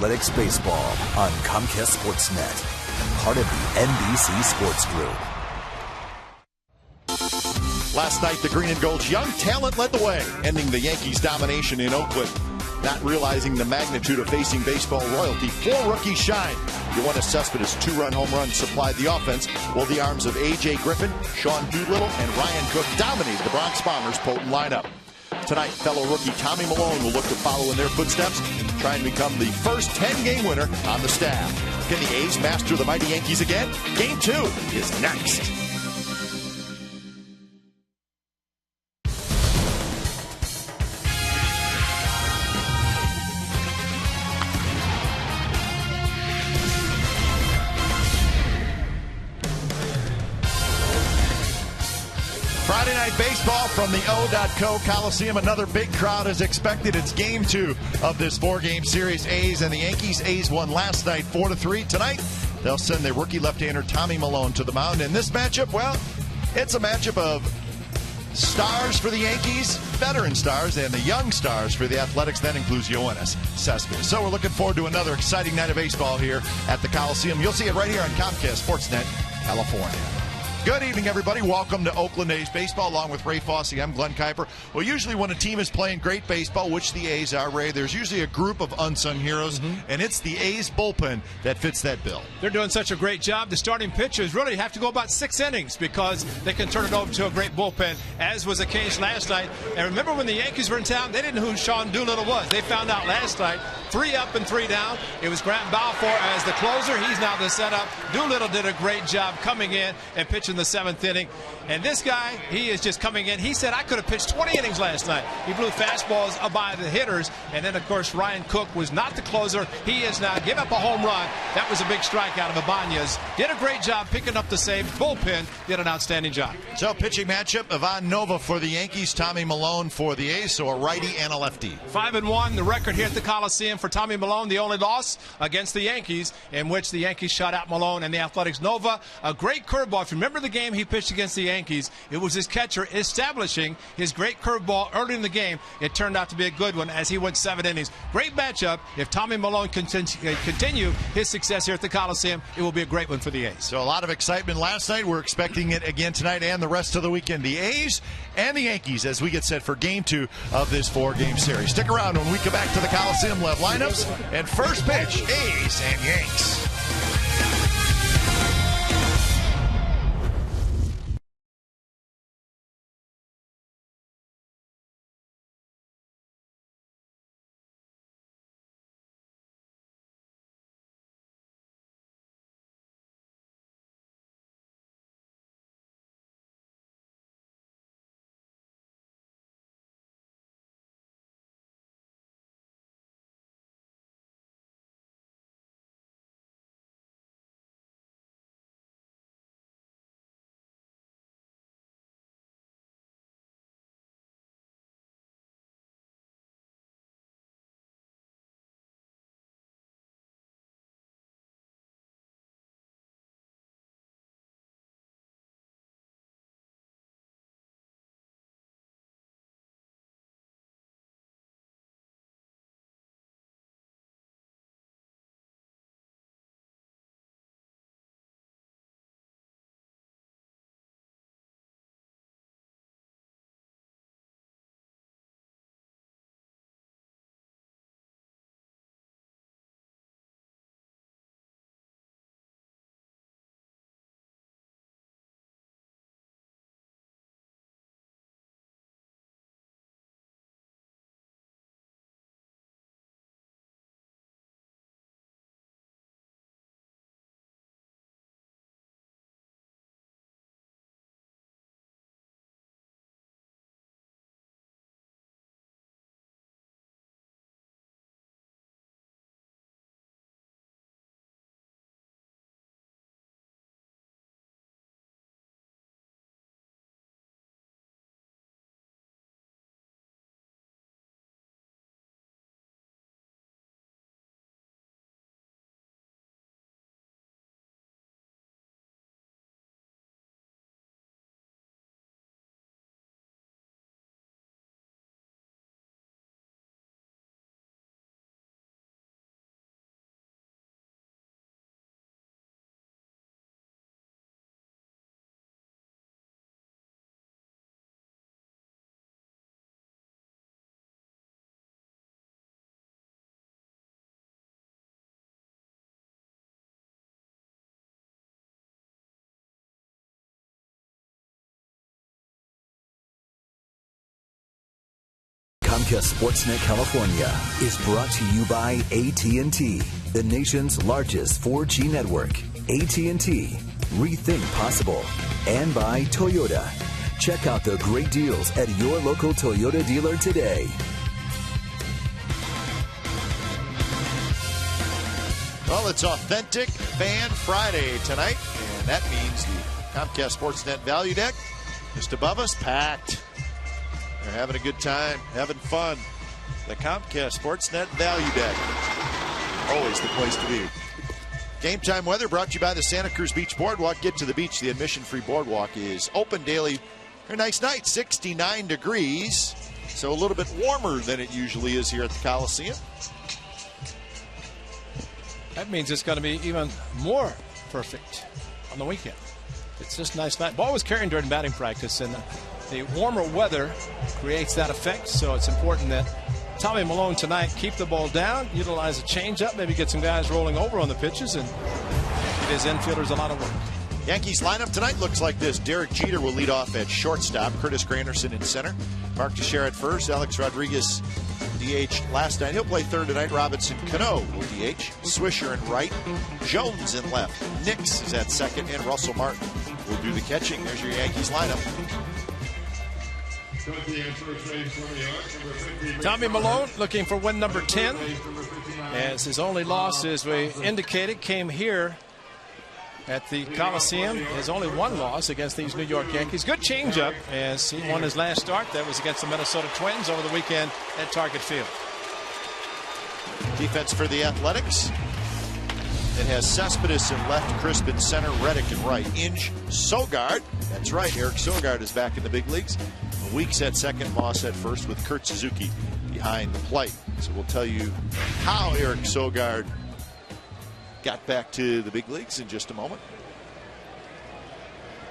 Athletics baseball on Comcast Sportsnet, part of the NBC Sports Group. Last night, the Green and Gold's young talent led the way, ending the Yankees' domination in Oakland. Not realizing the magnitude of facing baseball royalty, 4 rookies shine. Yoenis Cespedes' 2-run home run supplied the offense, while the arms of A.J. Griffin, Sean Doolittle, and Ryan Cook dominated the Bronx Bombers' potent lineup. Tonight, fellow rookie Tommy Milone will look to follow in their footsteps, try and become the first 10-game winner on the staff. Can the A's master the mighty Yankees again? Game 2 is next. Friday Night Baseball from the O.co Coliseum. Another big crowd is expected. It's game 2 of this 4-game series. A's and the Yankees. A's won last night 4-3. Tonight, they'll send their rookie left-hander Tommy Milone to the mound. And this matchup, well, it's a matchup of stars for the Yankees, veteran stars, and the young stars for the Athletics. That includes Yoenis Cespedes. So we're looking forward to another exciting night of baseball here at the Coliseum. You'll see it right here on Comcast Sportsnet, California. Good evening, everybody. Welcome to Oakland A's Baseball, along with Ray Fosse. I'm Glenn Kuiper. Well, usually when a team is playing great baseball, which the A's are, Ray, there's usually a group of unsung heroes, and it's the A's bullpen that fits that bill. They're doing such a great job. The starting pitchers really have to go about 6 innings because they can turn it over to a great bullpen, as was the case last night. And remember when the Yankees were in town, they didn't know who Sean Doolittle was. They found out last night, 3 up and 3 down. It was Grant Balfour as the closer. He's now the setup. Doolittle did a great job coming in and pitching the 7th inning. And this guy, he is just coming in. He said, I could have pitched 20 innings last night. He blew fastballs by the hitters. And then, of course, Ryan Cook was not the closer. He is now give up a home run. That was a big strikeout of Ibanez. Did a great job picking up the save. Bullpen did an outstanding job. So, pitching matchup, Ivan Nova for the Yankees, Tommy Milone for the A's. So, a righty and a lefty. 5-1, the record here at the Coliseum for Tommy Milone. The only loss against the Yankees, in which the Yankees shut out Milone and the Athletics. Nova, a great curveball. If you remember the game he pitched against the Yankees, it was his catcher establishing his great curveball early in the game. It turned out to be a good one as he went 7 innings. Great matchup. If Tommy Milone continue his success here at the Coliseum, it will be a great one for the A's. So a lot of excitement last night. We're expecting it again tonight and the rest of the weekend. The A's and the Yankees as we get set for game 2 of this 4-game series. Stick around when we come back to the Coliseum. We'll have lineups and first pitch, A's and Yanks. Comcast Sportsnet California is brought to you by AT&T, the nation's largest 4G network. AT&T, rethink possible. And by Toyota. Check out the great deals at your local Toyota dealer today. Well, it's Authentic Fan Friday tonight, and that means the Comcast Sportsnet Value Deck just above us, packed. They're having a good time, having fun. The Comcast Sportsnet Value Deck, always the place to be. Game time weather brought to you by the Santa Cruz Beach Boardwalk. Get to the beach. The admission-free boardwalk is open daily. A nice night, 69 degrees, so a little bit warmer than it usually is here at the Coliseum. That means it's going to be even more perfect on the weekend. It's just a nice night. Ball was carrying during batting practice, and the warmer weather creates that effect, so it's important that Tommy Malone tonight keep the ball down, utilize a changeup, maybe get some guys rolling over on the pitches, and give his infielders a lot of work. Yankees lineup tonight looks like this. Derek Jeter will lead off at shortstop. Curtis Granderson in center. Mark Teixeira at first. Alex Rodriguez DH last night. He'll play third tonight. Robinson Cano will DH. Swisher in right. Jones in left. Nix is at second. And Russell Martin will do the catching. There's your Yankees lineup. Tommy Malone looking for win number 10. As his only loss, as we indicated, came here at the Coliseum. His only one loss against these New York Yankees. Good changeup as he won his last start. That was against the Minnesota Twins over the weekend at Target Field. Defense for the Athletics. It has Cespedes in left, Crisp in center, Reddick in right. Inge, Sogard. That's right, Eric Sogard is back in the big leagues. Weeks at second, Moss at first with Kurt Suzuki behind the plate. So we'll tell you how Eric Sogard got back to the big leagues in just a moment.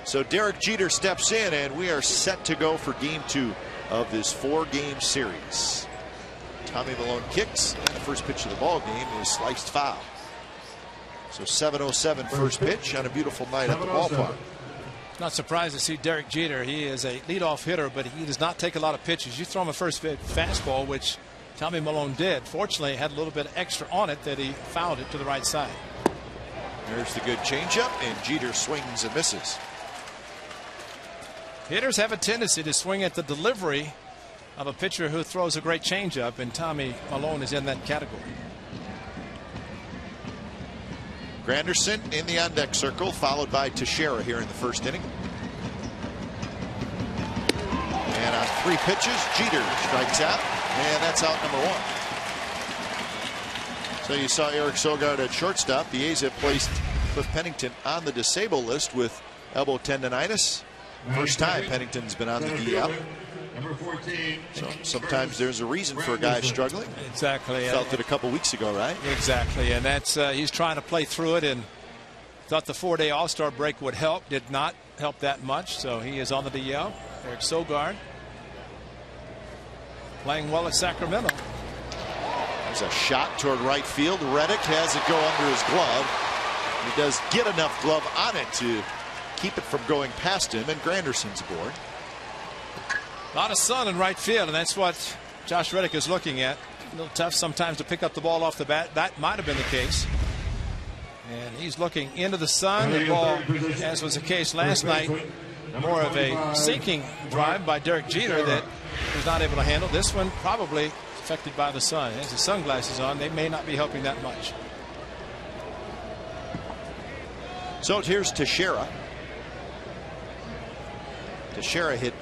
So Derek Jeter steps in, and we are set to go for game 2 of this 4-game series. Tommy Malone kicks, and the first pitch of the ball game is sliced foul. So 7:07 first pitch on a beautiful night at the ballpark. Not surprised to see Derek Jeter. He is a leadoff hitter, but he does not take a lot of pitches. You throw him a first pitch fastball, which Tommy Malone did. Fortunately, had a little bit extra on it that he fouled it to the right side. There's the good changeup, and Jeter swings and misses. Hitters have a tendency to swing at the delivery of a pitcher who throws a great changeup, and Tommy Malone is in that category. Granderson in the on-deck circle, followed by Teixeira here in the first inning. And on 3 pitches, Jeter strikes out, and that's out number 1. So you saw Eric Sogard at shortstop. The A's have placed Cliff Pennington on the disabled list with elbow tendonitis. First time Pennington's been on the DL. So sometimes there's a reason for a guy struggling. Exactly. Felt it a couple weeks ago, right? Exactly, and that's he's trying to play through it, and thought the 4-day All-Star break would help. Did not help that much, so he is on the DL. Eric Sogard playing well at Sacramento. There's a shot toward right field. Reddick has it go under his glove. He does get enough glove on it to keep it from going past him, and Granderson's aboard. A lot of sun in right field, and that's what Josh Reddick is looking at. A little tough sometimes to pick up the ball off the bat. That might have been the case. And he's looking into the sun. The ball, as was the case last night, more of a sinking drive by Derek Jeter that was not able to handle. This one probably affected by the sun. He has his sunglasses on. They may not be helping that much. So here's Teixeira. Teixeira hit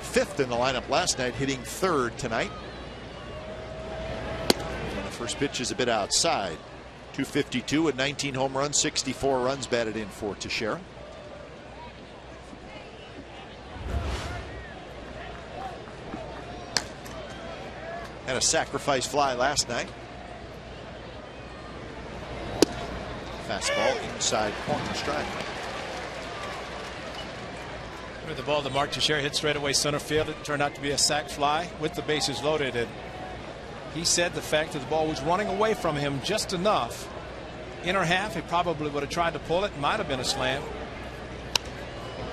5th in the lineup last night, hitting 3rd tonight. And the first pitch is a bit outside. 252 and 19 home runs, 64 runs batted in for Teixeira. And a sacrifice fly last night. Fastball inside corner strike. The ball that Mark Teixeira hit straight away center field. It turned out to be a sac fly with the bases loaded. And he said the fact that the ball was running away from him just enough. Inner half, he probably would have tried to pull it. Might have been a slam.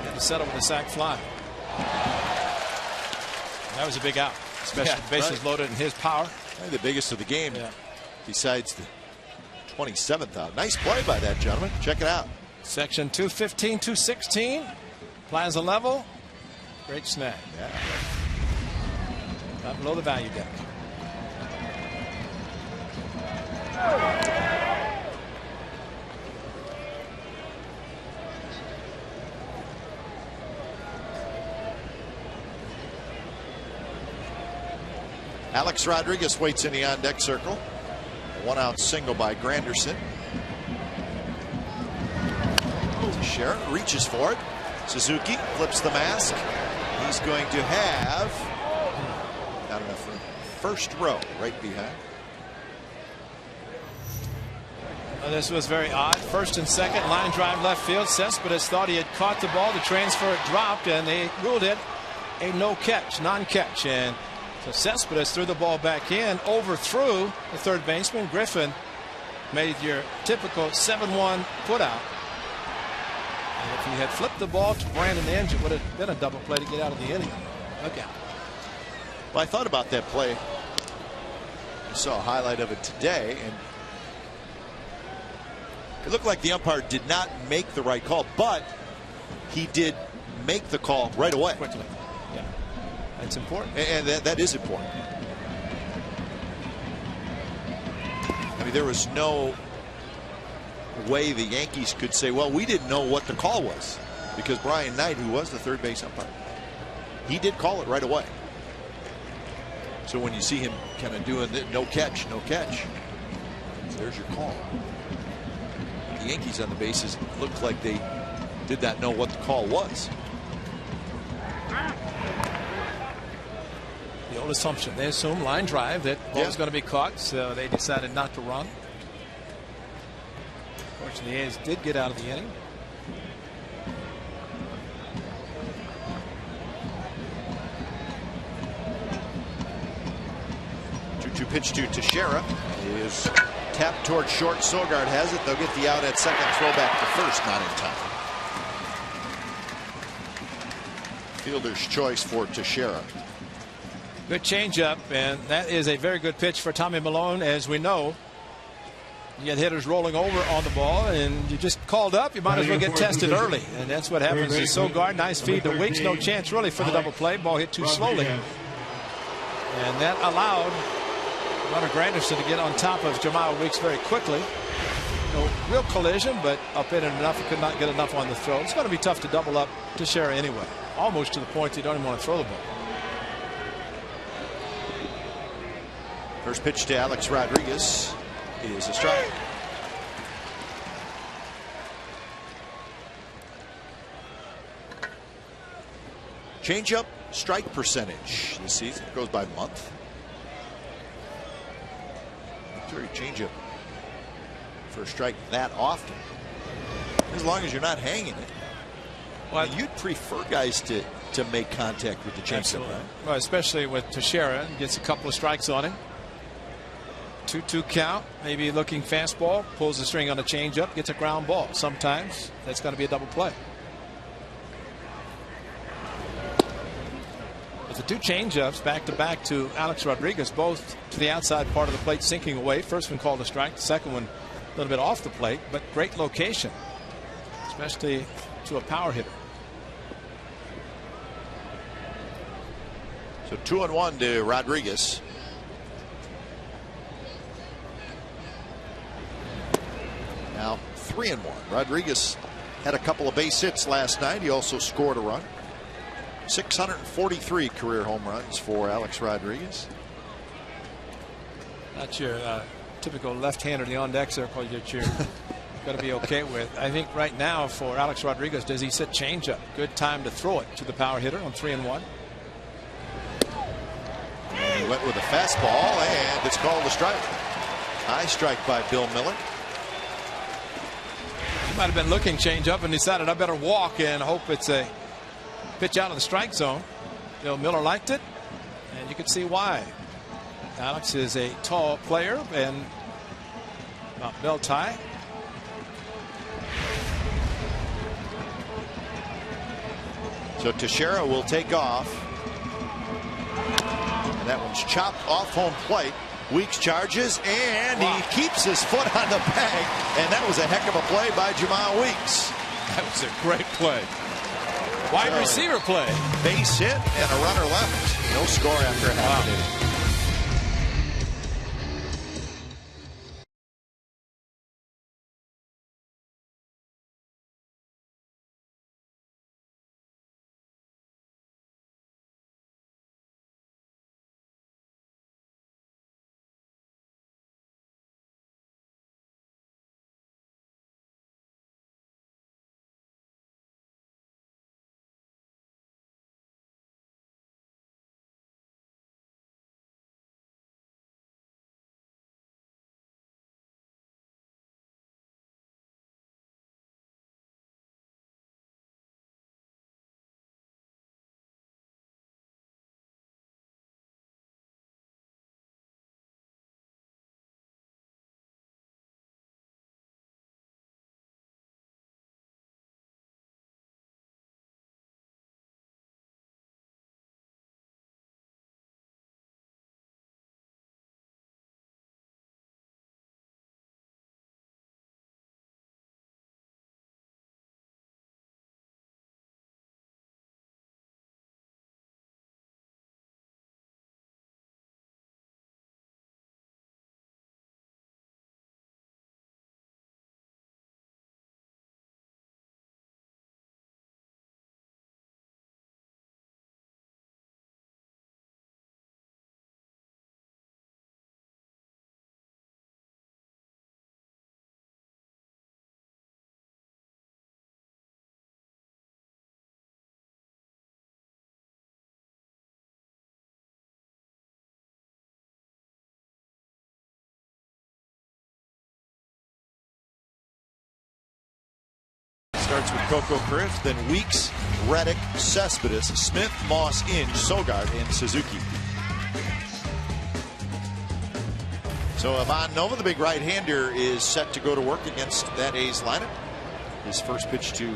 Had to settle with a sac fly. That was a big out. especially bases loaded in his power. Maybe the biggest of the game, besides the 27th out. Nice play by that gentleman. Check it out. Section 215, 216. Plaza level. Great snag. Yeah. Not below the value deck. Alex Rodriguez waits in the on-deck circle. A 1-out single by Granderson. Teixeira reaches for it. Suzuki flips the mask. He's going to have not enough room. First row right behind. Well, this was very odd. First and second, line drive left field. Cespedes thought he had caught the ball. The transfer dropped, and they ruled it a no catch, non-catch. And so Cespedes threw the ball back in, overthrew the third baseman. Griffin made your typical 7-1 put out. And if he had flipped the ball to Brandon Inge, it would have been a double play to get out of the inning. Look out. Well, I thought about that play. I saw a highlight of it today, and it looked like the umpire did not make the right call, but he did make the call right away. Quickly. Yeah. That's important. And that is important. I mean, there was no way the Yankees could say, well, we didn't know what the call was, because Brian Knight, who was the third base umpire, he did call it right away. So when you see him kind of doing the no catch, there's your call. The Yankees on the bases looked like they did not know what the call was. The old assumption, they assumed line drive, that ball was going to be caught, so they decided not to run. Fortunately, the A's did get out of the inning. Pitch to Teixeira is tapped toward short. Sogard has it. They'll get the out at second. Throw back to first, not in time. Fielder's choice for Teixeira. Good changeup, and that is a very good pitch for Tommy Milone. As we know, you get hitters rolling over on the ball, and you just called up, you might as well get tested early, and that's what happens to Sogard. Nice feed to Weeks. No chance really for the double play. Ball hit too slowly, and that allowed runner Granderson to get on top of Jamal Weeks very quickly. No real collision, but up in and enough. He could not get enough on the throw. It's going to be tough to double up Teixeira anyway. Almost to the point you don't even want to throw the ball. First pitch to Alex Rodriguez is a strike. Changeup strike percentage this season goes by month. Sure, change it for a strike that often, as long as you're not hanging it. Well, you'd prefer guys to make contact with the changeup, right? Well, especially with Teixeira, gets a couple of strikes on him. 2-2 count, maybe looking fastball, pulls the string on a changeup, gets a ground ball. Sometimes that's going to be a double play. The two changeups back to back to Alex Rodriguez, both to the outside part of the plate, sinking away. First one called a strike, the second one a little bit off the plate, but great location, especially to a power hitter. So 2-1 to Rodriguez. Now 3-1. Rodriguez had a couple of base hits last night. He also scored a run. 643 career home runs for Alex Rodriguez. Not your typical left-hander in the on-deck circle that you're going to be okay with. I think right now for Alex Rodriguez, does he sit changeup? Good time to throw it to the power hitter on 3-1. And he went with a fastball, and it's called a strike. High strike by Bill Miller. He might have been looking changeup and decided I better walk and hope it's a pitch out of the strike zone. Bill Miller liked it, and you can see why. Alex is a tall player and about belt high. So Teixeira will take off. And that one's chopped off home plate. Weeks charges, and he keeps his foot on the bag. And that was a heck of a play by Jamal Weeks. That was a great play. Wide receiver play. Base hit and a runner left. No score after half inning. Starts with Coco Chris, then Weeks, Reddick, Cespedes, Smith, Moss, Inge, Sogard, and Suzuki. So Ivan Nova, the big right-hander, is set to go to work against that A's lineup. His first pitch to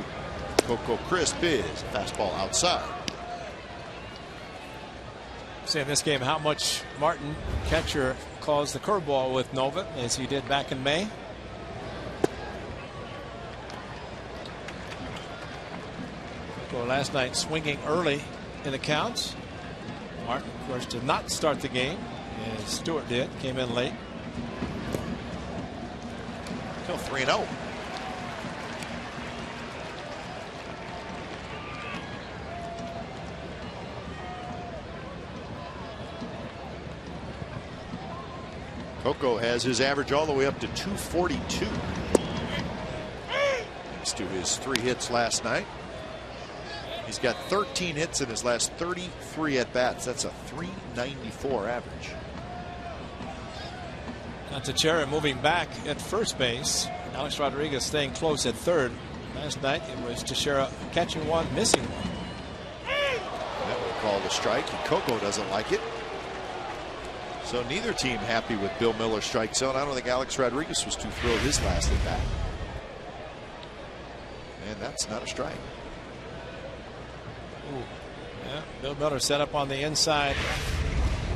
Coco Crisp is a fastball outside. See in this game how much Martin, catcher, calls the curveball with Nova, as he did back in May. Well, last night swinging early in the counts. Martin, of course, did not start the game, as Stewart did. Came in late. Still 3-0. Coco has his average all the way up to 242. Thanks to his 3 hits last night. He's got 13 hits in his last 33 at-bats. That's a .394 average. Now Teixeira moving back at first base. Alex Rodriguez staying close at third. Last night it was Teixeira catching one, missing one. That will call the strike, and Coco doesn't like it. So neither team happy with Bill Miller's strike zone. I don't think Alex Rodriguez was too thrilled his last at-bat. And that's not a strike. Ooh. Yeah, Bill Miller set up on the inside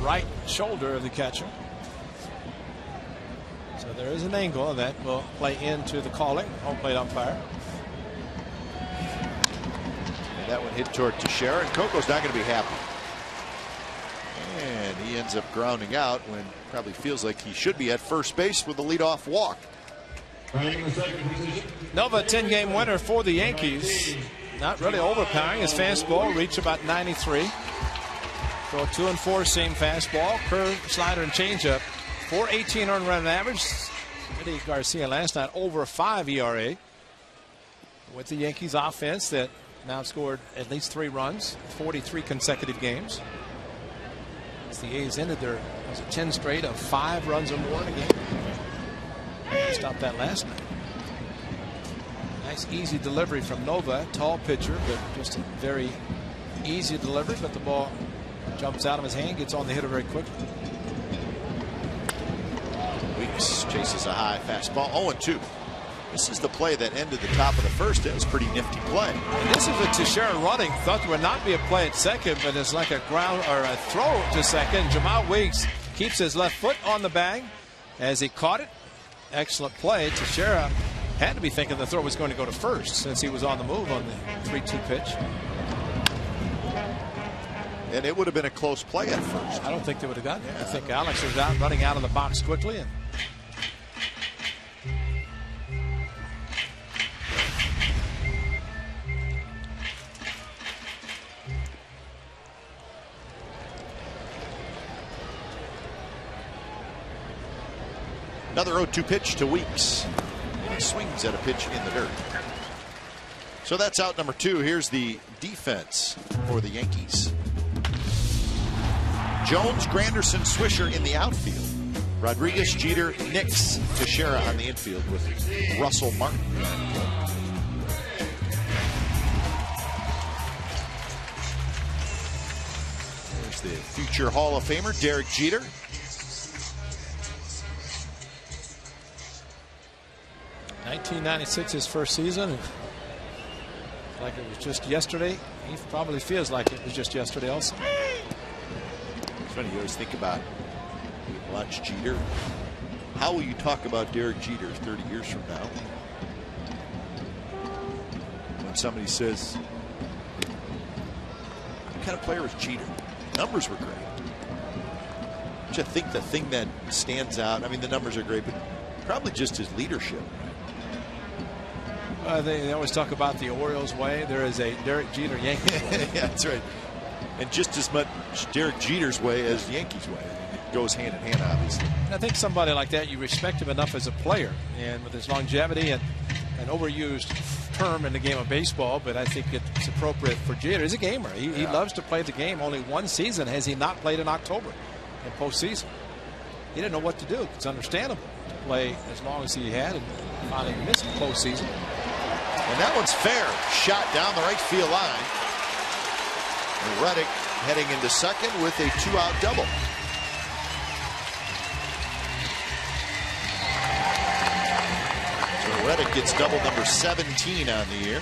right shoulder of the catcher. So there is an angle that will play into the calling. Home plate umpire. And that one hit toward Teixeira, and Coco's not going to be happy. And he ends up grounding out when probably feels like he should be at first base with a leadoff walk. Nova, 10-game winner for the Yankees. Not really overpowering. His fastball reached about 93. Throw 2 and 4 seam fastball, curve, slider, and changeup. 4.18 earned run average. Eddie Garcia last night over 5 ERA. With the Yankees offense that now scored at least 3 runs, 43 consecutive games. As the A's ended their 10 straight of 5 runs or more in a game. They stopped that last night. Nice easy delivery from Nova. Tall pitcher, but just a very easy delivery. But the ball jumps out of his hand, gets on the hitter very quickly. Weeks chases a high fastball. 0-2. This is the play that ended the top of the first. It was a pretty nifty play. And this is with Teixeira running. Thought there would not be a play at second, but it's like a ground or a throw to second. Jamal Weeks keeps his left foot on the bag as he caught it. Excellent play. Teixeira had to be thinking the throw was going to go to first since he was on the move on the 3-2 pitch. And it would have been a close play at first. I don't think they would have gotten it. I think Alex was out running out of the box quickly. And another 0-2 pitch to Weeks. And he swings at a pitch in the dirt. So that's out number 2. Here's the defense for the Yankees. Jones, Granderson, Swisher in the outfield. Rodriguez, Jeter, Nix, Teixeira on the infield with Russell Martin. There's the future Hall of Famer, Derek Jeter. '96, his first season. Like it was just yesterday. He probably feels like it was just yesterday also. It's funny, you always think about, you watch Jeter. How will you talk about Derek Jeter 30 years from now? When somebody says, what kind of player was Jeter? Numbers were great. But I think the thing that stands out, I mean, the numbers are great, but probably just his leadership. They always talk about the Orioles way. There is a Derek Jeter Yankees way. Yeah, that's right. And just as much Derek Jeter's way as the Yankees way. It goes hand in hand, obviously. And I think somebody like that, you respect him enough as a player, and with his longevity and an overused term in the game of baseball, but I think it's appropriate for Jeter. He's a gamer. He loves to play the game. Only one season has he not played in October in postseason. He didn't know what to do. It's understandable to play as long as he had and finally missed postseason. And that one's fair. Shot down the right field line. And Reddick heading into second with a 2-out double. So Reddick gets double number 17 on the year.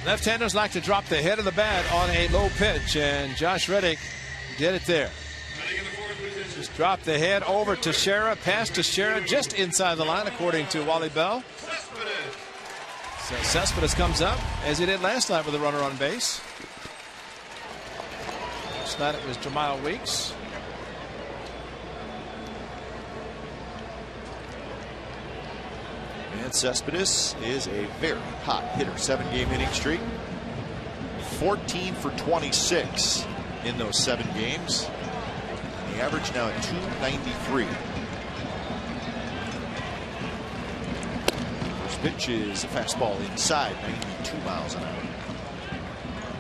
Left-handers like to drop the head of the bat on a low pitch, and Josh Reddick did it there. Just dropped the head over to Teixeira, past Teixeira, just inside the line, according to Wally Bell. So Cespedes comes up, as he did last night with a runner on base. Last night it was Jamal Weeks. And Cespedes is a very hot hitter. 7-game hitting streak. 14 for 26 in those 7 games. The average now at 293. First pitch is a fastball inside, 92 miles an hour.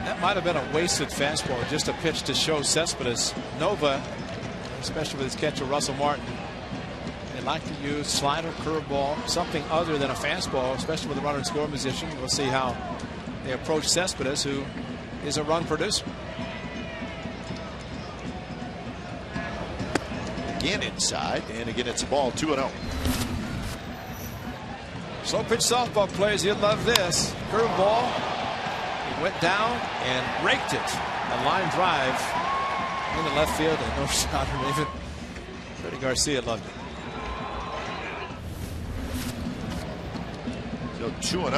That might have been a wasted fastball, just a pitch to show Cespedes. Nova, especially with his catcher Russell Martin, they like to use slider, curveball, something other than a fastball, especially with the runner in scoring position. We'll see how they approach Cespedes, who is a run producer. Again inside, and again it's a ball, 2-0. Slow pitch softball players, you'll love this. Curveball. He went down and raked it. A line drive in the left field, and no shot, or even Freddie Garcia loved it. So 2-0.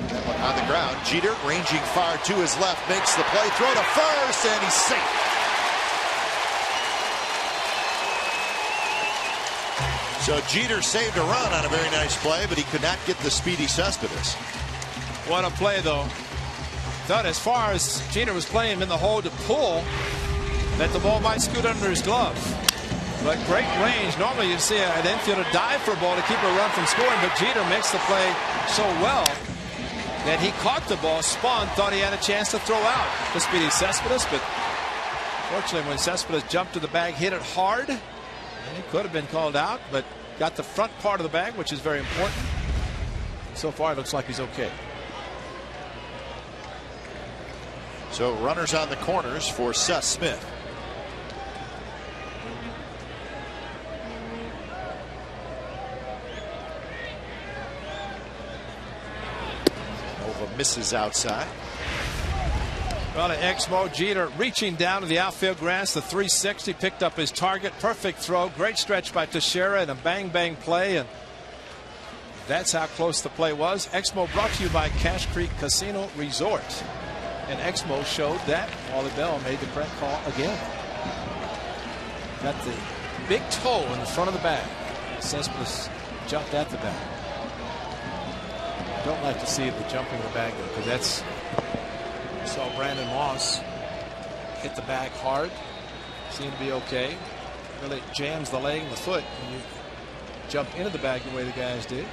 That one on the ground. Jeter ranging far to his left, makes the play, throw to first, and he's safe. So Jeter saved a run on a very nice play, but he could not get the speedy Cespedes. What a play, though. Thought as far as Jeter was playing in the hole to pull, that the ball might scoot under his glove. But great range. Normally you see an infielder dive for a ball to keep a run from scoring, but Jeter makes the play so well that he caught the ball, spun, thought he had a chance to throw out the speedy Cespedes, but fortunately when Cespedes jumped to the bag, hit it hard, and he could have been called out, but got the front part of the bag, which is very important. So far it looks like he's okay. So runners on the corners for Seth Smith. of misses outside. Well, Exmo Jeter reaching down to the outfield grass. The 360 picked up his target. Perfect throw. Great stretch by Teixeira and a bang bang play. And that's how close the play was. Exmo brought to you by Cache Creek Casino Resort. And Exmo showed that Wally Bell made the correct call again. Got the big toe in the front of the bag. Cespedes jumped at the bag. Don't like to see the jumping the bag though, because that's. Saw Brandon Moss hit the bag hard. Seemed to be okay. Really jams the leg and the foot when you jump into the bag the way the guys did.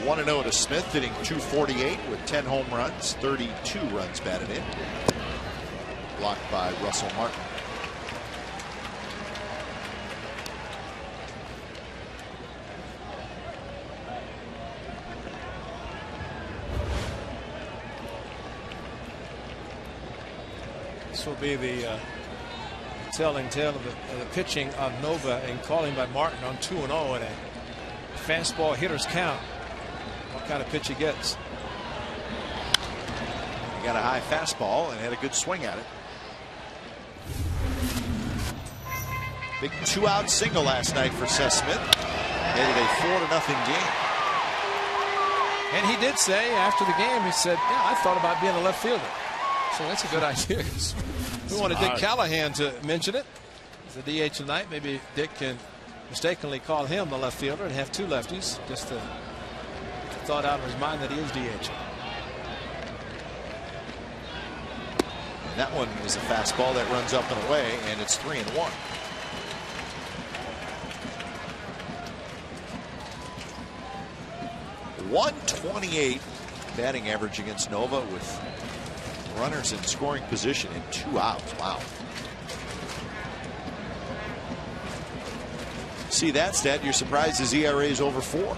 1-0 to Smith, hitting .248 with 10 home runs, 32 runs batted in. Blocked by Russell Martin. This will be the telling tale of the pitching of Nova and calling by Martin on 2-0 and a fastball hitter's count. What kind of pitch he gets. He got a high fastball and had a good swing at it. Big 2-out single last night for Seth Smith. Made it a 4-0 game. And he did say after the game, he said, yeah, I thought about being a left fielder. So that's a good idea. We wanted Dick Callahan to mention it. He's the DH tonight. Maybe Dick can mistakenly call him the left fielder and have two lefties. Just to get the thought out of his mind that he is DH. And that one is a fastball that runs up and away, and it's 3-1. .128 batting average against Nova with runners in scoring position in 2 outs. Wow. See that stat, you're surprised his ERA is over 4.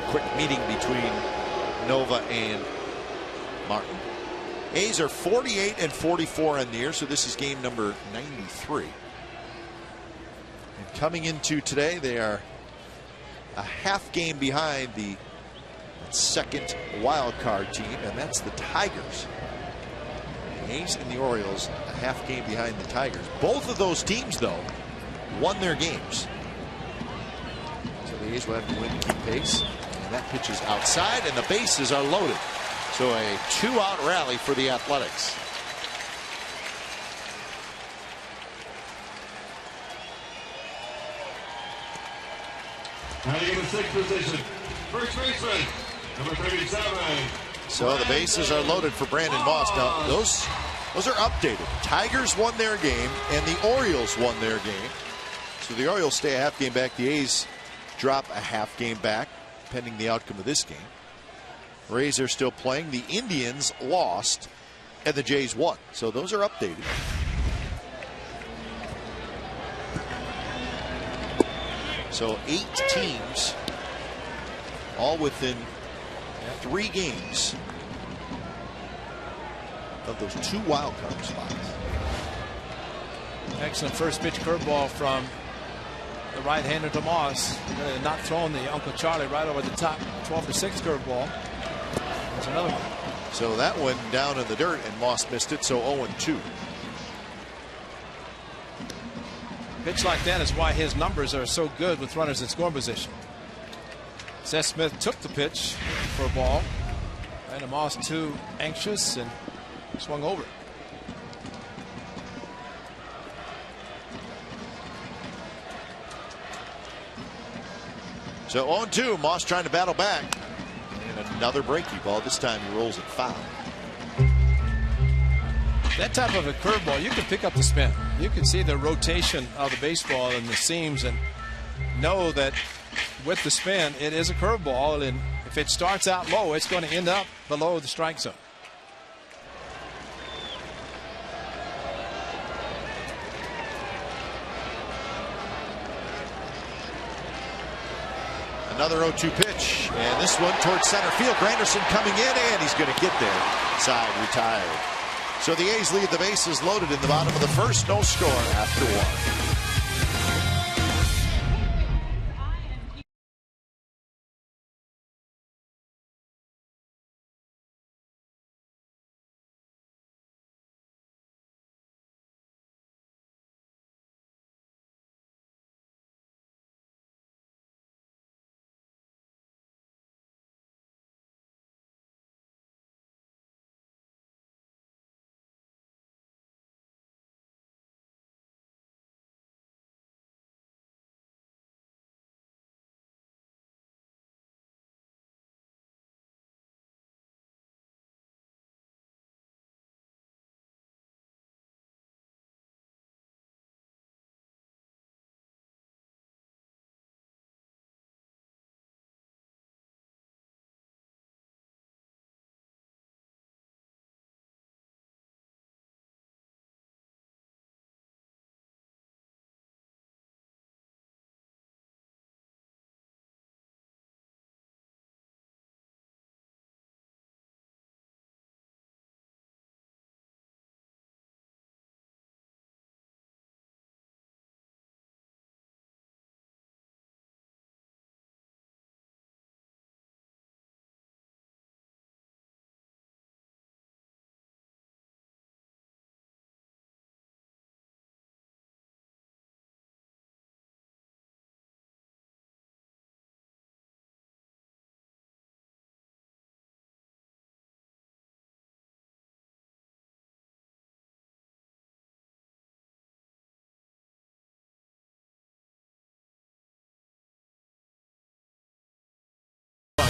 Quick meeting between Nova and Martin. A's are 48 and 44 on the year, so this is game number 93. And coming into today, they are a half game behind the second wild card team, and that's the Tigers. The A's and the Orioles a half game behind the Tigers. Both of those teams, though, won their games. So the A's will have to win to keep pace. And that pitch is outside, and the bases are loaded. So a 2-out rally for the Athletics. Now in the sixth position, first baseman, number 37. So the bases are loaded for Brandon Moss. Now those are updated. Tigers won their game, and the Orioles won their game. So the Orioles stay a half game back. The A's drop a half game back, pending the outcome of this game. Rays are still playing. The Indians lost, and the Jays won. So those are updated. So 8 teams, all within 3 games of those 2 wild card spots. Excellent first pitch curveball from the right-hander to Moss. Not throwing the Uncle Charlie right over the top. 12-6 curveball. That's another one. So that one down in the dirt, and Moss missed it. So 0-2. Pitch like that is why his numbers are so good with runners in scoring position. Seth Smith took the pitch for a ball. And Moss too anxious and swung over. So 0-2. Moss trying to battle back. And another breaky ball. This time he rolls it foul. That type of a curveball, you can pick up the spin. You can see the rotation of the baseball and the seams and know that with the spin, it is a curveball. And if it starts out low, it's going to end up below the strike zone. Another 0-2 pitch, and this one towards center field. Granderson coming in, and he's going to get there. Side retired. So the A's lead the bases loaded in the bottom of the first. No score after one.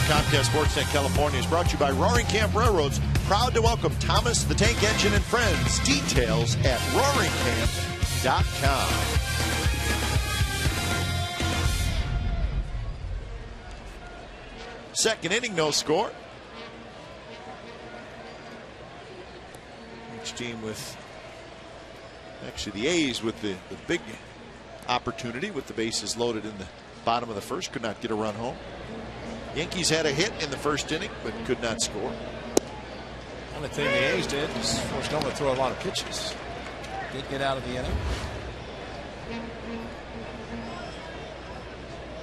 Comcast Sportsnet California is brought to you by Roaring Camp Railroads. Proud to welcome Thomas the Tank Engine and friends. Details at roaringcamp.com. Second inning, no score. Each team with, actually the A's with the big opportunity with the bases loaded in the bottom of the first. Could not get a run home. Yankees had a hit in the first inning, but could not score. Only thing the A's did was force Nola to throw a lot of pitches. Did get out of the inning.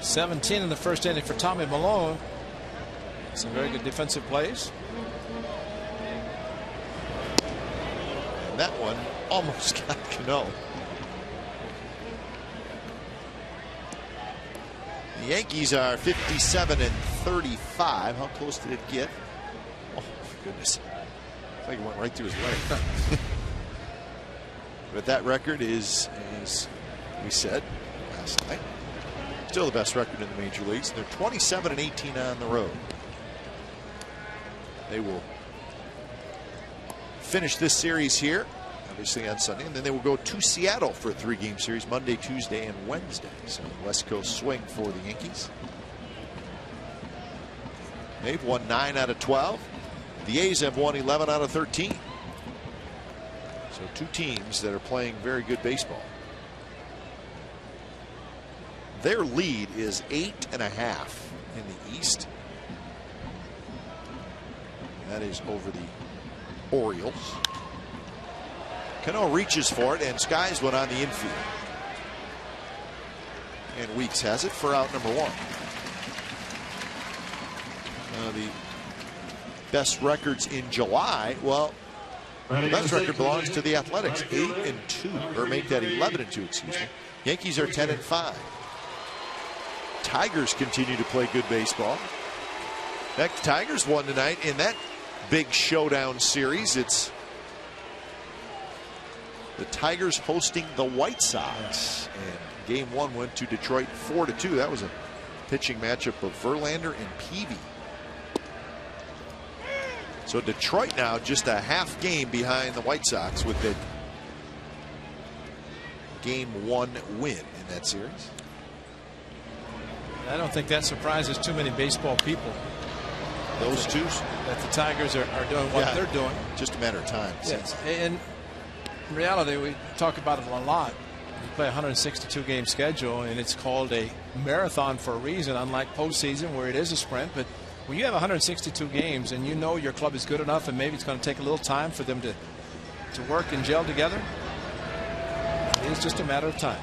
17 in the first inning for Tommy Malone. Some very good defensive plays. And that one almost got Cano. The Yankees are 57-35. How close did it get? Oh, my goodness. It's like it went right through his leg. But that record is, as we said last night, still the best record in the major leagues. They're 27-18 on the road. They will finish this series here, obviously on Sunday, and then they will go to Seattle for a 3-game series Monday, Tuesday, and Wednesday. So West Coast swing for the Yankees. They've won 9 out of 12. The A's have won 11 out of 13. So two teams that are playing very good baseball. Their lead is 8.5 in the East. That is over the Orioles. Cano reaches for it, and skies one on the infield. And Weeks has it for out number 1. The best records in July, well, the best record belongs to the Athletics, 8-2, or make that 11-2, excuse me. Yankees are 10-5. Tigers continue to play good baseball. In fact, the Tigers won tonight in that big showdown series. It's the Tigers hosting the White Sox, and game 1 went to Detroit 4-2. That was a pitching matchup of Verlander and Peavy. So Detroit now just a half game behind the White Sox with the game 1 win in that series. I don't think that surprises too many baseball people. Those two? That the Tigers are doing what they're doing. Just a matter of time. Yes. And in reality, we talk about it a lot. We play a 162-game schedule, and it's called a marathon for a reason, unlike postseason where it is a sprint. But when you have 162 games and you know your club is good enough and maybe it's going to take a little time for them to to work and gel together. It's just a matter of time.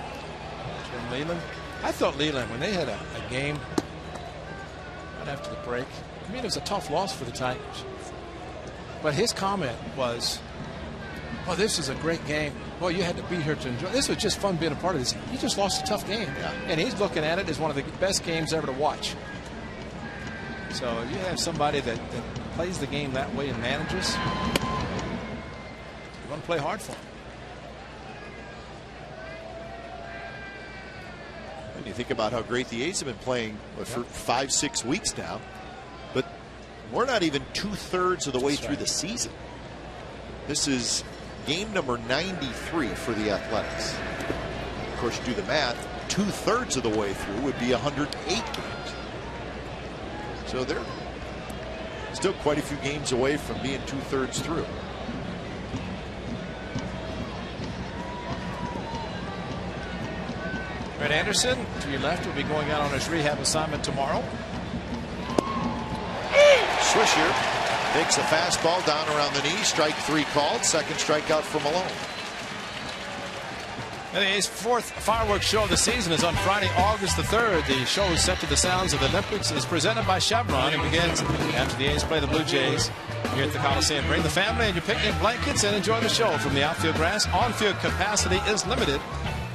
Jim Leland. I thought Leland, when they had a game right after the break, I mean, it was a tough loss for the Tigers. But his comment was, "Oh, this is a great game. Well, you had to be here to enjoy. This was just fun being a part of this. You just lost a tough game." Yeah. And he's looking at it as one of the best games ever to watch. So you have somebody that plays the game that way and manages. You want to play hard for him. And you think about how great the A's have been playing for 5-6 weeks now, but we're not even 2/3 of the way through the season. This is game number 93 for the Athletics. Of course, you do the math, 2/3 of the way through would be 108 games. So they're still quite a few games away from being 2/3 through. Brett Anderson, to your left, will be going out on his rehab assignment tomorrow. Swisher takes a fastball down around the knee. Strike 3 called. Second strikeout for Malone. And the A's 4th fireworks show of the season is on Friday, August the 3rd. The show is set to the sounds of the Olympics. It is presented by Chevron and begins after the A's play the Blue Jays here at the Coliseum. Bring the family and your picnic blankets and enjoy the show from the outfield grass. On-field capacity is limited.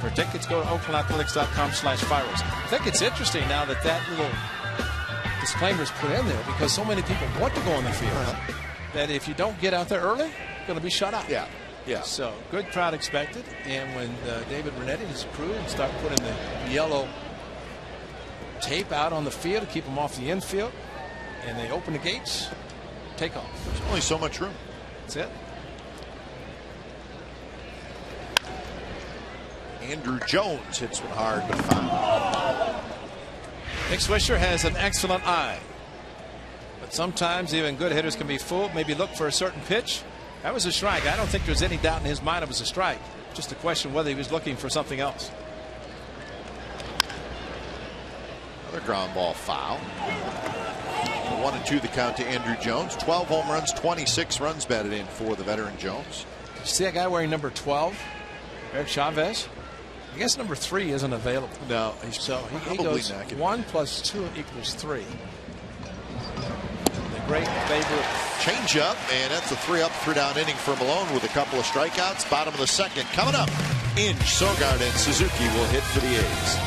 For tickets, go to oaklandathletics.com/fireworks. I think it's interesting now that little disclaimer is put in there because so many people want to go on the field that if you don't get out there early, you're going to be shut out. Yeah. So good crowd expected, and when David Renetti and his crew start putting the yellow tape out on the field to keep them off the infield, and they open the gates, take off. There's only so much room. That's it. Andrew Jones hits one hard but foul. Nick Swisher has an excellent eye, but sometimes even good hitters can be fooled. Maybe look for a certain pitch. That was a strike. I don't think there's any doubt in his mind it was a strike. Just a question whether he was looking for something else. Another ground ball foul. 1-2 the count to Andrew Jones. 12 home runs, 26 runs batted in for the veteran Jones. You see that guy wearing number 12, Eric Chavez? I guess number 3 isn't available. No, so he goes 1 + 2 = 3. The great favorite. Change up, and that's a 3-up, 3-down inning for Malone with a couple of strikeouts. Bottom of the second coming up. Inge, Sogard, and Suzuki will hit for the A's.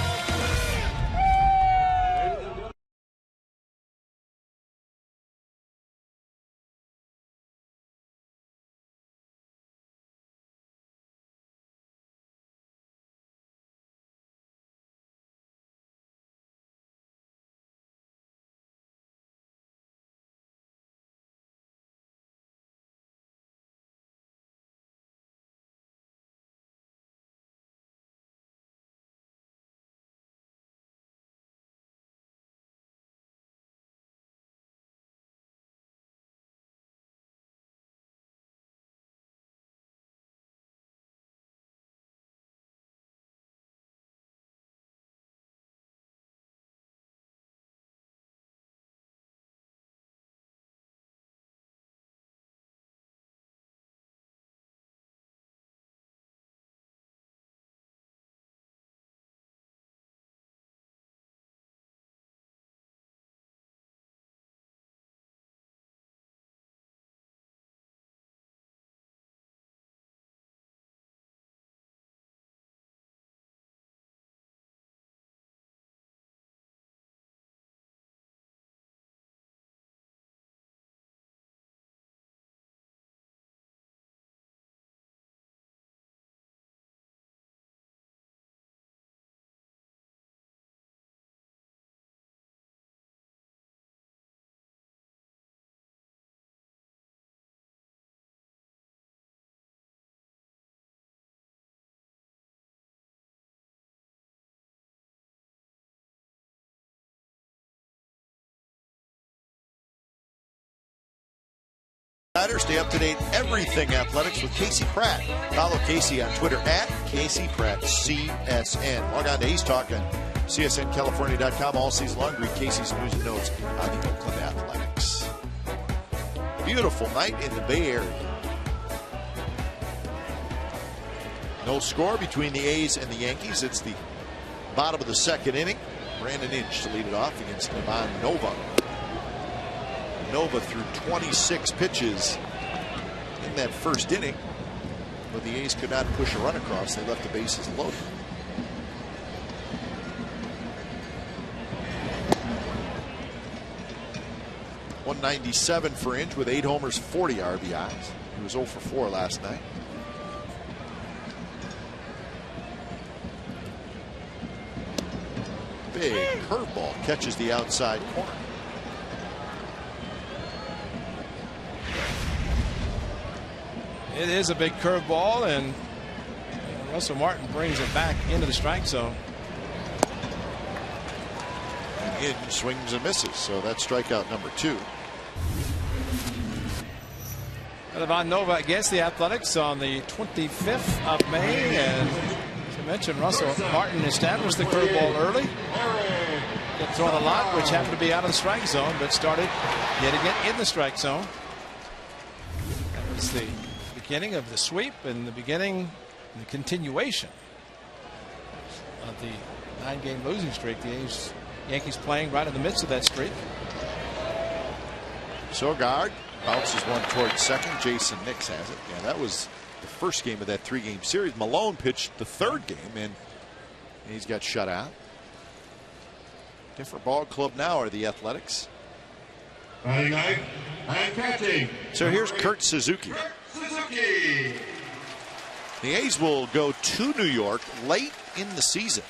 Stay up to date everything athletics with Casey Pratt. Follow Casey on Twitter at Casey Pratt CSN. Log on to A's Talk on CSNCalifornia.com all season long. Read Casey's news and notes on the Oakland Athletics. Beautiful night in the Bay Area. No score between the A's and the Yankees. It's the bottom of the second inning. Brandon Inge to lead it off against Ivan Nova. Nova threw 26 pitches in that first inning, but the A's could not push a run across. They left the bases loaded. .197 for Inge with 8 homers, 40 RBIs. He was 0 for 4 last night. Big curveball catches the outside corner. It is a big curveball, and Russell Martin brings it back into the strike zone. Inge swings and misses, so that's strikeout number 2. Ivan Nova against the Athletics on the 25th of May, and as I mentioned, Russell Martin established the curveball early. Got thrown a lot, which happened to be out of the strike zone, but started getting it in the strike zone. That was the beginning of the sweep and the beginning, the continuation of the 9-game losing streak. The Yankees playing right in the midst of that streak. Sogard bounces one towards second. Jason Nix has it. Yeah, that was the first game of that 3-game series. Malone pitched the 3rd game, and he's got shut out. Different ball club now are the Athletics. Batting ninth and catching. So here's Kurt Suzuki. Suzuki. The A's will go to New York late in the season.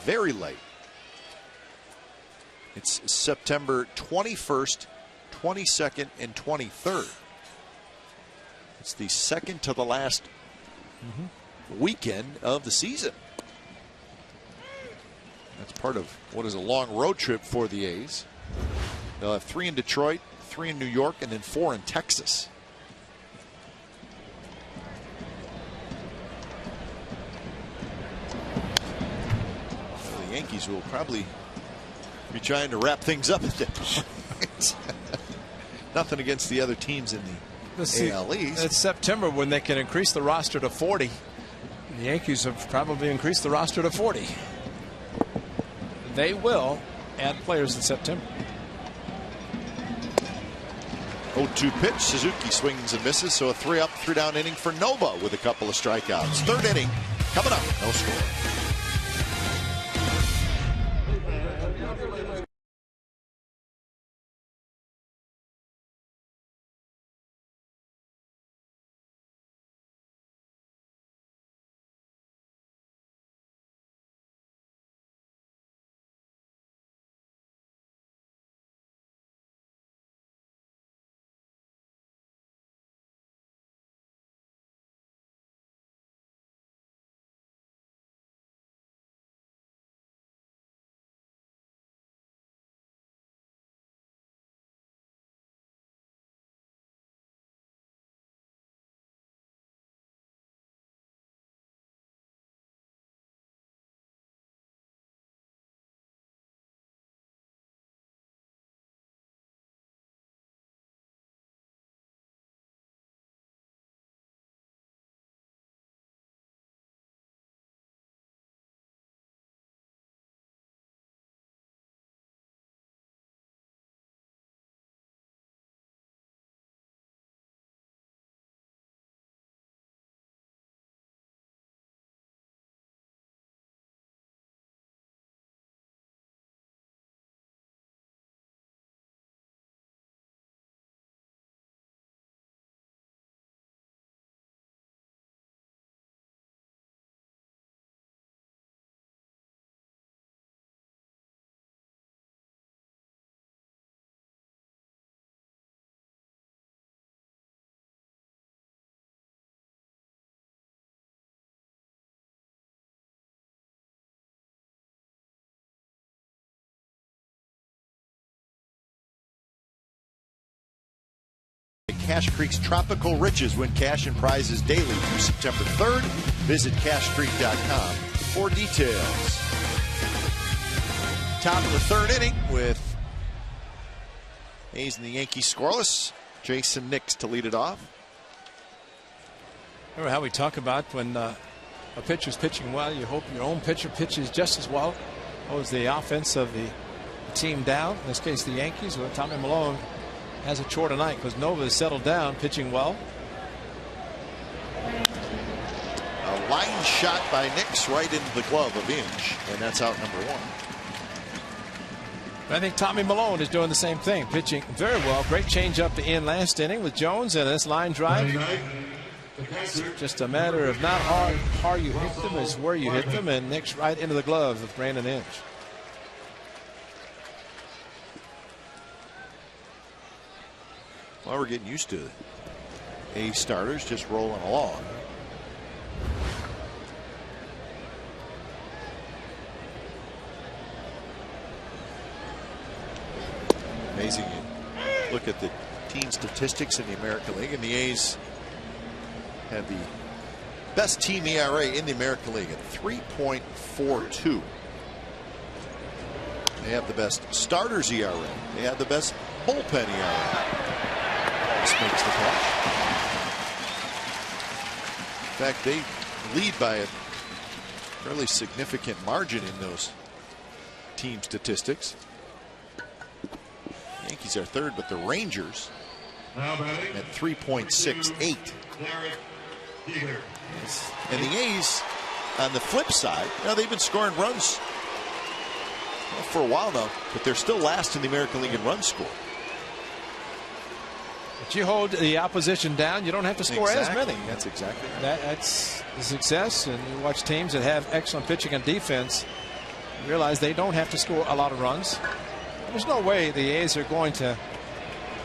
Very late. It's September 21st, 22nd, and 23rd. It's the second to the last weekend of the season. That's part of what is a long road trip for the A's. They'll have 3 in Detroit, 3 in New York, and then 4 in Texas. So the Yankees will probably be trying to wrap things up at that point. Nothing against the other teams in the AL East. It's September when they can increase the roster to 40. The Yankees have probably increased the roster to 40. They will add players in September. 0-2 pitch. Suzuki swings and misses. So a 3-up, 3-down inning for Nova with a couple of strikeouts. 3rd inning coming up. No score. Cache Creek's tropical riches win cash and prizes daily through September 3rd. Visit cachecreek.com for details. Top of the 3rd inning with A's and the Yankees scoreless. Jason Nix to lead it off. Remember how we talk about when a pitcher's pitching well, you hope your own pitcher pitches just as well. Holds the offense of the team down. In this case, the Yankees. Well, Tommy Malone has a chore tonight because Nova has settled down, pitching well. A line shot by Nix right into the glove of Inge, and that's out number 1. I think Tommy Malone is doing the same thing, pitching very well. Great changeup to end last inning with Jones, and this line drive. It's just a matter of not how you hit them, is where you hit them, and Nix right into the glove of Brandon Inge. Well, we're getting used to A starters just rolling along. Amazing. You look at the team statistics in the American League, and the A's have the best team ERA in the American League at 3.42. They have the best starters ERA. They have the best bullpen ERA. This makes the catch. In fact, they lead by a fairly significant margin in those team statistics. Yankees are third, but the Rangers at 3.68. And the A's, on the flip side, they've been scoring runs for a while now, but they're still last in the American League in runs scored. But you hold the opposition down, you don't have to score as many. That's exactly right. That's the success. And you watch teams that have excellent pitching and defense, you realize they don't have to score a lot of runs. There's no way the A's are going to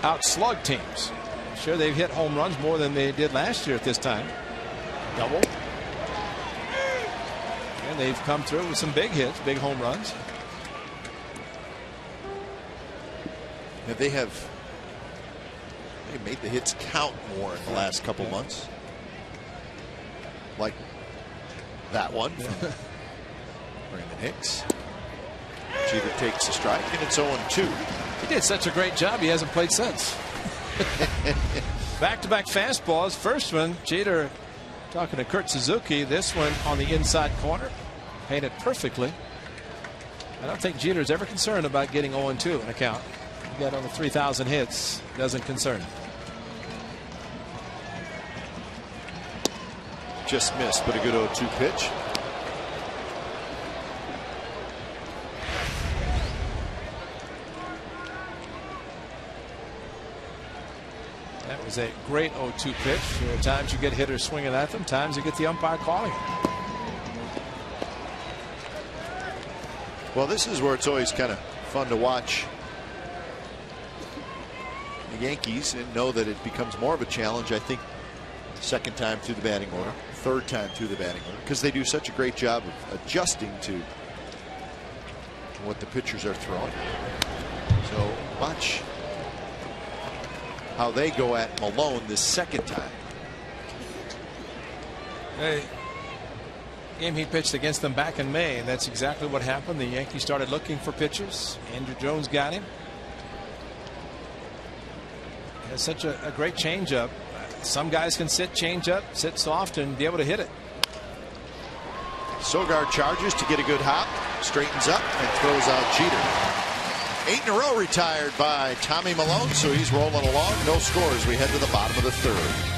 outslug teams. Sure, they've hit home runs more than they did last year at this time. Double. And they've come through with some big hits, big home runs. And they made the hits count more in the last couple months. Like that one from Brandon Hicks. Jeter takes a strike, and it's 0-2. He did such a great job, he hasn't played since. Back-to-back fastballs. First one, Jeter talking to Kurt Suzuki. This one on the inside corner. Paid it perfectly. I don't think Jeter's ever concerned about getting 0-2 in a count. He got over 3,000 hits. Doesn't concern him. Just missed, but a good 0-2 pitch. That was a great 0-2 pitch. There are times you get hitters swinging at them, times you get the umpire calling it. Well, this is where it's always kind of fun to watch the Yankees and know that it becomes more of a challenge, I think, second time through the batting order, third time through the batting order, because they do such a great job of adjusting to what the pitchers are throwing. So watch how they go at Malone this second time. Hey, game he pitched against them back in May, and that's exactly what happened. The Yankees started looking for pitchers. Andrew Jones got him. Has such a great changeup. Some guys can sit soft and be able to hit it. Sogard charges to get a good hop, straightens up and throws out Jeter. 8 in a row retired by Tommy Malone, so he's rolling along. No scores. We head to the bottom of the third.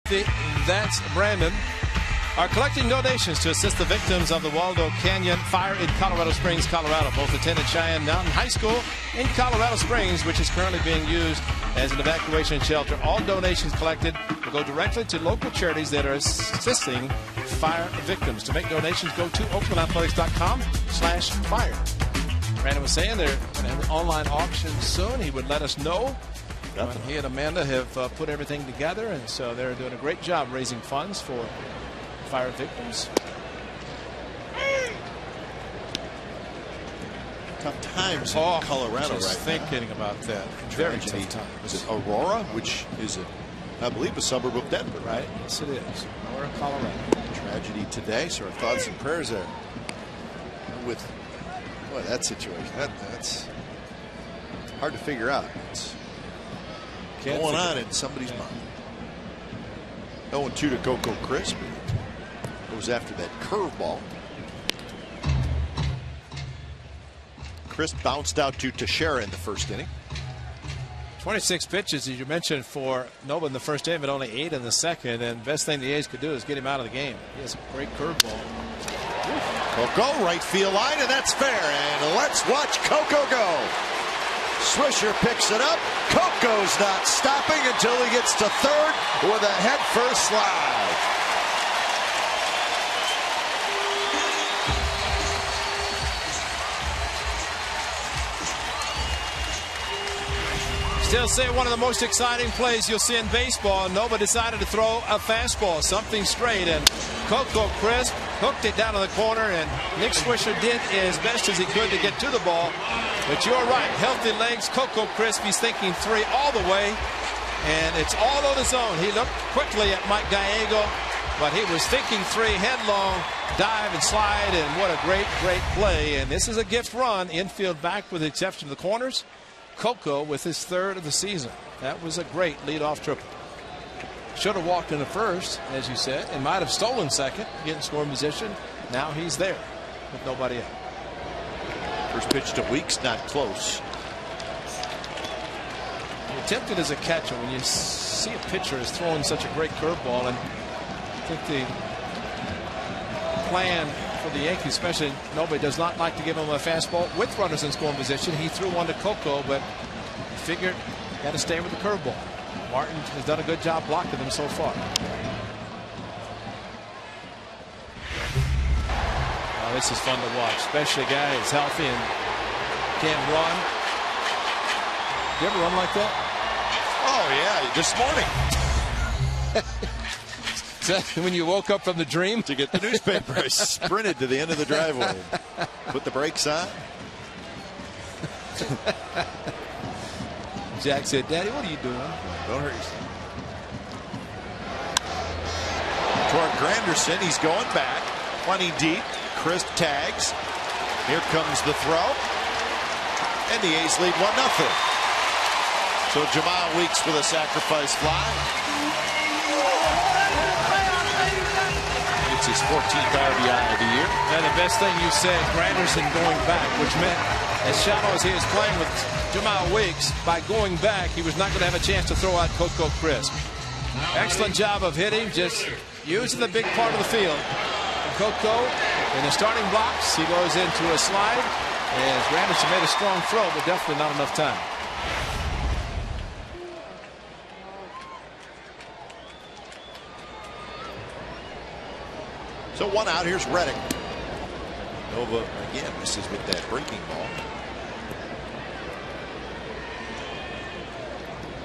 That's Brandon. Are collecting donations to assist the victims of the Waldo Canyon fire in Colorado Springs, Colorado. Both attended Cheyenne Mountain High School in Colorado Springs, which is currently being used as an evacuation shelter. All donations collected will go directly to local charities that are assisting fire victims. To make donations, go to oaklandathletics.com/fire. Brandon was saying they're going to have an online auction soon. He would let us know. He and Amanda have put everything together, and so they're doing a great job raising funds for fire victims. Tough times in Colorado right thinking about that. Very tough times. Is it Aurora, which is, I believe, a suburb of Denver, right? Yes, it is. Aurora, Colorado. Tragedy today, so our thoughts and prayers there with that situation. That's hard to figure out. It's going on in somebody's mind. 0-2 to Coco Crisp. Goes after that curveball. Crisp bounced out to Teixeira in the first inning. 26 pitches, as you mentioned, for Nova in the first inning, but only 8 in the second. And best thing the A's could do is get him out of the game. He has a great curveball. Coco, right field line, and that's fair. And let's watch Coco go. Swisher picks it up. Coco's not stopping until he gets to third with a head-first slide. Still say one of the most exciting plays you'll see in baseball. Nova decided to throw a fastball, something straight, and Coco Crisp hooked it down to the corner, and Nick Swisher did as best as he could to get to the ball. But you're right, healthy legs, Coco Crisp, he's thinking 3 all the way, and it's all on his own. He looked quickly at Mike Gallego, but he was thinking 3 headlong, dive and slide, and what a great, great play. And this is a gift run, infield back with the exception of the corners. Coco with his 3rd of the season. That was a great leadoff triple. Should have walked in the first, as you said, and might have stolen second, getting scoring position. Now he's there with nobody out. First pitch to Weeks, not close. You're tempted as a catcher when you see a pitcher is throwing such a great curveball, and I think the plan for the Yankees, especially, nobody does not like to give him a fastball with runners in scoring position. He threw one to Coco, but he figured got to stay with the curveball. Martin has done a good job blocking them so far. Oh, this is fun to watch, especially a guy who's healthy and can't run. Did you ever run like that? Oh yeah, this morning. Is that when you woke up from the dream? To get the newspaper, I sprinted to the end of the driveway, put the brakes on. Jack said, "Daddy, what are you doing? Don't hurt yourself." Toward Granderson, he's going back, plenty deep. Crisp tags. Here comes the throw, and the A's lead 1-0. So Jamal Weeks with a sacrifice fly. It's his 14th RBI of the year. And the best thing you said, Granderson going back, which meant as shallow as he was playing with Jamal Weeks, by going back, he was not going to have a chance to throw out Coco Crisp. Excellent job of hitting, just using the big part of the field. And Coco in the starting blocks, he goes into a slide, as Granderson made a strong throw, but definitely not enough time. So 1 out. Here's Reddick. Nova again misses with that breaking ball.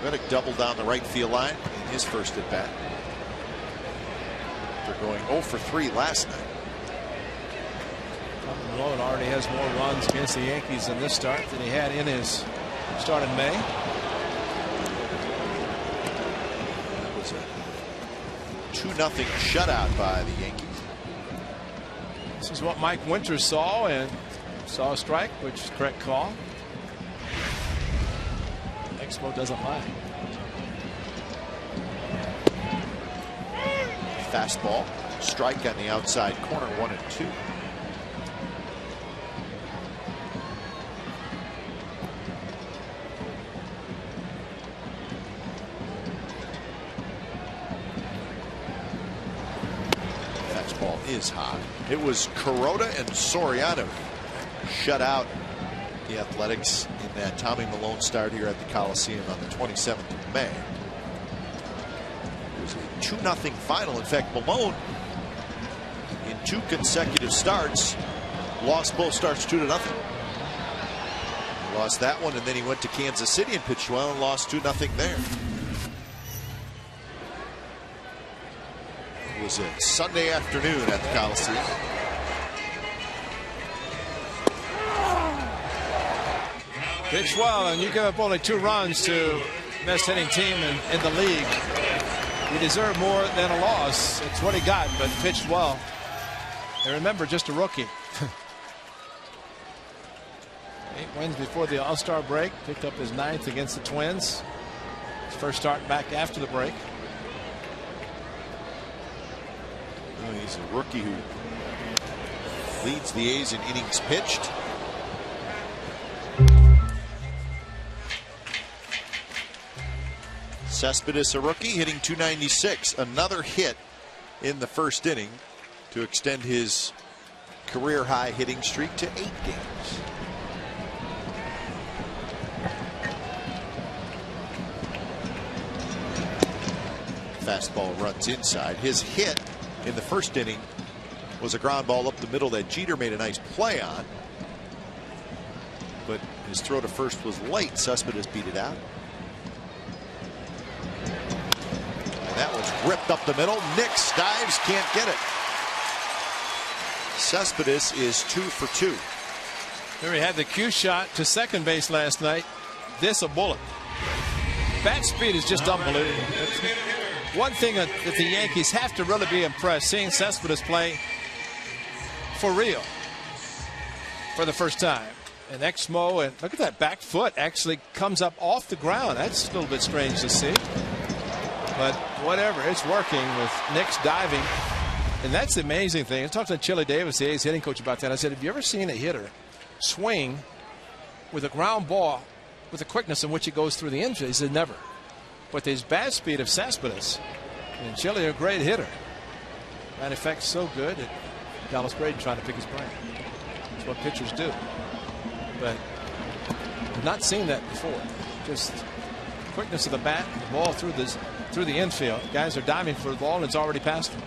Reddick doubled down the right field line in his first at bat. They're going 0 for 3 last night. Malone already has more runs against the Yankees in this start than he had in his start in May. That was a 2-0 shutout by the Yankees. This is what Mike Winters saw, and saw a strike, which is correct call. Expo doesn't lie. Fastball, strike on the outside corner, 1-2. is hot. It was Kuroda and Soriano shut out the Athletics in that Tommy Malone start here at the Coliseum on the 27th of May. It was a 2-0 final. In fact, Malone in 2 consecutive starts lost both starts 2-0. He lost that one, and then he went to Kansas City and pitched well and lost 2-0 there. It was a Sunday afternoon at the Coliseum. Pitch well, and you give up only 2 runs to best hitting team in the league. You deserve more than a loss. It's what he got, but pitched well. And remember, just a rookie. 8 wins before the All-Star break. Picked up his 9th against the Twins. His first start back after the break. Well, he's a rookie who leads the A's in innings pitched. Cespedes, a rookie, hitting .296. Another hit in the first inning to extend his career high hitting streak to 8 games. Fastball runs inside. His hit in the first inning was a ground ball up the middle that Jeter made a nice play on. But his throw to first was late. Cespedes beat it out. And that was ripped up the middle. Nix dives, can't get it. Cespedes is 2 for 2. Here he had the cue shot to second base last night. This a bullet. Bat speed is just unbelievable. One thing that the Yankees have to really be impressed seeing Cespedes play for real for the first time. And Exmo, and look at that back foot actually comes up off the ground. That's a little bit strange to see. But whatever, it's working with Nix diving. And that's the amazing thing. I talked to Chili Davis, the A's hitting coach, about that. I said, have you ever seen a hitter swing with a ground ball with the quickness in which it goes through the infield? He said, never. But his bat speed of Cespedes, and Chili, a great hitter. That effect's so good that Dallas Braden trying to pick his brain. That's what pitchers do. But I've not seen that before. Just quickness of the bat, the ball through the infield. Guys are diving for the ball and it's already past them.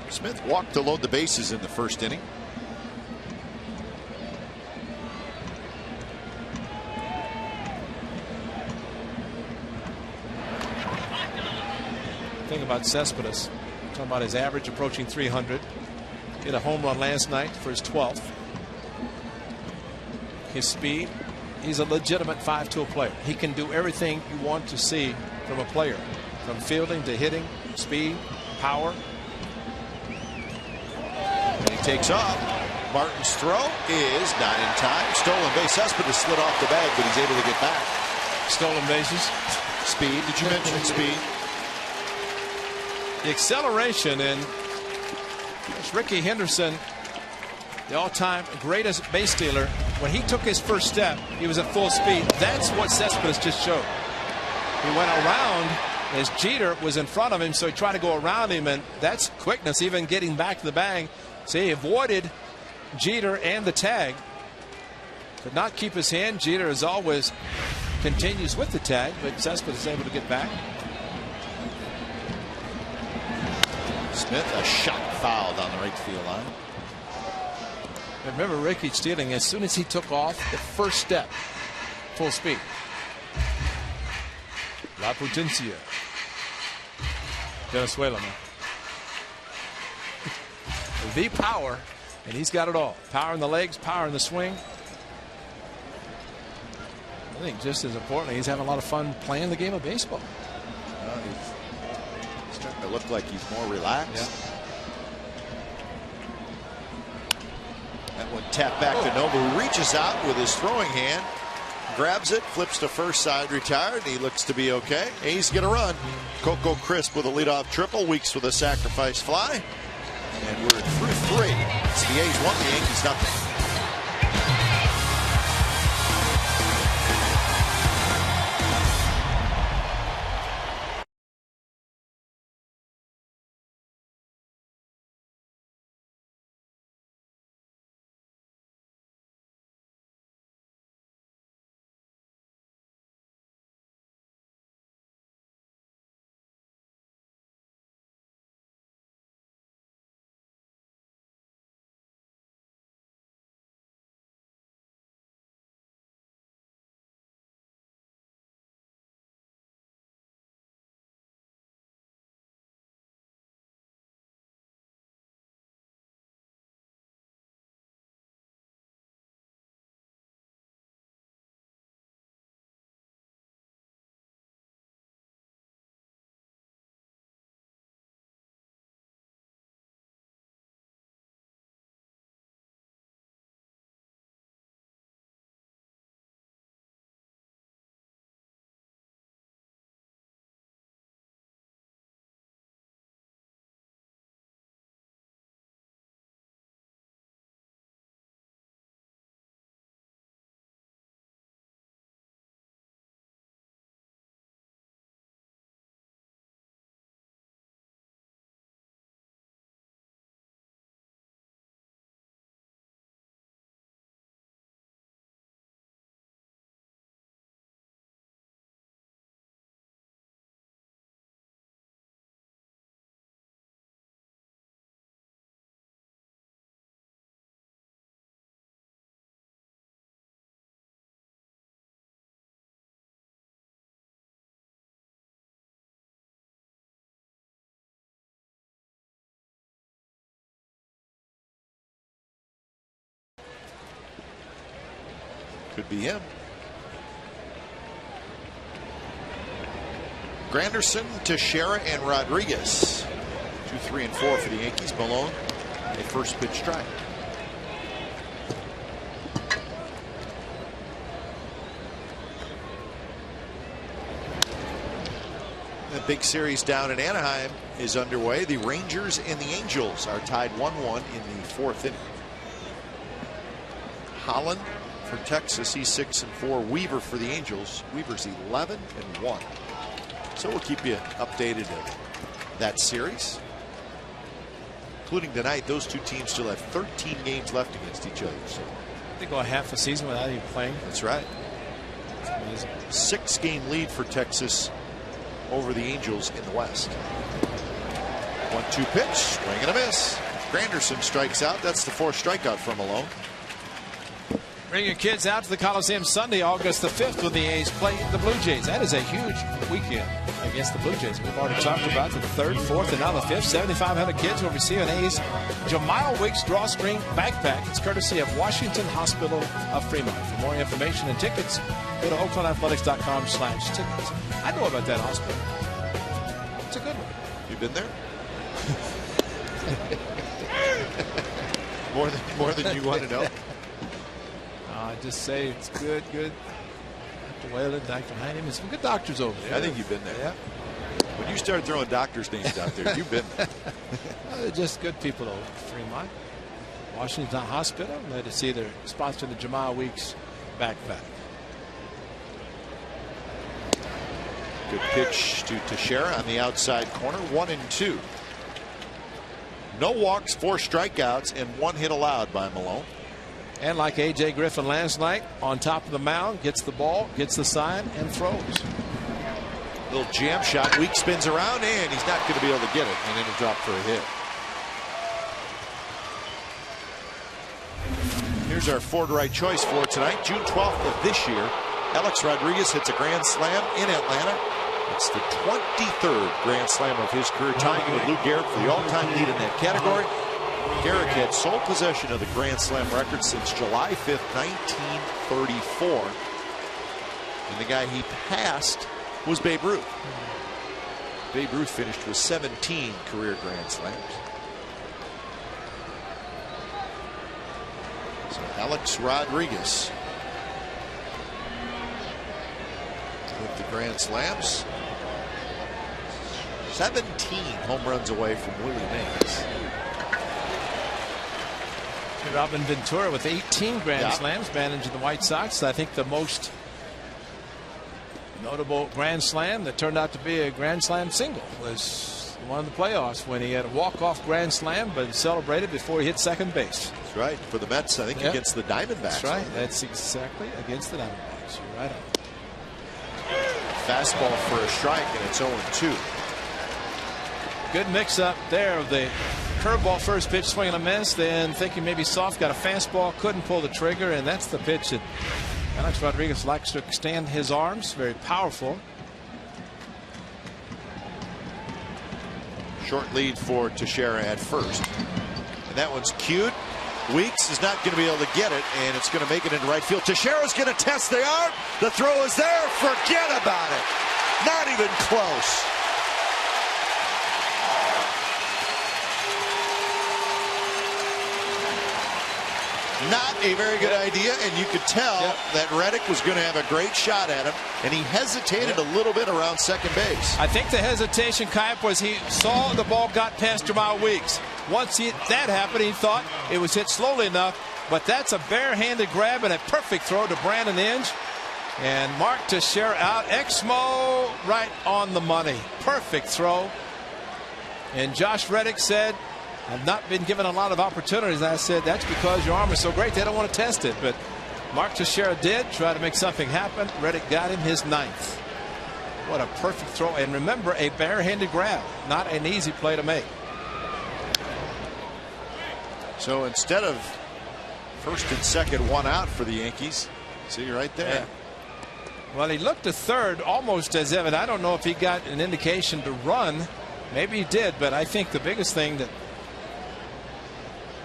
Smith walked to load the bases in the first inning. Thing about Cespedes, talking about his average approaching 300. Hit a home run last night for his 12th. His speed, he's a legitimate 5-tool player. He can do everything you want to see from a player, from fielding to hitting, speed, power. And he takes off. Martin's throw is not in time. Stolen base. Cespedes slid off the bag, but he's able to get back. Stolen bases. Speed. Did you mention speed? The acceleration, and Ricky Henderson, the all-time greatest base stealer, when he took his first step, he was at full speed. That's what Cespedes just showed. He went around as Jeter was in front of him, so he tried to go around him, and that's quickness, even getting back to the bag. So he avoided Jeter and the tag. Could not keep his hand. Jeter, as always, continues with the tag, but Cespedes is able to get back. Smith, a shot fouled on the right field line. Remember Ricky stealing, as soon as he took off the first step, full speed. La Potencia. Venezuela, man. The power, and he's got it all. Power in the legs, power in the swing. I think just as importantly, he's having a lot of fun playing the game of baseball. He's starting to look like he's more relaxed. Yeah. That one tapped back to Nova, who reaches out with his throwing hand, grabs it, flips to first side, retired. He looks to be okay. A's get a run. Coco Crisp with a leadoff triple. Weeks with a sacrifice fly. And we're through 3. It's the A's 1, the Yankees nothing. Could be him. Granderson, Teixeira, and Rodriguez. 2, 3, and 4 for the Yankees. Malone, a first pitch strike. The big series down in Anaheim is underway. The Rangers and the Angels are tied 1-1 in the 4th inning. Holland for Texas, he's 6-4. Weaver for the Angels. Weaver's 11-1. So we'll keep you updated of that series, including tonight. Those two teams still have 13 games left against each other. So they go a half a season without even playing. That's right. 6-game lead for Texas over the Angels in the West. 1-2 pitch, swing and a miss. Granderson strikes out. That's the 4th strikeout from Malone. Bring your kids out to the Coliseum Sunday, August the 5th, when the A's play the Blue Jays. That is a huge weekend against the Blue Jays. We've already talked about the 3rd, 4th, and now the 5th. 7,500 kids will receive an A's Jamal Weeks drawstring backpack. It's courtesy of Washington Hospital of Fremont. For more information and tickets, go to OaklandAthletics.com/tickets. I know about that hospital. It's a good one. You've been there? more than you want to know. I just say it's good. Dr. Whalen, Dr. Heineman, some good doctors over there. I think you've been there. Yeah. When you start throwing doctors' names out there, you've been there. They're just good people over Fremont. Washington Hospital. Glad to see they're sponsoring the Jamal Weeks backpack. Good pitch to Teixeira on the outside corner. 1-2. No walks, 4 strikeouts, and 1 hit allowed by Malone. And like A.J. Griffin last night, on top of the mound, gets the ball, gets the sign, and throws. Little jam shot. Weeks spins around, and he's not going to be able to get it, and it'll drop for a hit. Here's our Ford right choice for tonight. June 12th of this year, Alex Rodriguez hits a grand slam in Atlanta. It's the 23rd grand slam of his career, tying with Lou Gehrig for the all-time lead in that category. Gehrig had sole possession of the Grand Slam record since July 5th, 1934. And the guy he passed was Babe Ruth. Babe Ruth finished with 17 career Grand Slams. So Alex Rodriguez with the Grand Slams. 17 home runs away from Willie Mays. Robin Ventura with 18 Grand Slams, managing the White Sox. I think the most notable Grand Slam that turned out to be a Grand Slam single was one of the playoffs when he had a walk-off Grand Slam, but celebrated before he hit second base. That's right. For the Mets, I think against the Diamondbacks. That's right. That's exactly against the Diamondbacks. You're right on. Fastball for a strike, and it's 0-2. Good mix-up there of the curveball first pitch, swing and a miss, then thinking maybe soft, got a fastball, couldn't pull the trigger, and that's the pitch that Alex Rodriguez likes to extend his arms. Very powerful. Short lead for Teixeira at first. And that one's cued. Weeks is not going to be able to get it, and it's going to make it into right field. Teixeira's going to test the arm. The throw is there. Forget about it. Not even close. Not a very good idea, and you could tell that Reddick was going to have a great shot at him, and he hesitated a little bit around second base. I think the hesitation, Kuyp, was he saw the ball got past Jamal Weeks. Once that happened, he thought it was hit slowly enough, but that's a barehanded grab and a perfect throw to Brandon Inge. And Mark Teixeira out. Exmo right on the money. Perfect throw. And Josh Reddick said, I've not been given a lot of opportunities. And I said, that's because your arm is so great they don't want to test it. But Mark Teixeira did try to make something happen. Reddick got him his 9th. What a perfect throw. And remember, a barehanded grab. Not an easy play to make. So instead of first and second, 1 out for the Yankees. See right there. Yeah. Well, he looked to third almost as if, and I don't know if he got an indication to run. Maybe he did, but I think the biggest thing that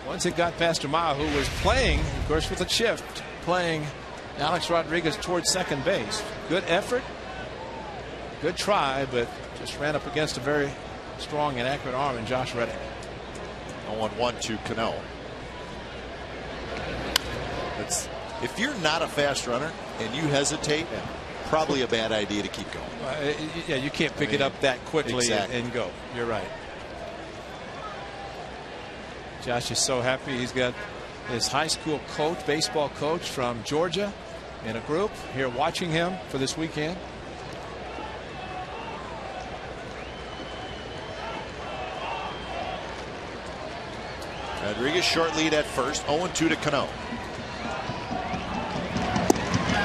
once it got past Jamal, who was playing, of course, with a shift, playing Alex Rodriguez towards second base. Good effort. Good try, but just ran up against a very strong and accurate arm in Josh Reddick. 0-1 to Cano. If you're not a fast runner and you hesitate, probably a bad idea to keep going. Yeah, you can't pick it up that quickly and go. You're right. Josh is so happy. He's got his high school coach, baseball coach from Georgia, in a group here watching him for this weekend. Rodriguez short lead at first. 0-2 to Cano.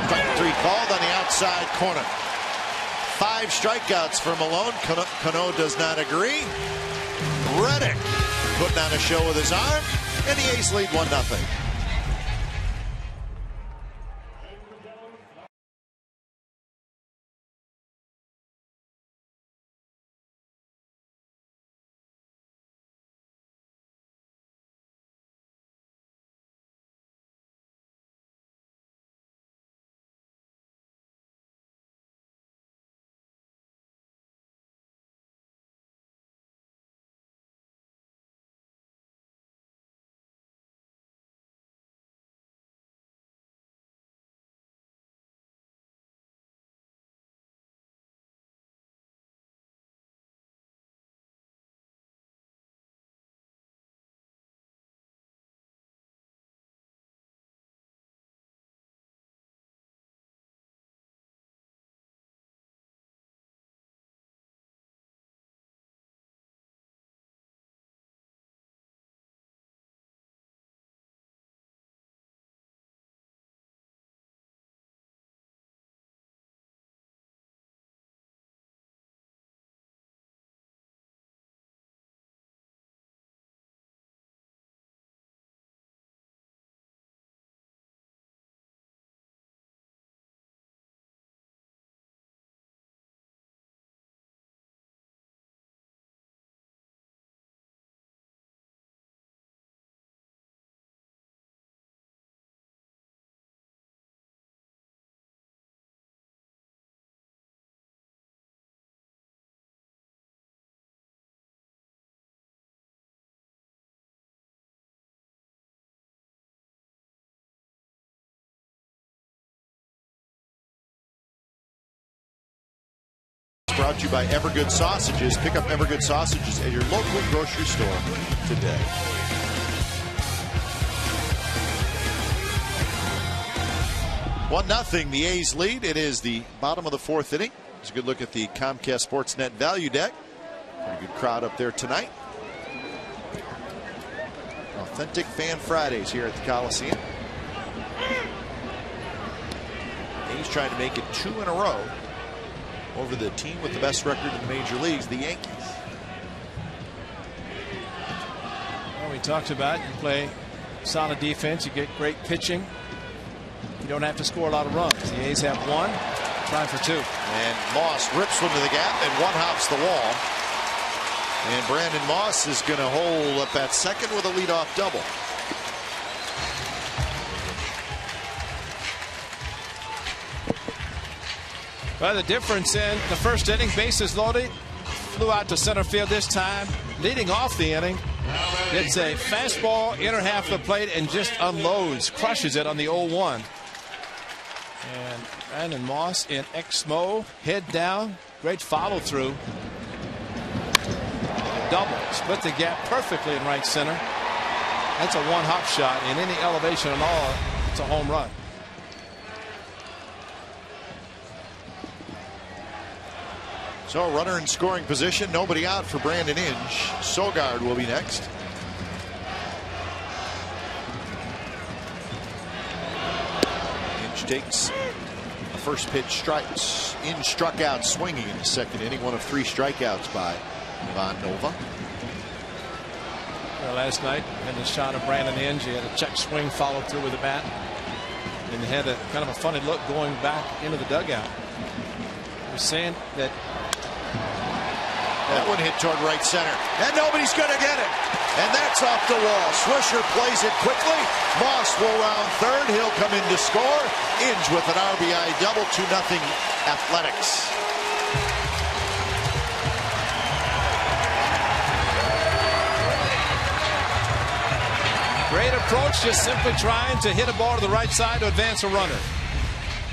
Strike 3 called on the outside corner. 5 strikeouts for Malone. Cano does not agree. Reddick putting on a show with his arm, and the A's lead 1-0. Brought to you by Evergood Sausages. Pick up Evergood Sausages at your local grocery store today. One nothing, the A's lead. It is the bottom of the 4th inning. It's a good look at the Comcast Sportsnet Value Deck. Pretty good crowd up there tonight. Authentic Fan Fridays here at the Coliseum. A's trying to make it 2 in a row over the team with the best record in the major leagues, the Yankees. Well, we talked about you play solid defense, you get great pitching. You don't have to score a lot of runs. The A's have 1, trying for 2. And Moss rips one to the gap and one hops the wall. And Brandon Moss is going to hold up at second with a leadoff double. Well, the difference in the first inning, bases loaded, flew out to center field this time, leading off the inning. It's a fastball, inner half of the plate, and just unloads, crushes it on the 0-1. And Brandon Moss in X-Mo, head down, great follow through. Double, split the gap perfectly in right center. That's a one-hop shot in any elevation at all. It's a home run. So runner in scoring position, nobody out for Brandon Inge. Sogard will be next. Inge takes a first pitch strikes. Inge struck out swinging in the second inning, one of 3 strikeouts by Ivan Nova. Well, last night had the shot of Brandon Inge. He had a check swing followed through with the bat, and he had a kind of a funny look going back into the dugout. He was saying that that one hit toward right center, and nobody's going to get it. And that's off the wall. Swisher plays it quickly. Moss will round third. He'll come in to score. Inge with an RBI double, 2-0 Athletics. Great approach, just simply trying to hit a ball to the right side to advance a runner.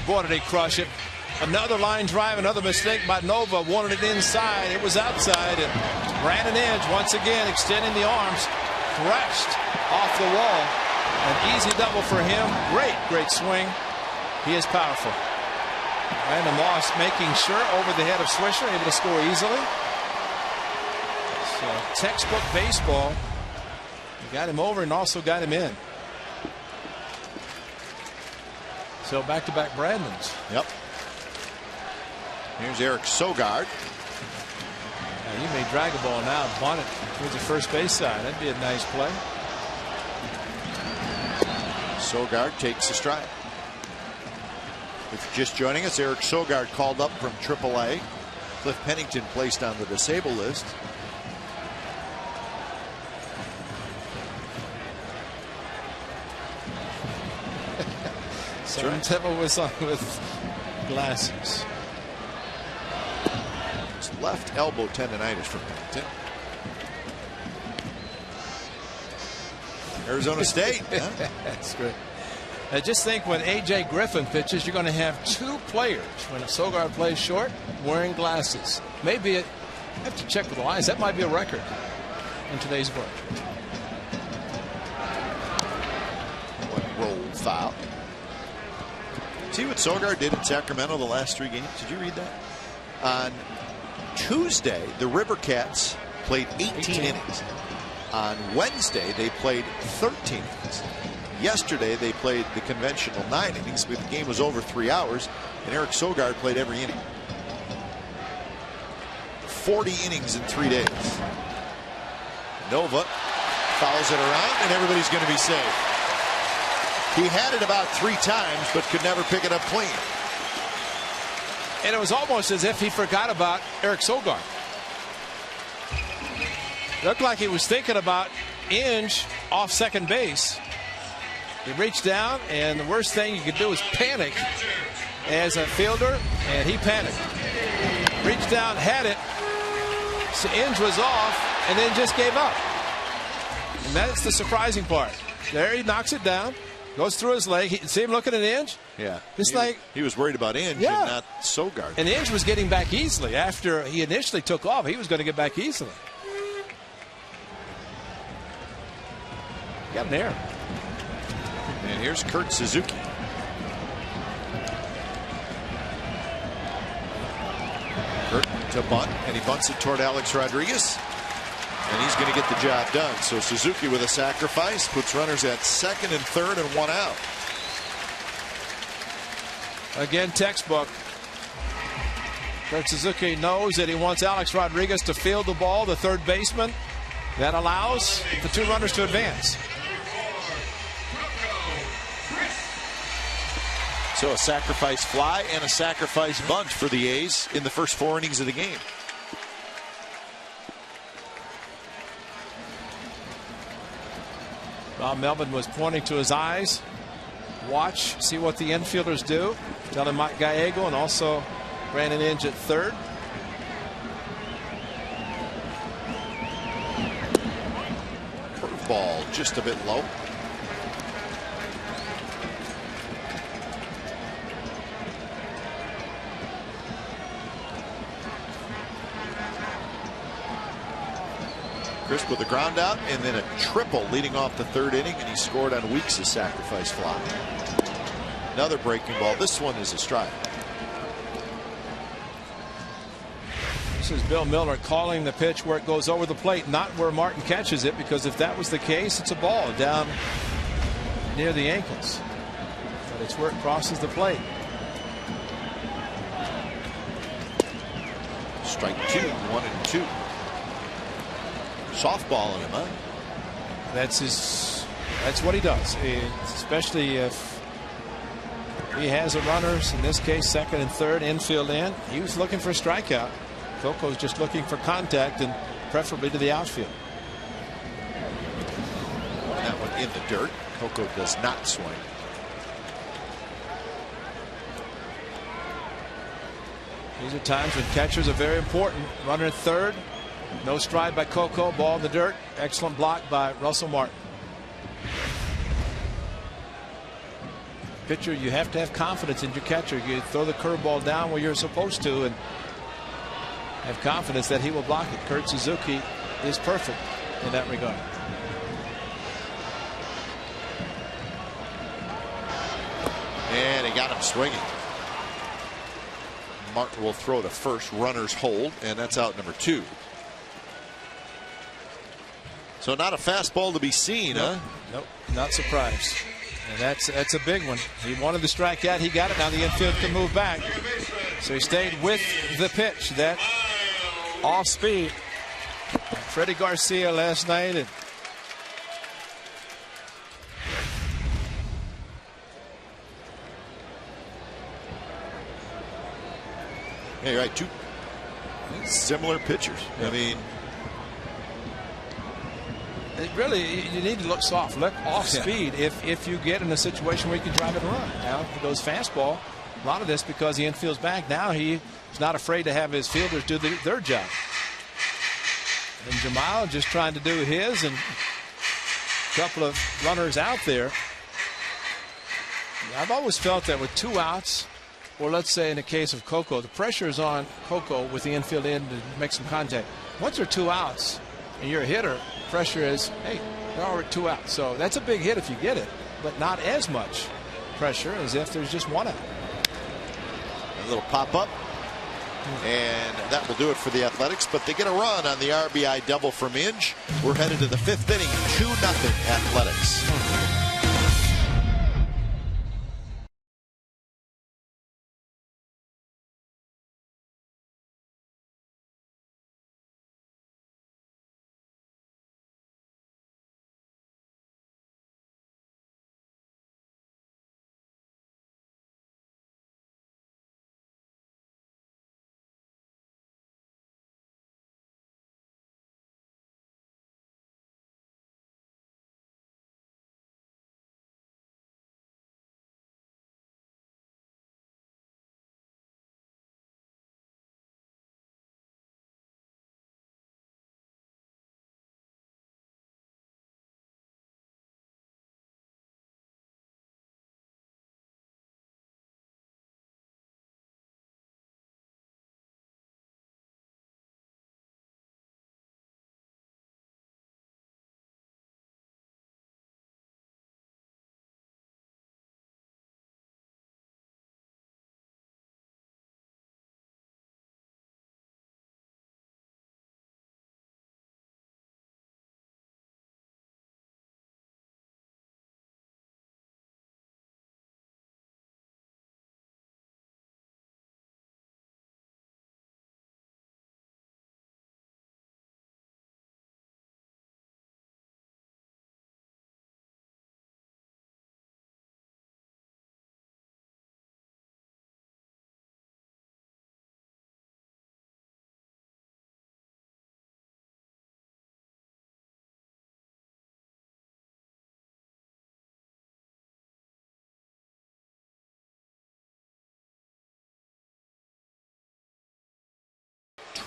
Boy, did he crush it. Another line drive, another mistake by Nova. Wanted it inside. It was outside. And Brandon Inge once again extending the arms. Crushed off the wall. An easy double for him. Great swing. He is powerful. Brandon Moss making sure over the head of Swisher, able to score easily. So textbook baseball. He got him over and also got him in. So back-to-back Brandons. Yep. Here's Eric Sogard. He may drag a ball now and bunt it towards the first base side. That'd be a nice play. Sogard takes a stride. If you're just joining us, Eric Sogard called up from AAA. Cliff Pennington placed on the disabled list. Certain Temple was on with glasses. It's left elbow tendonitis for Pennington. Arizona State. Huh? That's great. I just think when A.J. Griffin pitches, you're going to have two players when Sogard plays short wearing glasses. Maybe I have to check with the lines. That might be a record in today's book. One roll foul. See what Sogard did in Sacramento the last 3 games? Did you read that? On Tuesday, the River Cats played 18 innings. On Wednesday, they played 13 innings. Yesterday, they played the conventional 9 innings, but the game was over 3 hours, and Eric Sogard played every inning. 40 innings in 3 days. Nova fouls it around, and everybody's going to be safe. He had it about 3 times, but could never pick it up clean. And it was almost as if he forgot about Eric Sogard. Looked like he was thinking about Inge off second base. He reached down, and the worst thing you could do is panic as a fielder, and he panicked. Reached down, had it. So Inge was off, and then just gave up. And that's the surprising part. There he knocks it down. Goes through his leg. See him looking at Inge? Yeah. It's he was worried about Inge and not Sogard. And Inge was getting back easily. After he initially took off, he was going to get back easily. Got an error. And here's Kurt Suzuki. Kurt to bunt, and he bunts it toward Alex Rodriguez. And he's going to get the job done. So Suzuki with a sacrifice puts runners at second and third and 1 out. Again, textbook. Kurt Suzuki knows that he wants Alex Rodriguez to field the ball, the third baseman. That allows the 2 runners to advance. So a sacrifice fly and a sacrifice bunt for the A's in the first 4 innings of the game. Bob Melvin was pointing to his eyes. Watch, see what the infielders do. Telling Mike Gallego and also Brandon Inge at third. Curveball just a bit low. Crisp with a ground out and then a triple leading off the 3rd inning, and he scored on Weeks' sacrifice fly. Another breaking ball. This one is a strike. This is Bill Miller calling the pitch where it goes over the plate, not where Martin catches it, because if that was the case, it's a ball down near the ankles. But it's where it crosses the plate. Strike 2, 1 and 2. Softballing him, huh? That's what he does, especially if he has a runners, in this case second and third, infield in. He was looking for a strikeout. Filco's just looking for contact and preferably to the outfield. in the dirt. Coco does not swing. These are times when catchers are very important. Runner at third. No stride by Coco. Ball in the dirt. Excellent block by Russell Martin. Pitcher, you have to have confidence in your catcher. You throw the curveball down where you're supposed to and have confidence that he will block it. Kurt Suzuki is perfect in that regard. And he got him swinging. Martin will throw to first. Runners hold, and that's out number 2. So not a fastball to be seen, nope. huh? Nope, not surprised. And that's a big one. He wanted to strike out. He got it. Now the infield can move back. So he stayed with the pitch. That off speed. Freddie Garcia last night. And yeah, you're right. 2 similar pitchers. Yeah. I mean, really, you need to look soft, look off speed if you get in a situation where you can drive it and run. Now, if it goes fastball, a lot of this because the infield's back. Now he's not afraid to have his fielders do their job. And Jamal just trying to do his, and a couple of runners out there. I've always felt that with 2 outs, or let's say in the case of Coco, the pressure is on Coco with the infield in to make some contact. Once there are 2 outs and you're a hitter, pressure is, hey, there are 2 outs. So that's a big hit if you get it, but not as much pressure as if there's just 1 out. A little pop up, and that will do it for the Athletics, but they get a run on the RBI double from Inge. We're headed to the 5th inning, 2-0 Athletics.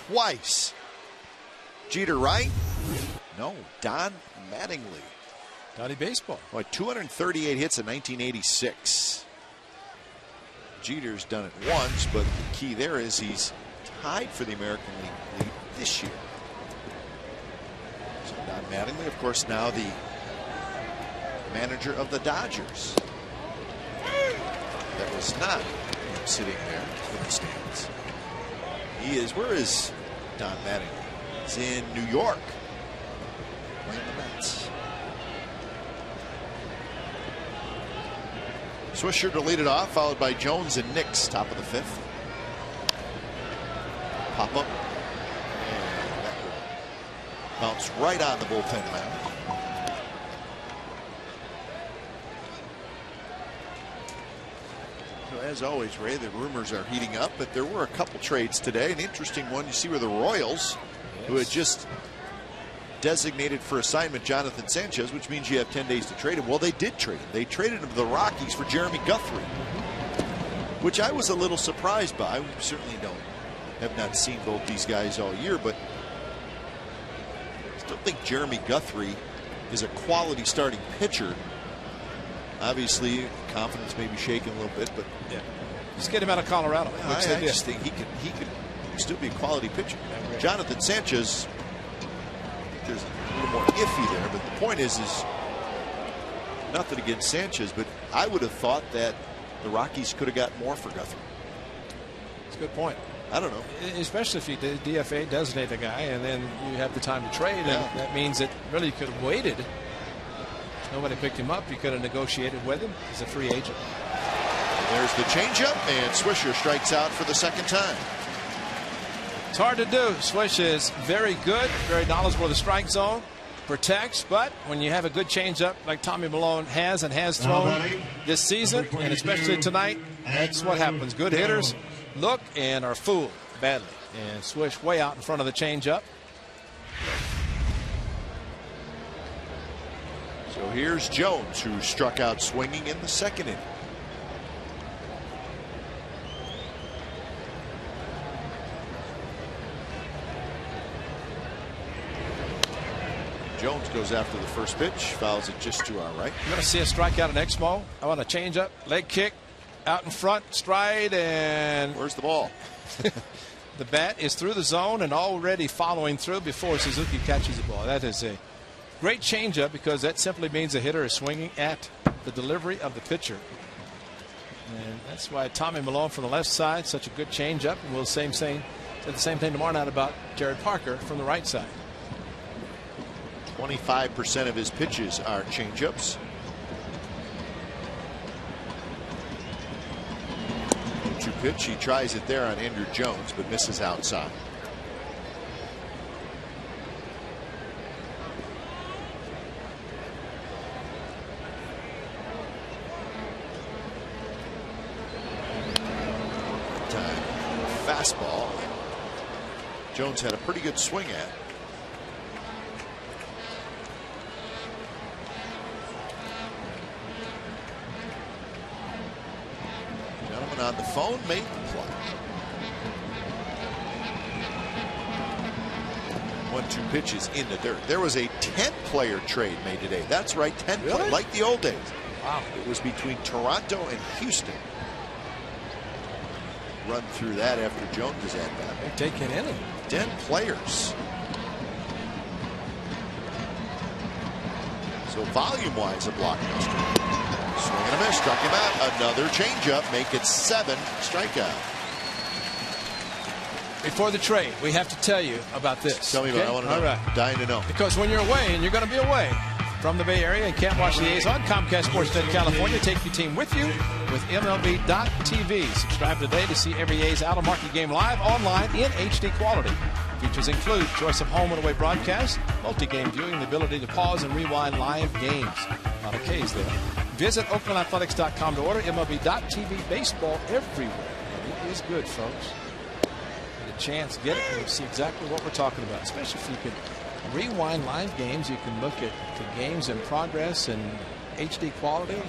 Twice. Jeter right? No, Don Mattingly. Donnie Baseball. Boy, 238 hits in 1986. Jeter's done it once, but the key there is he's tied for the American League lead this year. So Don Mattingly, of course, now the manager of the Dodgers. That was not him sitting there in the stands. He is, where is Don Mattingly? He's in New York, playing the Mets. Swisher to lead it off, followed by Jones and Nix, top of the 5th. Pop up. And that will bounce right on the bullpen mound. So as always, Ray, the rumors are heating up, but there were a couple trades today. An interesting one, you see where the Royals, who had just designated for assignment Jonathan Sanchez, which means you have 10 days to trade him. Well, they did trade him. They traded him to the Rockies for Jeremy Guthrie, which I was a little surprised by. We certainly have not seen both these guys all year, but I still think Jeremy Guthrie is a quality starting pitcher. Obviously, confidence may be shaken a little bit, but yeah, just get him out of Colorado. I just think he could still be a quality pitcher. Jonathan Sanchez, there's a little more iffy there, but the point is nothing against Sanchez, but I would have thought that the Rockies could have got more for Guthrie. That's a good point. I don't know. Especially if you DFA designate a guy and then you have the time to trade, and that means that really you could have waited. Nobody picked him up. You could have negotiated with him as a free agent. And there's the changeup, and Swisher strikes out for the second time. It's hard to do. Swish is very good, very knowledgeable of the strike zone, protects, but when you have a good changeup like Tommy Milone has thrown this season, and especially tonight, that's what happens. Good hitters look and are fooled badly. And Swish way out in front of the changeup. So here's Jones, who struck out swinging in the second inning. Jones goes after the first pitch, fouls it just to our right. You're going to see a strikeout in Exmo. I want a changeup, leg kick, out in front, stride, and where's the ball? The bat is through the zone and already following through before Suzuki catches the ball. That is a great changeup because that simply means the hitter is swinging at the delivery of the pitcher. And that's why Tommy Milone from the left side, such a good changeup. And we'll say the same thing tomorrow night about Jared Parker from the right side. 25% of his pitches are changeups. 2 pitch. He tries it there on Andrew Jones, but misses outside. Time. Fastball. Jones had a pretty good swing at. On the phone, made the play. 1-2 pitches in the dirt. There was a 10-player trade made today. That's right, 10 really? Like the old days. Wow. It was between Toronto and Houston. Run through that after Jones is at bat. They're taking in 10 players. So volume-wise, a blockbuster. Swing and a miss, struck him out. Another changeup, make it 7 strikeout. Before the trade, we have to tell you about this. Tell me about it. I want to know. All right. Dying to know. Because when you're away, and you're going to be away from the Bay Area and can't watch the A's on Comcast Sportsnet California, take your team with you with MLB.tv. Subscribe today to see every A's out-of-market game live online in HD quality. Features include choice of home and away broadcast, multi-game viewing, the ability to pause and rewind live games. A lot of K's there. Visit OaklandAthletics.com to order MLB.tv baseball everywhere. It is good, folks. Get a chance, get it, and you'll see exactly what we're talking about. Especially if you can rewind live games, you can look at the games in progress and HD quality.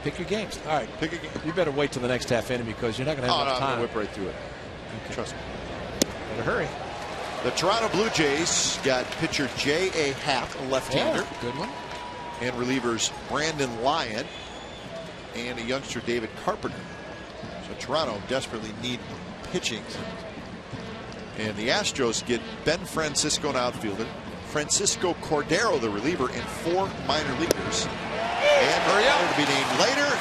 Pick your games. All right, pick a game. You better wait till the next half inning because you're not going to have enough time. I'm going to whip right through it. Okay. Trust me. Better hurry. The Toronto Blue Jays got pitcher J.A. Happ, a left-hander. Yeah, good one. And relievers Brandon Lyon and a youngster David Carpenter. So Toronto desperately need pitching. And the Astros get Ben Francisco, an outfielder, Francisco Cordero, the reliever, and 4 minor leaguers. And they're to be named later.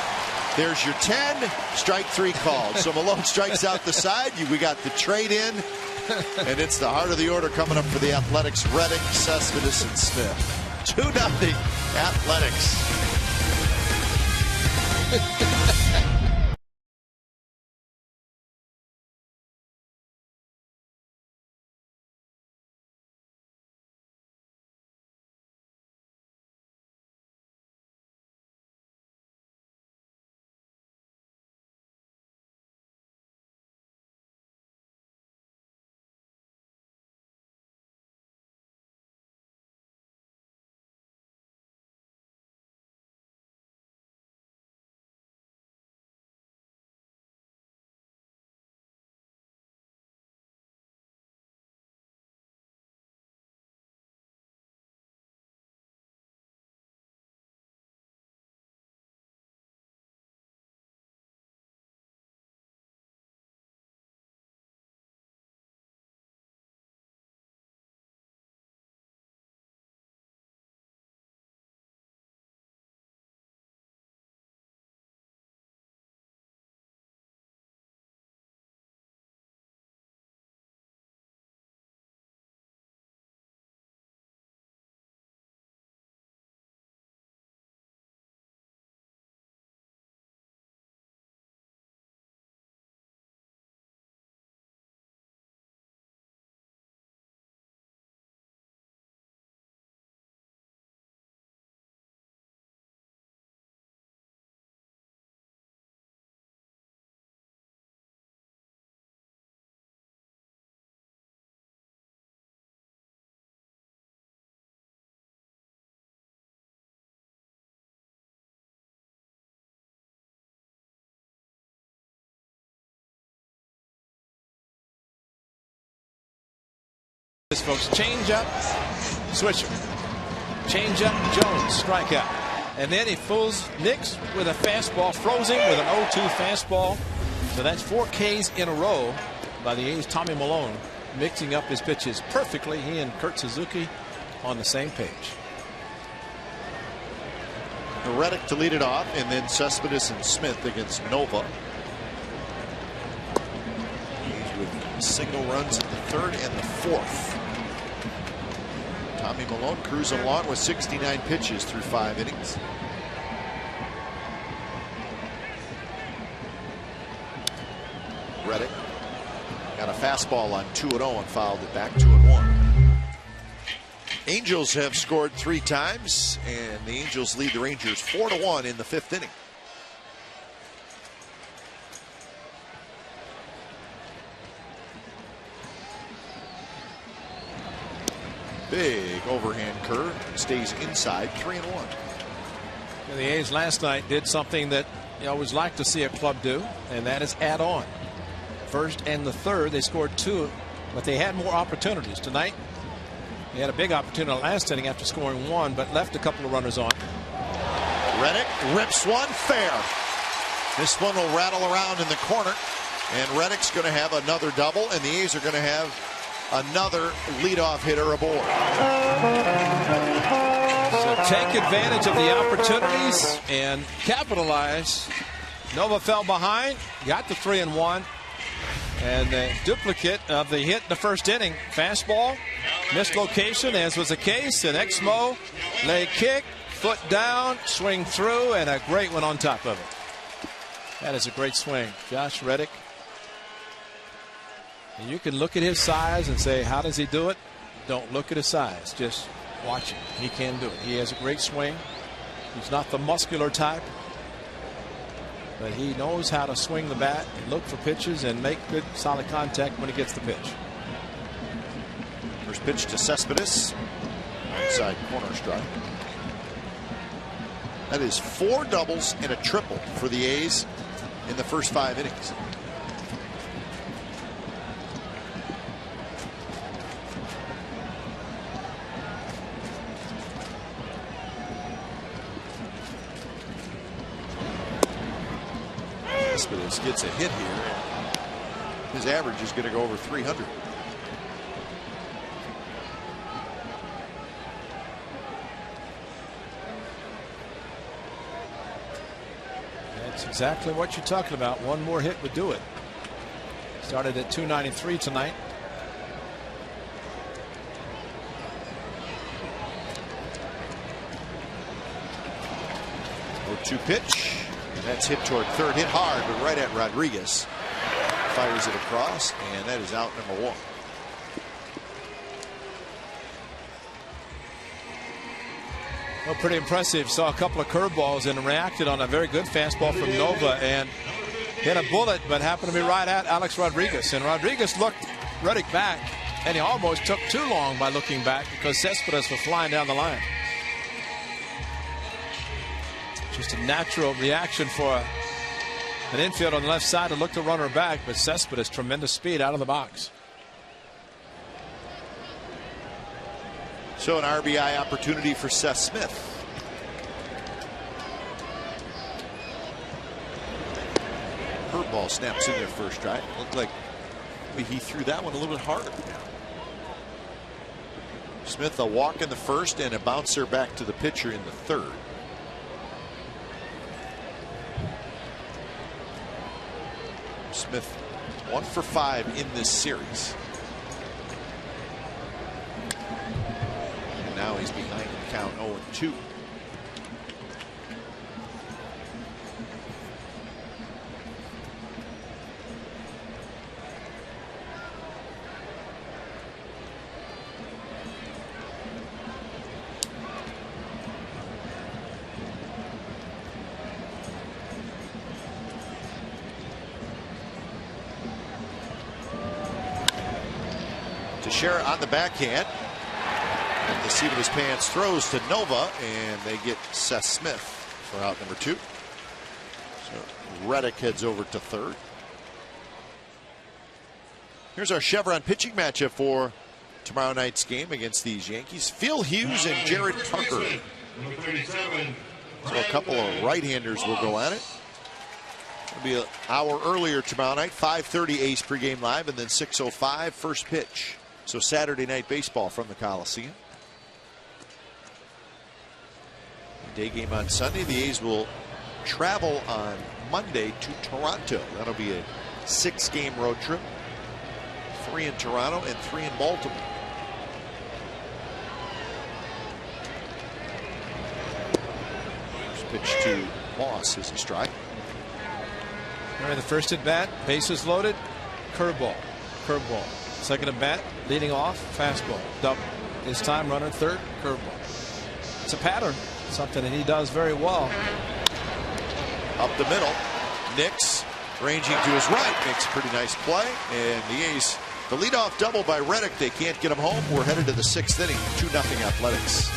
There's your 10. Strike 3 called. So Milone strikes out the side. We got the trade in. And it's the heart of the order coming up for the Athletics. Reddick, Cespedes, and Smith. 2-0 Athletics. this, folks. Change up, switcher. Change up, Jones, strikeout. And then he fools Nix with a fastball, throws him with an 0-2 fastball. So that's 4 Ks in a row by the A's Tommy Milone, mixing up his pitches perfectly. He and Kurt Suzuki on the same page. Reddick to lead it off, and then Cespedes and Smith against Nova. A's with single runs in the 3rd and the 4th. Tommy Milone cruising along with 69 pitches through 5 innings. Reddick got a fastball on 2-0 and fouled it back 2-1. Angels have scored 3 times, and the Angels lead the Rangers 4-1 in the 5th inning. Big overhand curve, stays inside, 3-1. And the A's last night did something that you always like to see a club do, and that is add on. 1st and the 3rd, they scored 2, but they had more opportunities. Tonight, they had a big opportunity last inning after scoring 1, but left a couple of runners on. Reddick rips one fair. This one will rattle around in the corner, and Reddick's going to have another double, and the A's are going to have another leadoff hitter aboard. So take advantage of the opportunities and capitalize. Nova fell behind, got the 3-1. And a duplicate of the hit in the 1st inning. Fastball, missed location, as was the case. An Exmo, leg kick, foot down, swing through, and a great one on top of it. That is a great swing. Josh Reddick. And you can look at his size and say, how does he do it? Don't look at his size. Just watch him. He can do it. He has a great swing. He's not the muscular type, but he knows how to swing the bat, look for pitches, and make good solid contact when he gets the pitch. First pitch to Cespedes, inside corner strike. That is 4 doubles and a triple for the A's in the first 5 innings. Cespedes gets a hit here. His average is going to go over 300. That's exactly what you're talking about. One more hit would do it. Started at 293 tonight. Oh, 2 pitch. That's hit toward 3rd, hit hard, but right at Rodriguez. Fires it across, and that is out number 1. Well, pretty impressive. Saw a couple of curveballs and reacted on a very good fastball from Nova and hit a bullet, but happened to be right at Alex Rodriguez. And Rodriguez looked Reddick back, and he almost took too long by looking back because Cespedes was flying down the line. Just a natural reaction for an infield on the left side to look the runner back, but Cespedes, tremendous speed out of the box. So an RBI opportunity for Seth Smith. Curveball snaps in there first strike. Looked like he threw that one a little bit harder. Smith a walk in the 1st and a bouncer back to the pitcher in the 3rd. Smith 1 for 5 in this series. And now he's behind the count 0-2. Teixeira on the backhand. And the seat of his pants throws to Nova, and they get Seth Smith for out number 2. So Reddick heads over to 3rd. Here's our Chevron pitching matchup for tomorrow night's game against these Yankees. Phil Hughes and Jared Parker. Number 37. So a couple of right-handers will go at it. It'll be an hour earlier tomorrow night, 5:30 A's pregame live, and then 6:05 first pitch. So Saturday night baseball from the Coliseum. Day game on Sunday. The A's will travel on Monday to Toronto. That'll be a 6-game road trip. 3 in Toronto and 3 in Baltimore. First pitch to Moss is a strike. Remember the first at bat, bases loaded, curveball, curveball. Second at bat, leading off, fastball, double. This time runner third, curveball. It's a pattern, something that he does very well. Up the middle, Nix ranging to his right makes a pretty nice play, and the A's, the leadoff double by Reddick, they can't get him home. We're headed to the 6th inning, 2-0 Athletics.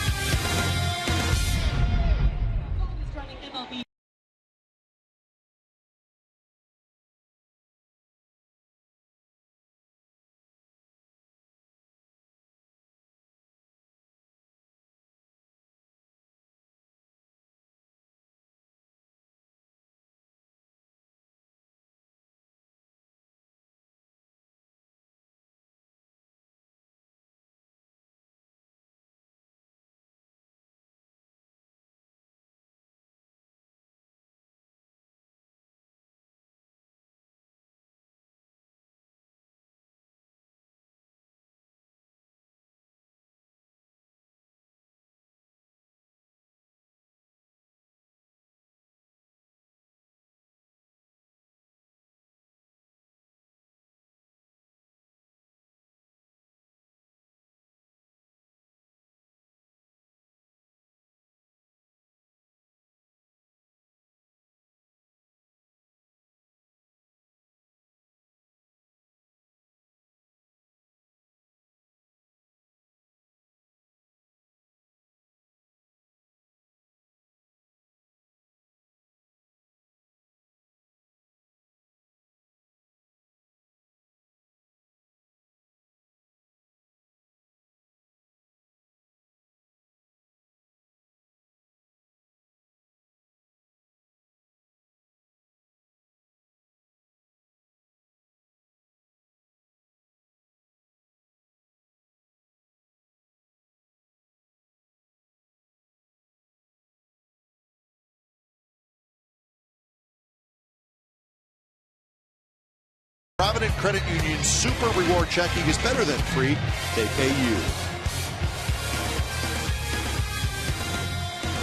Provident Credit Union Super Reward Checking is better than free. They pay you.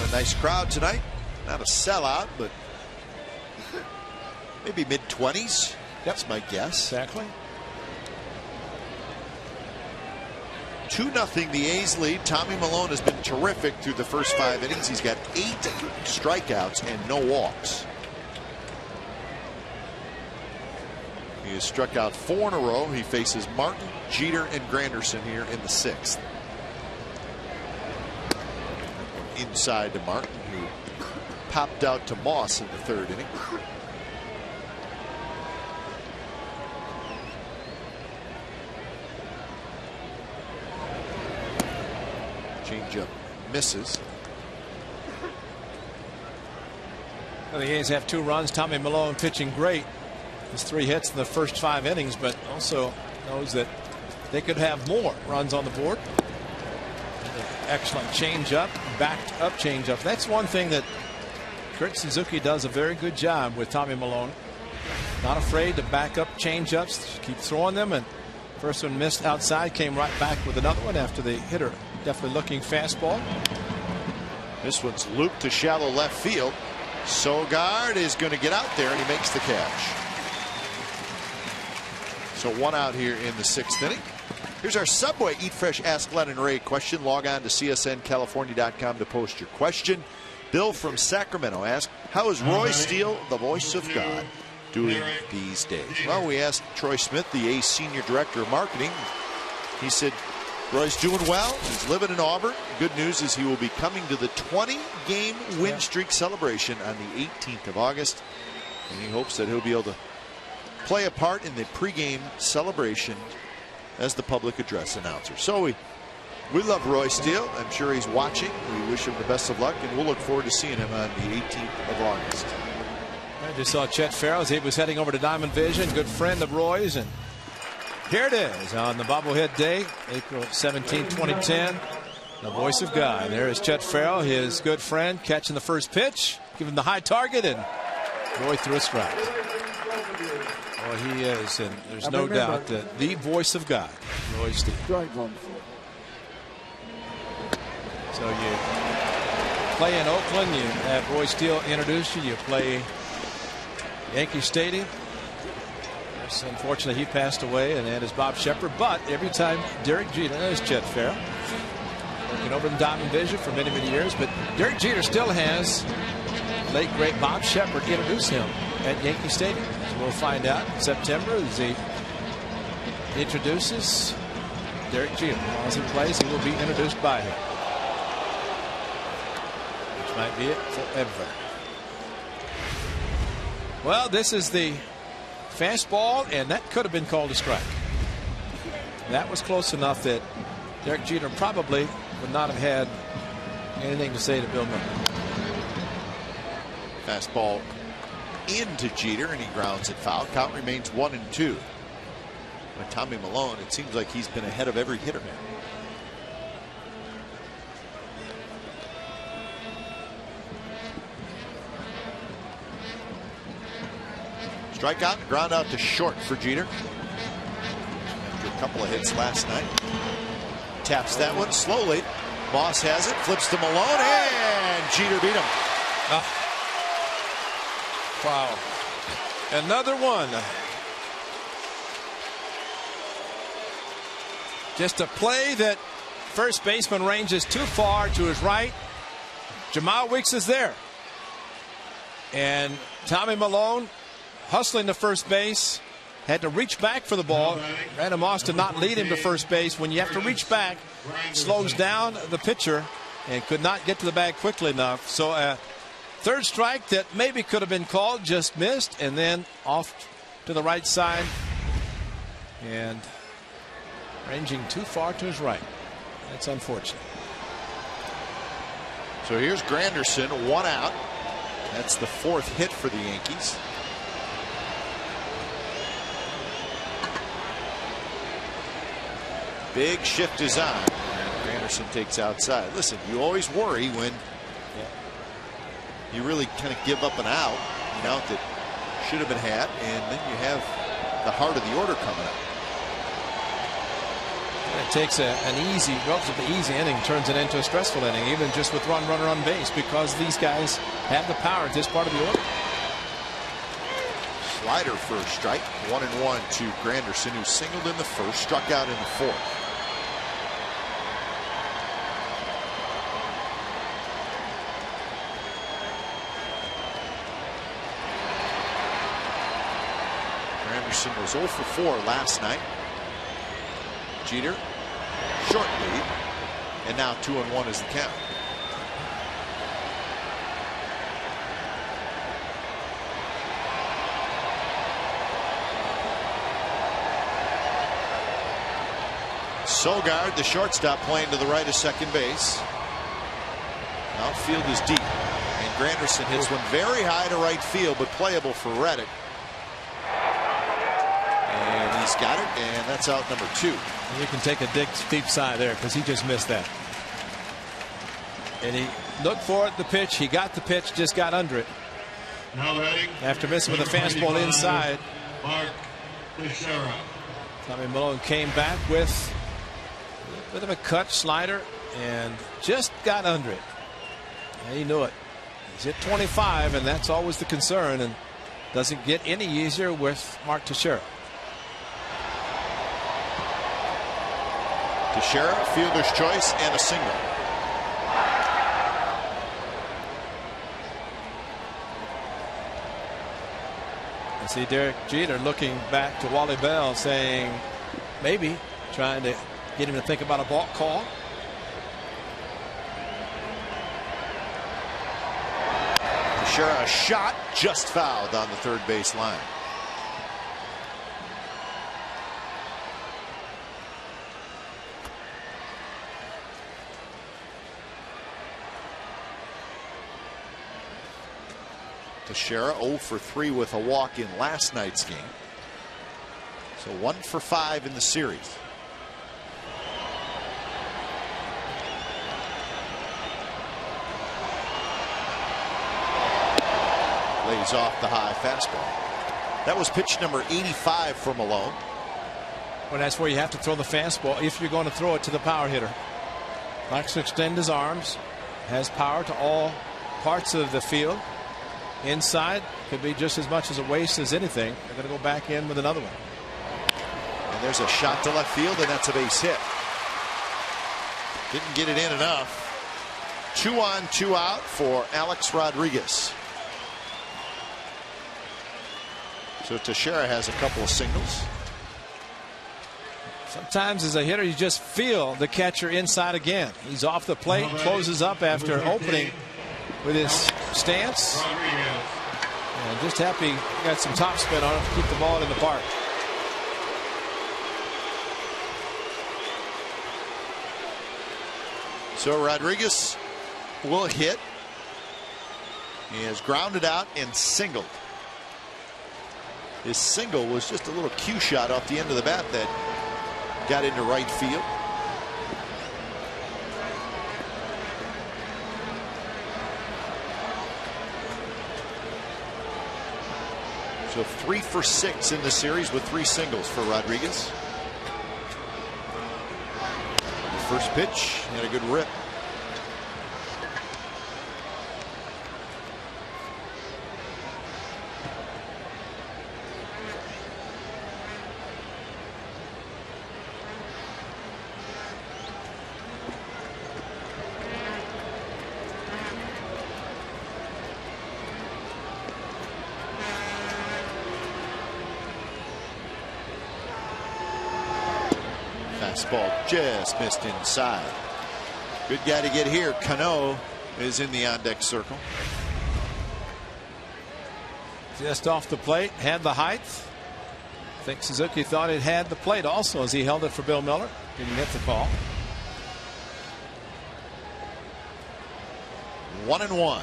A nice crowd tonight. Not a sellout, but maybe mid-20s. That's my guess. Exactly. 2-0 the A's lead. Tommy Milone has been terrific through the first 5 innings. He's got 8 strikeouts and no walks. He has struck out 4 in a row. He faces Martin, Jeter, and Granderson here in the 6th. Inside to Martin, who popped out to Moss in the 3rd inning. Changeup misses. Well, the A's have 2 runs. Tommy Milone pitching great. His 3 hits in the first 5 innings, but also knows that they could have more runs on the board. Excellent changeup, backed up changeup. That's one thing that Kurt Suzuki does a very good job with Tommy Milone. Not afraid to back up changeups, keep throwing them, and first one missed outside, came right back with another one after the hitter definitely looking fastball. This one's looped to shallow left field. Sogard is going to get out there, and he makes the catch. So 1 out here in the 6th inning. Here's our Subway Eat Fresh Ask Len and Ray question. Log on to csncalifornia.com to post your question. Bill from Sacramento asked, how is Roy Steele, the voice of God, doing these days? Well, we asked Troy Smith, the A's senior director of marketing. He said Roy's doing well. He's living in Auburn. Good news is he will be coming to the 20-game win streak celebration on the 18th of August. And he hopes that he'll be able to play a part in the pregame celebration as the public address announcer. So we love Roy Steele. I'm sure he's watching. We wish him the best of luck, and we'll look forward to seeing him on the 18th of August. I just saw Chet Farrell as he was heading over to Diamond Vision, good friend of Roy's, and here it is on the bobblehead day, April 17, 2010. The voice of God. There is Chet Farrell, his good friend, catching the first pitch, giving the high target, and Roy threw a strike. Well, he is, and there's no doubt that the voice of God, Roy Steele. So you play in Oakland, you have Roy Steele introduce you, you play Yankee Stadium. Yes, unfortunately, he passed away, and that is Bob Shepard. But every time Derek Jeter, there's Chet Farrell, working over in Diamond Vision for many, many years. But Derek Jeter still has late, great Bob Shepard introduce him at Yankee Stadium. So we'll find out in September as he introduces Derek Jeter. As he plays, he will be introduced by him. Which might be it forever. Well, this is the fastball, and that could have been called a strike. That was close enough that Derek Jeter probably would not have had anything to say to Bill Miller. Fastball into Jeter, and he grounds it foul. Count remains 1-2. By Tommy Milone, it seems like he's been ahead of every hitter. Strikeout and ground out to short for Jeter. After a couple of hits last night. Taps that one slowly. Moss has it, flips to Milone, and Jeter beat him. Wow. Another one. Just a play that first baseman ranges too far to his right. Jamal Weeks is there. And Tommy Milone hustling to first base, had to reach back for the ball. Brandon Moss did not lead him to first base. When you have to reach back, slows down the pitcher and could not get to the bag quickly enough. So a third strike that maybe could have been called, just missed, and then off to the right side and ranging too far to his right. That's unfortunate. So here's Granderson, one out. That's the fourth hit for the Yankees. Big shift is on, and Granderson takes outside. Listen, you always worry when you really kind of give up an out that should have been had, and then you have the heart of the order coming up. It takes an easy, relatively easy inning, turns it into a stressful inning, even just with runner on base, because these guys have the power at this part of the order. Slider for a strike, 1-1 to Granderson, who singled in the first, struck out in the fourth. Granderson was 0 for 4 last night. Jeter, short lead, and now 2-1 is the count. Sogard, the shortstop, playing to the right of second base. Outfield is deep, and Granderson hits one very high to right field, but playable for Reddick. And he's got it, and that's out number 2. You can take a deep side there because he just missed that. And he looked for it, the pitch. He got the pitch, just got under it. After missing with a fastball inside, Tommy Milone came back with a bit of a cut slider and just got under it. And he knew it. He's hit 25, and that's always the concern, and doesn't get any easier with Mark Teixeira. Teixeira, fielder's choice, and a single. I see Derek Jeter looking back to Wally Bell, saying maybe trying to get him to think about a balk call. Teixeira, a shot, just fouled on the third base line. Teixeira 0 for 3 with a walk in last night's game. So 1 for 5 in the series. Lays off the high fastball. That was pitch number 85 for Malone. Well, that's where you have to throw the fastball if you're going to throw it to the power hitter. Likes to extend his arms. Has power to all parts of the field. Inside could be just as much as a waste as anything. They're going to go back in with another one. And there's a shot to left field, and that's a base hit. Didn't get it in enough. 2 on, 2 out for Alex Rodriguez. So Teixeira has a couple of singles. Sometimes as a hitter you just feel the catcher inside again. He's off the plate, closes up after opening with his stance. And just happy he got some topspin on it to keep the ball in the park. So Rodriguez will hit. He has grounded out and singled. His single was just a little cue shot off the end of the bat that got into right field. So 3 for 6 in the series with 3 singles for Rodriguez. The first pitch had a good rip. Fastball just missed inside. Good guy to get here. Cano is in the on-deck circle. Just off the plate, had the height. I think Suzuki thought it had the plate also as he held it for Bill Miller. Didn't hit the call. 1-1.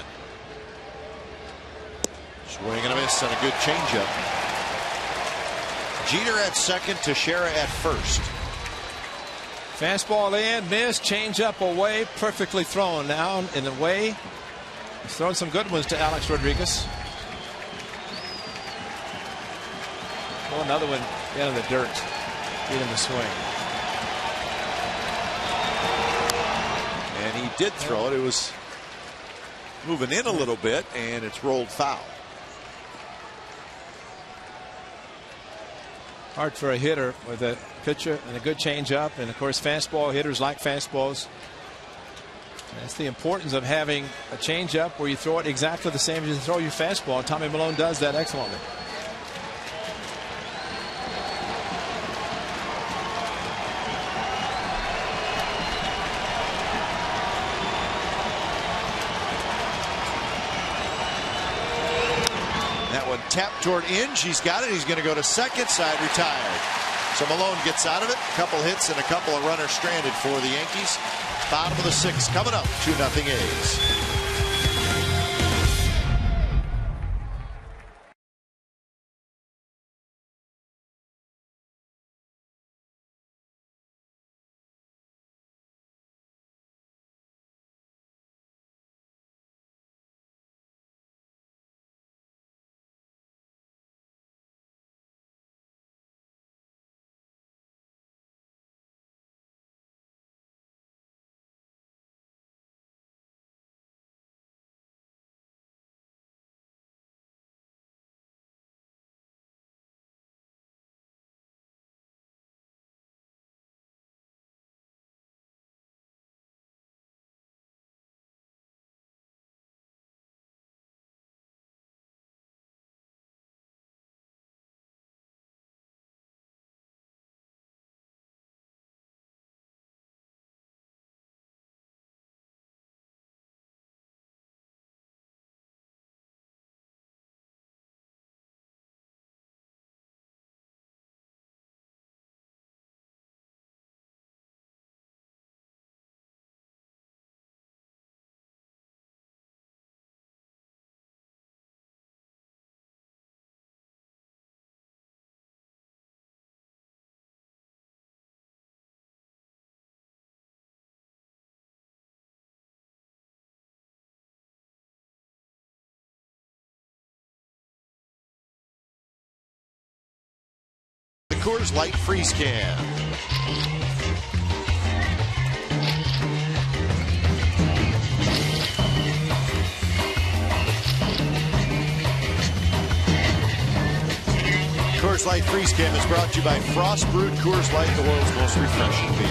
Swing and a miss on a good changeup. Jeter at second, Teixeira at first. Fastball in, missed, changeup away, perfectly thrown down in the way. He's thrown some good ones to Alex Rodriguez. Oh, another one down in the dirt, in the swing. And he did throw it. It was moving in a little bit, and it's rolled foul. Hard for a hitter with a pitcher and a good changeup, and of course fastball hitters like fastballs. That's the importance of having a changeup where you throw it exactly the same as you throw your fastball, and Tommy Malone does that excellently. Tapped toward in. She's got it. He's going to go to second. Side retired. So Malone gets out of it. A couple hits and a couple of runners stranded for the Yankees. Bottom of the 6th coming up. 2-0 A's. Coors Light Freeze Can. Coors Light Freeze Can is brought to you by Frost Brewed Coors Light, the world's most refreshing beer.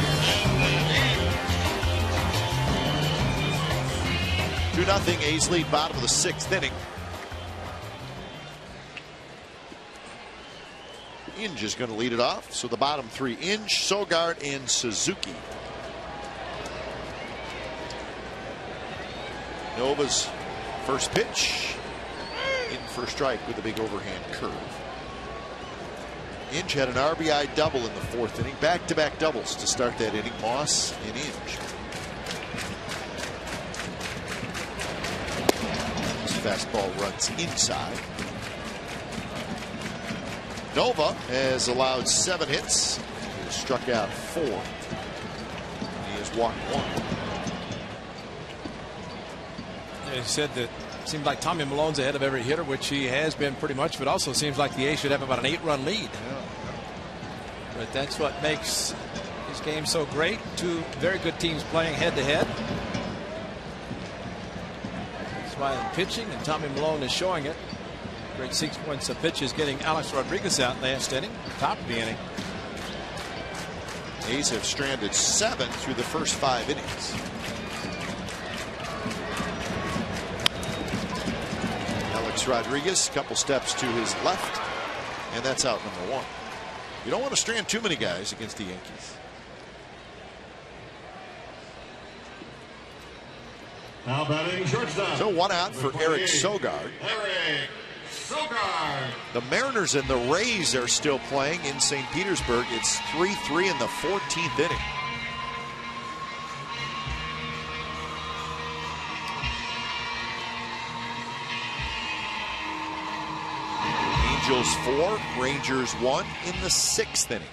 2-0 A's lead, bottom of the 6th inning. Inge is going to lead it off. So the bottom 3, Inge, Sogard, and Suzuki. Nova's first pitch in for a strike with a big overhand curve. Inge had an RBI double in the 4th inning. Back-to-back doubles to start that inning. Moss and Inge. His fastball runs inside. Nova has allowed 7 hits. He has struck out 4. He has walked 1. He said that it seems like Tommy Milone's ahead of every hitter, which he has been pretty much, but also seems like the A's should have about an 8-run lead. Yeah. But that's what makes his game so great. 2 very good teams playing head-to-head. That's why in pitching, and Tommy Milone is showing it. Great sequence of pitches getting Alex Rodriguez out last inning, top of the inning. A's have stranded 7 through the first 5 innings. Alex Rodriguez, a couple steps to his left, and that's out number 1. You don't want to strand too many guys against the Yankees. Now batting shortstop. So 1 out for Eric Sogard. Eric Sogard. The Mariners and the Rays are still playing in St. Petersburg. It's 3-3 in the 14th inning. Angels 4, Rangers 1 in the 6th inning.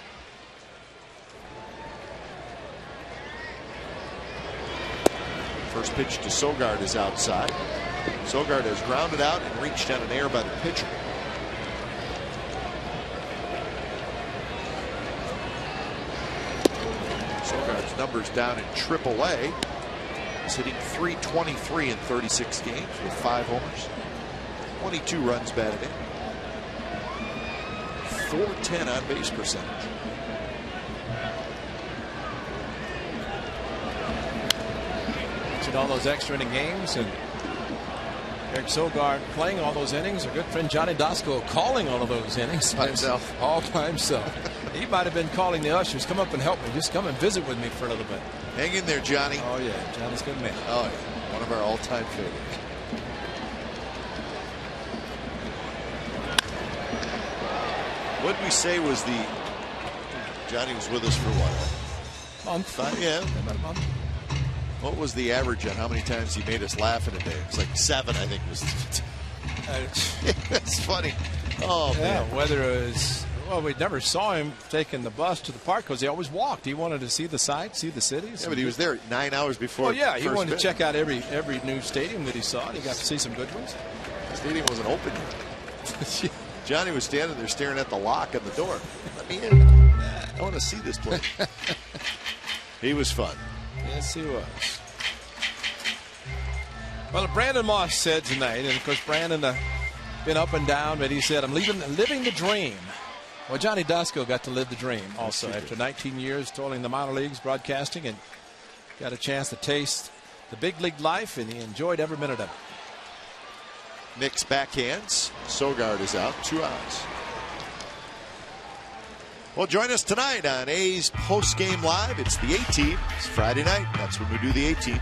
First pitch to Sogard is outside. Sogard has grounded out and reached on an error by the pitcher. Sogard's numbers down in AAA. He's hitting .323 in 36 games with 5 homers, 22 runs batted in, .410 on base percentage. In all those extra inning games, and Eric Sogard playing all those innings. Our good friend Johnny Dasco calling all of those innings by himself. All by himself. He might have been calling the ushers, come up and help me, just come and visit with me for a little bit. Hang in there, Johnny. Oh yeah, Johnny's a good man. Oh yeah, one of our all-time favorites. What did we say was the Johnny was with us for what? Month. Yeah. About a month. What was the average on how many times he made us laugh in a day? It was like 7, I think. Was it's funny. Oh yeah, man. whether it was, well, we never saw him taking the bus to the park because he always walked. He wanted to see the sights, see the cities. Yeah, but he was there 9 hours before. Oh yeah, he wanted pitch. to check out every new stadium that he saw, and he got to see some good ones. The stadium wasn't open yet. Johnny was standing there staring at the lock on the door. Let me in. I want to see this place. He was fun. Yes, he was. Well, Brandon Moss said tonight, and of course Brandon been up and down, but he said, I'm living the dream. Well, Johnny Dasco got to live the dream also after 19 years toiling the minor leagues broadcasting, and got a chance to taste the big league life, and he enjoyed every minute of it. Nick's backhands. Sogard is out. 2 outs. Well, join us tonight on A's Post-Game Live. It's the A-Team. It's Friday night. That's when we do the A-Team.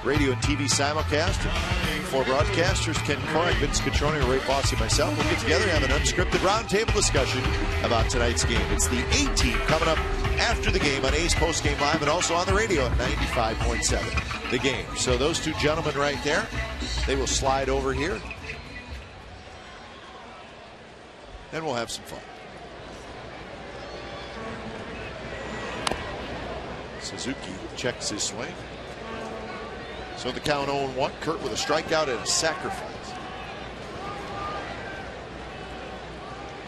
Radio and TV simulcast. And 4 broadcasters, Ken Korak, Vince Catroni, Ray Fosse, and myself. We'll get together and have an unscripted roundtable discussion about tonight's game. It's the A-Team coming up after the game on A's Post-Game Live and also on the radio at 95.7. The Game. So those 2 gentlemen right there, they will slide over here. And we'll have some fun. Suzuki checks his swing. So the count 0-1. Kurt with a strikeout and a sacrifice.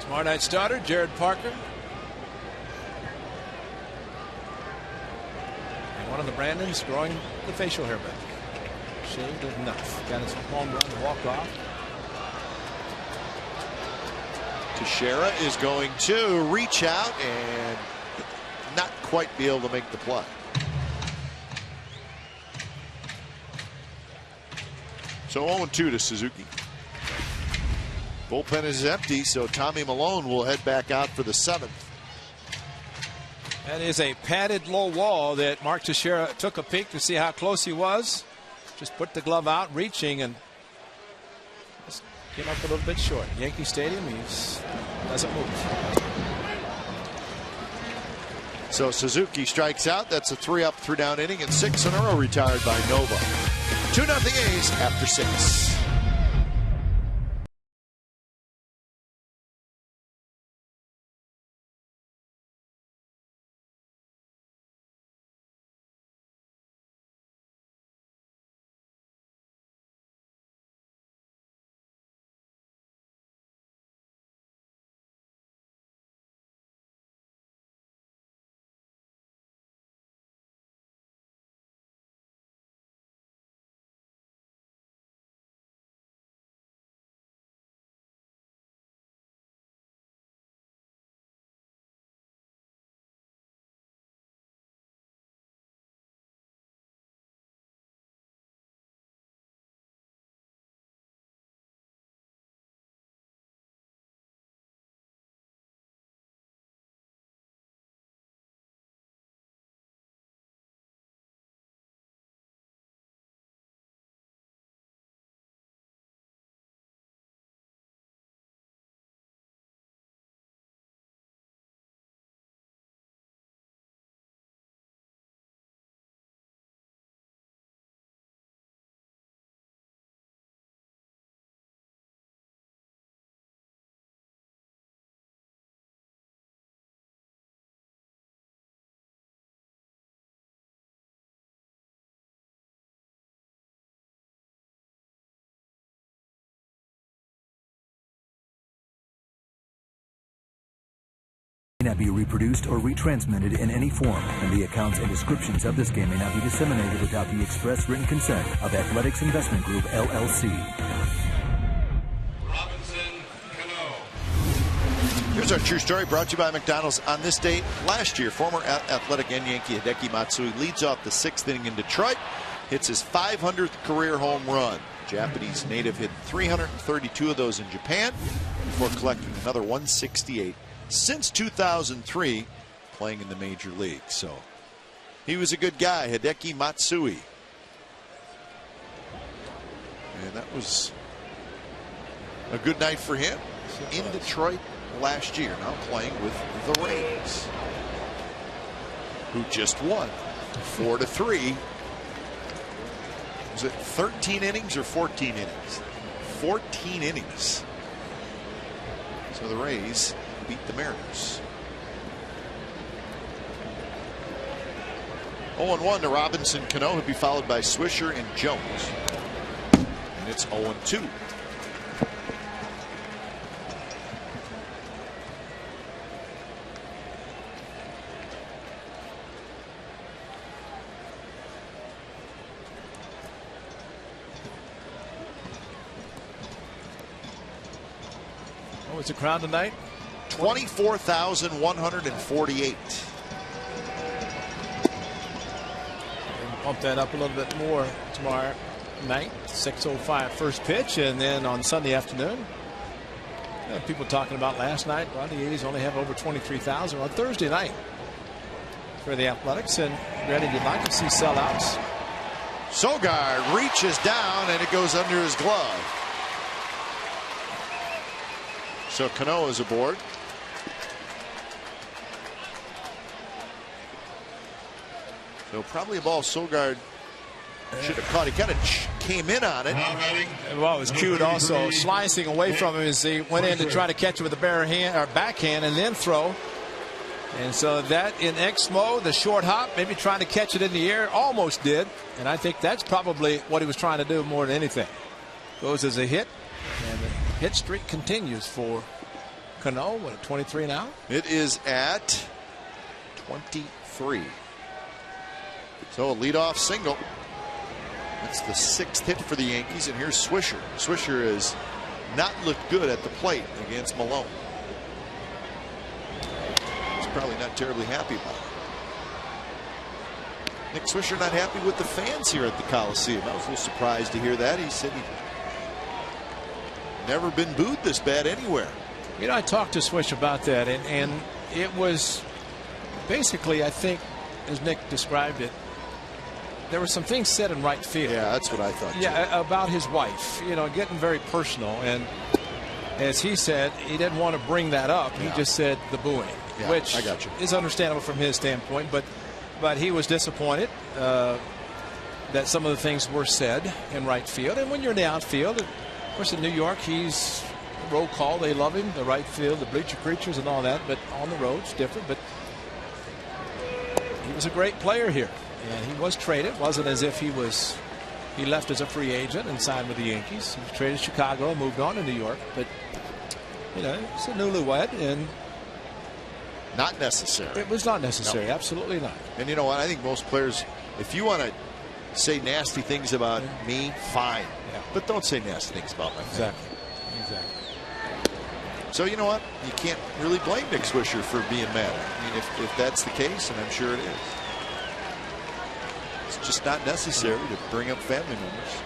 Tomorrow night starter, Jared Parker. One of the Brandons growing the facial hair back. Shaved enough. Got his home run to walk off. Teixeira is going to reach out and not quite be able to make the play. So 0-2 to Suzuki. Bullpen is empty, so Tommy Malone will head back out for the 7th. That is a padded low wall that Mark Teixeira took a peek to see how close he was. Just put the glove out, reaching, and just came up a little bit short. Yankee Stadium, he doesn't move. So Suzuki strikes out. That's a 3-up, 3-down inning, and 6 in a row retired by Nova. 2-0 A's after 6. May not be reproduced or retransmitted in any form, and the accounts and descriptions of this game may not be disseminated without the express written consent of Athletics Investment Group, LLC. Here's our true story brought to you by McDonald's. On this date last year, former Athletic and Yankee Hideki Matsui leads off the 6th inning in Detroit, hits his 500th career home run. Japanese native hit 332 of those in Japan before collecting another 168 since 2003 playing in the major league. So he was a good guy, Hideki Matsui. And that was a good night for him in Detroit last year, now playing with the Rays, who just won 4-3. Was it 13 innings or 14 innings? 14 innings. So the Rays beat the Mariners. 0-1 to Robinson Cano, who'd be followed by Swisher and Jones. And it's 0-2. What was the crowd tonight? 24,148. Pump that up a little bit more tomorrow night. 6:05 first pitch, and then on Sunday afternoon. People talking about last night. Well, the A's only have over 23,000 on Thursday night for the Athletics, and Randy, you'd like to see sellouts. Sogard reaches down, and it goes under his glove. So Cano is aboard. So probably a ball Sogard should have caught. He kind of came in on it. Well, it was cued also slicing away from him as he went in to try to catch it with a bare hand or backhand and then throw. And so that in X mode, the short hop, maybe trying to catch it in the air, almost did. And I think that's probably what he was trying to do more than anything. Goes as a hit, and the hit streak continues for Cano. What, at 23 now? It is at 23. So a leadoff single. That's the 6th hit for the Yankees, and here's Swisher. Swisher has not looked good at the plate against Malone. He's probably not terribly happy about it. Nick Swisher not happy with the fans here at the Coliseum. I was a little surprised to hear that. He said he'd never been booed this bad anywhere. You know, I talked to Swish about that, and it was basically, I think, as Nick described it, there were some things said in right field. Yeah, that's what I thought. Yeah, too. About his wife, you know, getting very personal. And as he said, he didn't want to bring that up. He just said the booing, which I got you. is understandable from his standpoint. But he was disappointed that some of the things were said in right field. And when you're in the outfield, of course, in New York, he's roll call. They love him, the right field, the bleacher creatures and all that. But on the road, it's different. But he was a great player here. And he was traded. It wasn't as if he left as a free agent and signed with the Yankees. He was traded to Chicago and moved on to New York. But, you know, it's a newlywed, and not necessary. It was not necessary. No. Absolutely not. And you know what? I think most players, if you want to say nasty things about me, fine. Yeah. But don't say nasty things about my family. Exactly. So you know what? You can't really blame Nick Swisher for being mad. I mean, if that's the case, and I'm sure it is. It's just not necessary to bring up family members.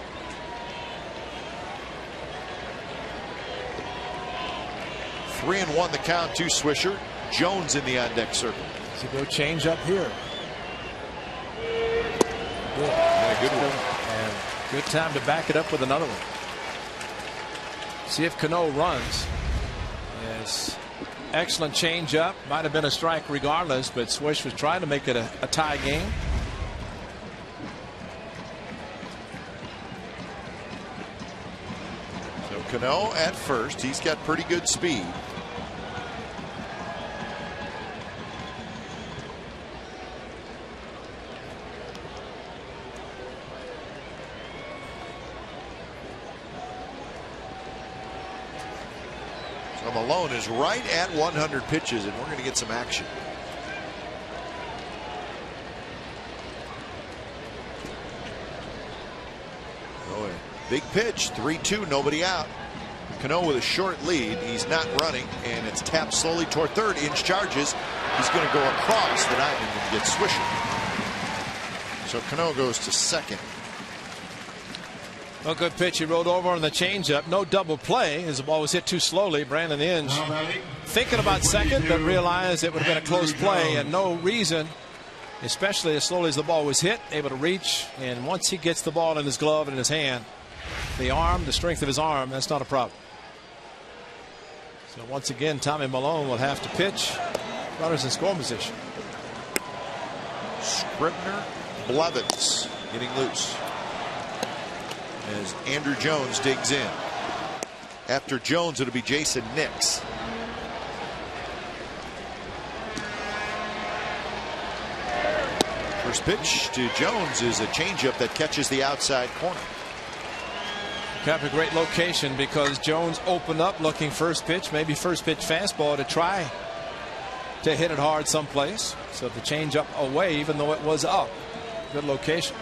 Three and one the count to Swisher. Jones in the on-deck circle. So go change up here. Yeah, good one. And good time to back it up with another one. See if Cano runs. Yes. Excellent change up. Might have been a strike regardless, but Swish was trying to make it a tie game. So Cano at first. He's got pretty good speed. So Malone is right at 100 pitches, and we're going to get some action. Oh, a big pitch, 3-2, nobody out. Cano with a short lead. He's not running, and it's tapped slowly toward third. Inch charges. He's going to go across the diamond and get Swisher. So Cano goes to second. Well, good pitch. He rode over on the changeup. No double play as the ball was hit too slowly. Brandon Inge thinking about second, but realized it would have been a close play, and no reason, especially as slowly as the ball was hit, able to reach. And once he gets the ball in his glove and in his hand, the arm, the strength of his arm, that's not a problem. So once again, Tommy Malone will have to pitch. Runners in scoring position. Scribner, Blevins getting loose as Andrew Jones digs in. After Jones, it'll be Jason Nix. First pitch to Jones is a changeup that catches the outside corner. Kind of a great location because Jones opened up looking first pitch, maybe first pitch fastball to try to hit it hard someplace. So the change up away, even though it was up. Good location.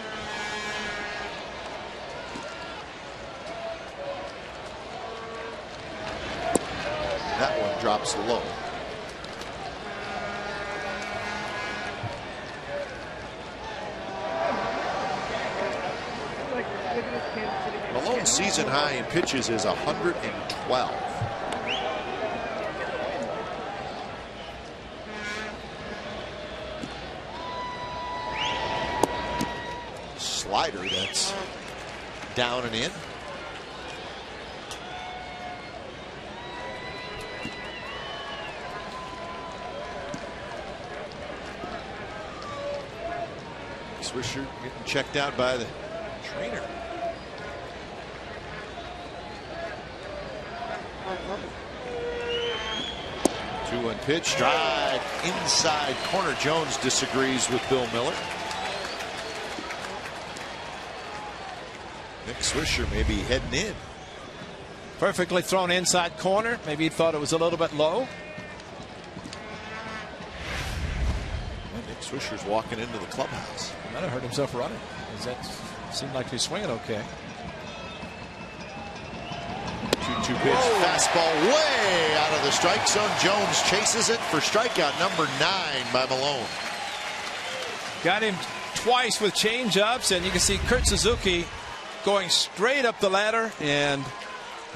That one drops low. Malone's season high in pitches is 112. Slider that's down and in. Swisher getting checked out by the trainer. Two-one pitch, drive inside corner. Jones disagrees with Bill Miller. Nick Swisher may be heading in. Perfectly thrown inside corner. Maybe he thought it was a little bit low. Nick Nick Swisher's walking into the clubhouse. He might have hurt himself running. That seemed like he's swinging okay. 2-2 pitch. Fastball way out of the strike zone. Jones chases it for strikeout number 9 by Malone. Got him twice with change-ups, and you can see Kurt Suzuki going straight up the ladder, and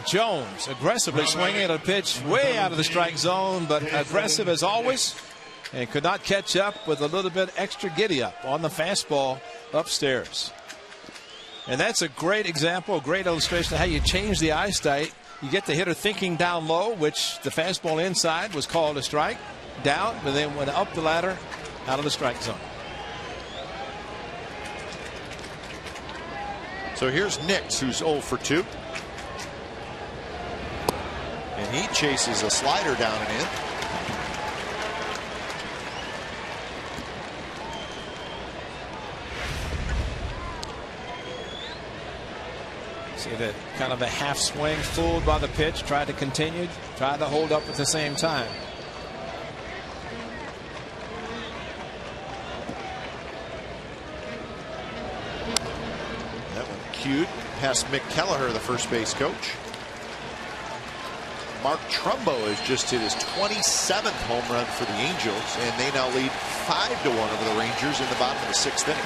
Jones aggressively swinging at a pitch way out of the strike zone, but aggressive as always, and could not catch up with a little bit extra giddy up on the fastball upstairs. And that's a great example, a great illustration of how you change the eyesight. You get the hitter thinking down low, which the fastball inside was called a strike, down, but then went up the ladder out of the strike zone. So here's Nix, who's 0 for 2. And he chases a slider down and in. See that kind of a half swing, fooled by the pitch, tried to continue, tried to hold up at the same time. That one cued past Mick Kelleher, the first base coach. Mark Trumbo has just hit his 27th home run for the Angels, and they now lead 5-1 over the Rangers in the bottom of the 6th inning.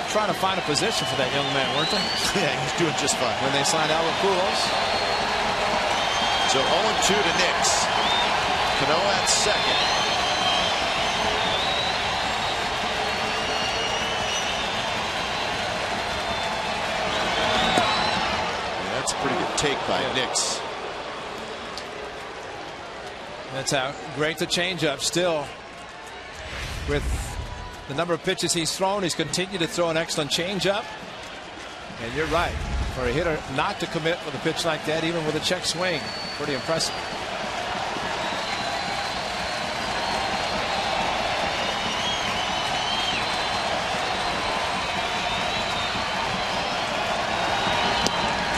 Trying to find a position for that young man, weren't they? Yeah, he's doing just fine. When they signed Albert Pujols. So 0-2 to Nix. Cano at second. Yeah, that's a pretty good take by Nix. That's how great the changeup still. With the number of pitches he's thrown, he's continued to throw an excellent changeup. And you're right, for a hitter not to commit with a pitch like that, even with a check swing, pretty impressive.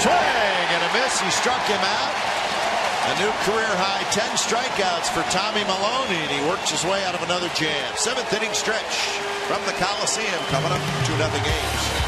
Swing and a miss. He struck him out. A new career high 10 strikeouts for Tommy Maloney, and he works his way out of another jam. 7th inning stretch from the Coliseum coming up. 2-0 A's.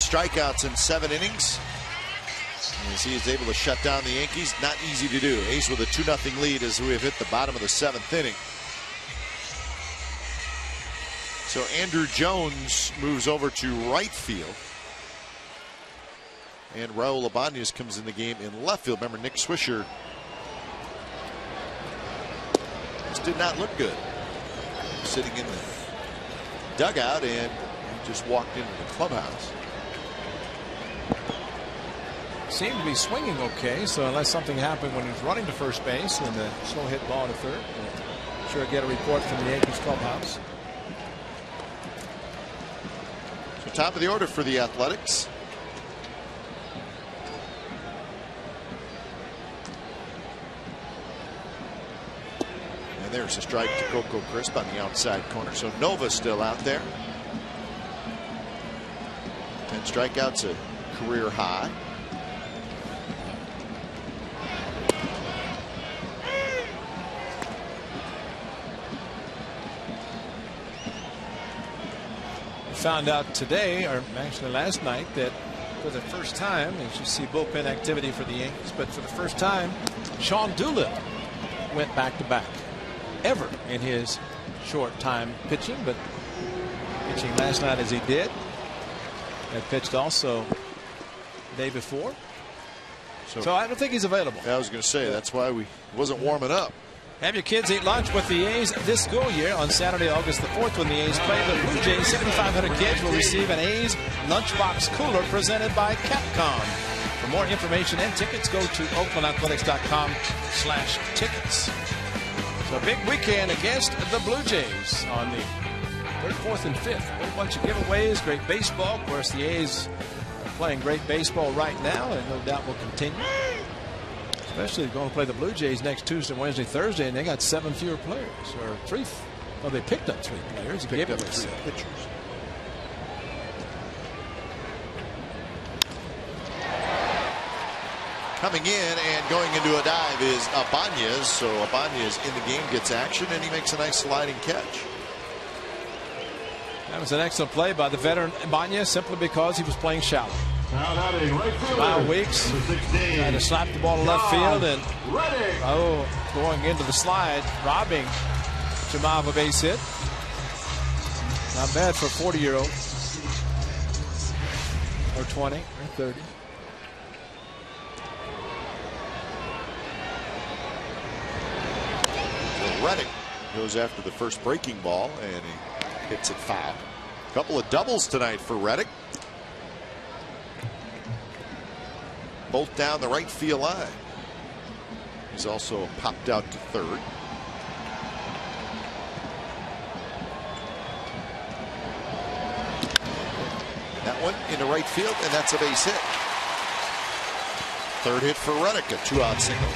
Strikeouts in 7 innings. As he is able to shut down the Yankees, not easy to do. A's with a 2-0 lead as we have hit the bottom of the 7th inning. So Andrew Jones moves over to right field. And Raul Ibanez comes in the game in left field. Remember, Nick Swisher just did not look good. sitting in the dugout, and he just walked into the clubhouse. Seemed to be swinging okay, so unless something happened when he was running to first base and the slow hit ball to third, we'll sure get a report from the Yankees clubhouse. So top of the order for the Athletics. And there's a strike to Coco Crisp on the outside corner. So Nova's still out there. 10 strikeouts, a career high. Found out today, or actually last night, that for the first time, as you see bullpen activity for the Yankees, but for the first time, Sean Doolittle went back-to-back ever in his short time pitching, but pitching last night as he did. Had pitched also the day before. So I don't think he's available. I was going to say, that's why we wasn't warming up. Have your kids eat lunch with the A's this school year on Saturday, August the 4th, when the A's play the Blue Jays. 7,500 kids will receive an A's lunchbox cooler presented by Capcom. For more information and tickets, go to oaklandathletics.com/tickets. So big weekend against the Blue Jays on the 3rd, 4th, and 5th. A whole bunch of giveaways, great baseball. Of course, the A's are playing great baseball right now, and no doubt will continue. Especially going to play the Blue Jays next Tuesday, Wednesday, Thursday, and they got 7 fewer players, or 3. Well, they picked up 3 players. Picked up 3 pitchers. Coming in and going into a dive is Ibanez. So Ibanez in the game gets action, and he makes a nice sliding catch. That was an excellent play by the veteran Ibanez, simply because he was playing shallow. Kyle Weeks had to slap the ball to left field, and going into the slide, robbing Jamal of a base hit. Not bad for a 40-year-old, or 20, or 30. So Reddick goes after the first breaking ball, and he hits it foul. A couple of doubles tonight for Reddick. Both down the right field line. He's also popped out to third. That one into right field, and that's a base hit. Third hit for Reddick, a 2-out single.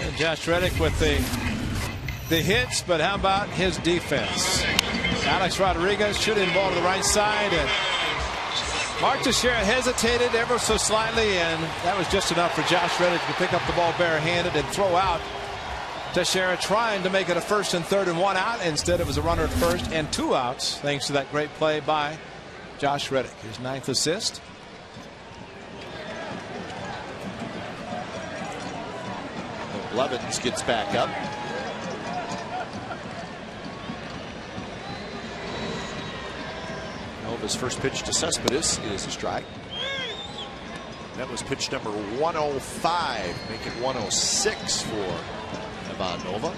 And Josh Reddick with the hits, but how about his defense? Alex Rodriguez shooting the ball to the right side, and Mark Teixeira hesitated ever so slightly, and that was just enough for Josh Reddick to pick up the ball barehanded and throw out Teixeira, trying to make it a 1st and 3rd and 1 out. Instead, it was a runner at first and 2 outs, thanks to that great play by Josh Reddick, his 9th assist. Blevins gets back up. Nova's first pitch to Cespedes is a strike. That was pitch number 105. Make it 106 for Ivan Nova.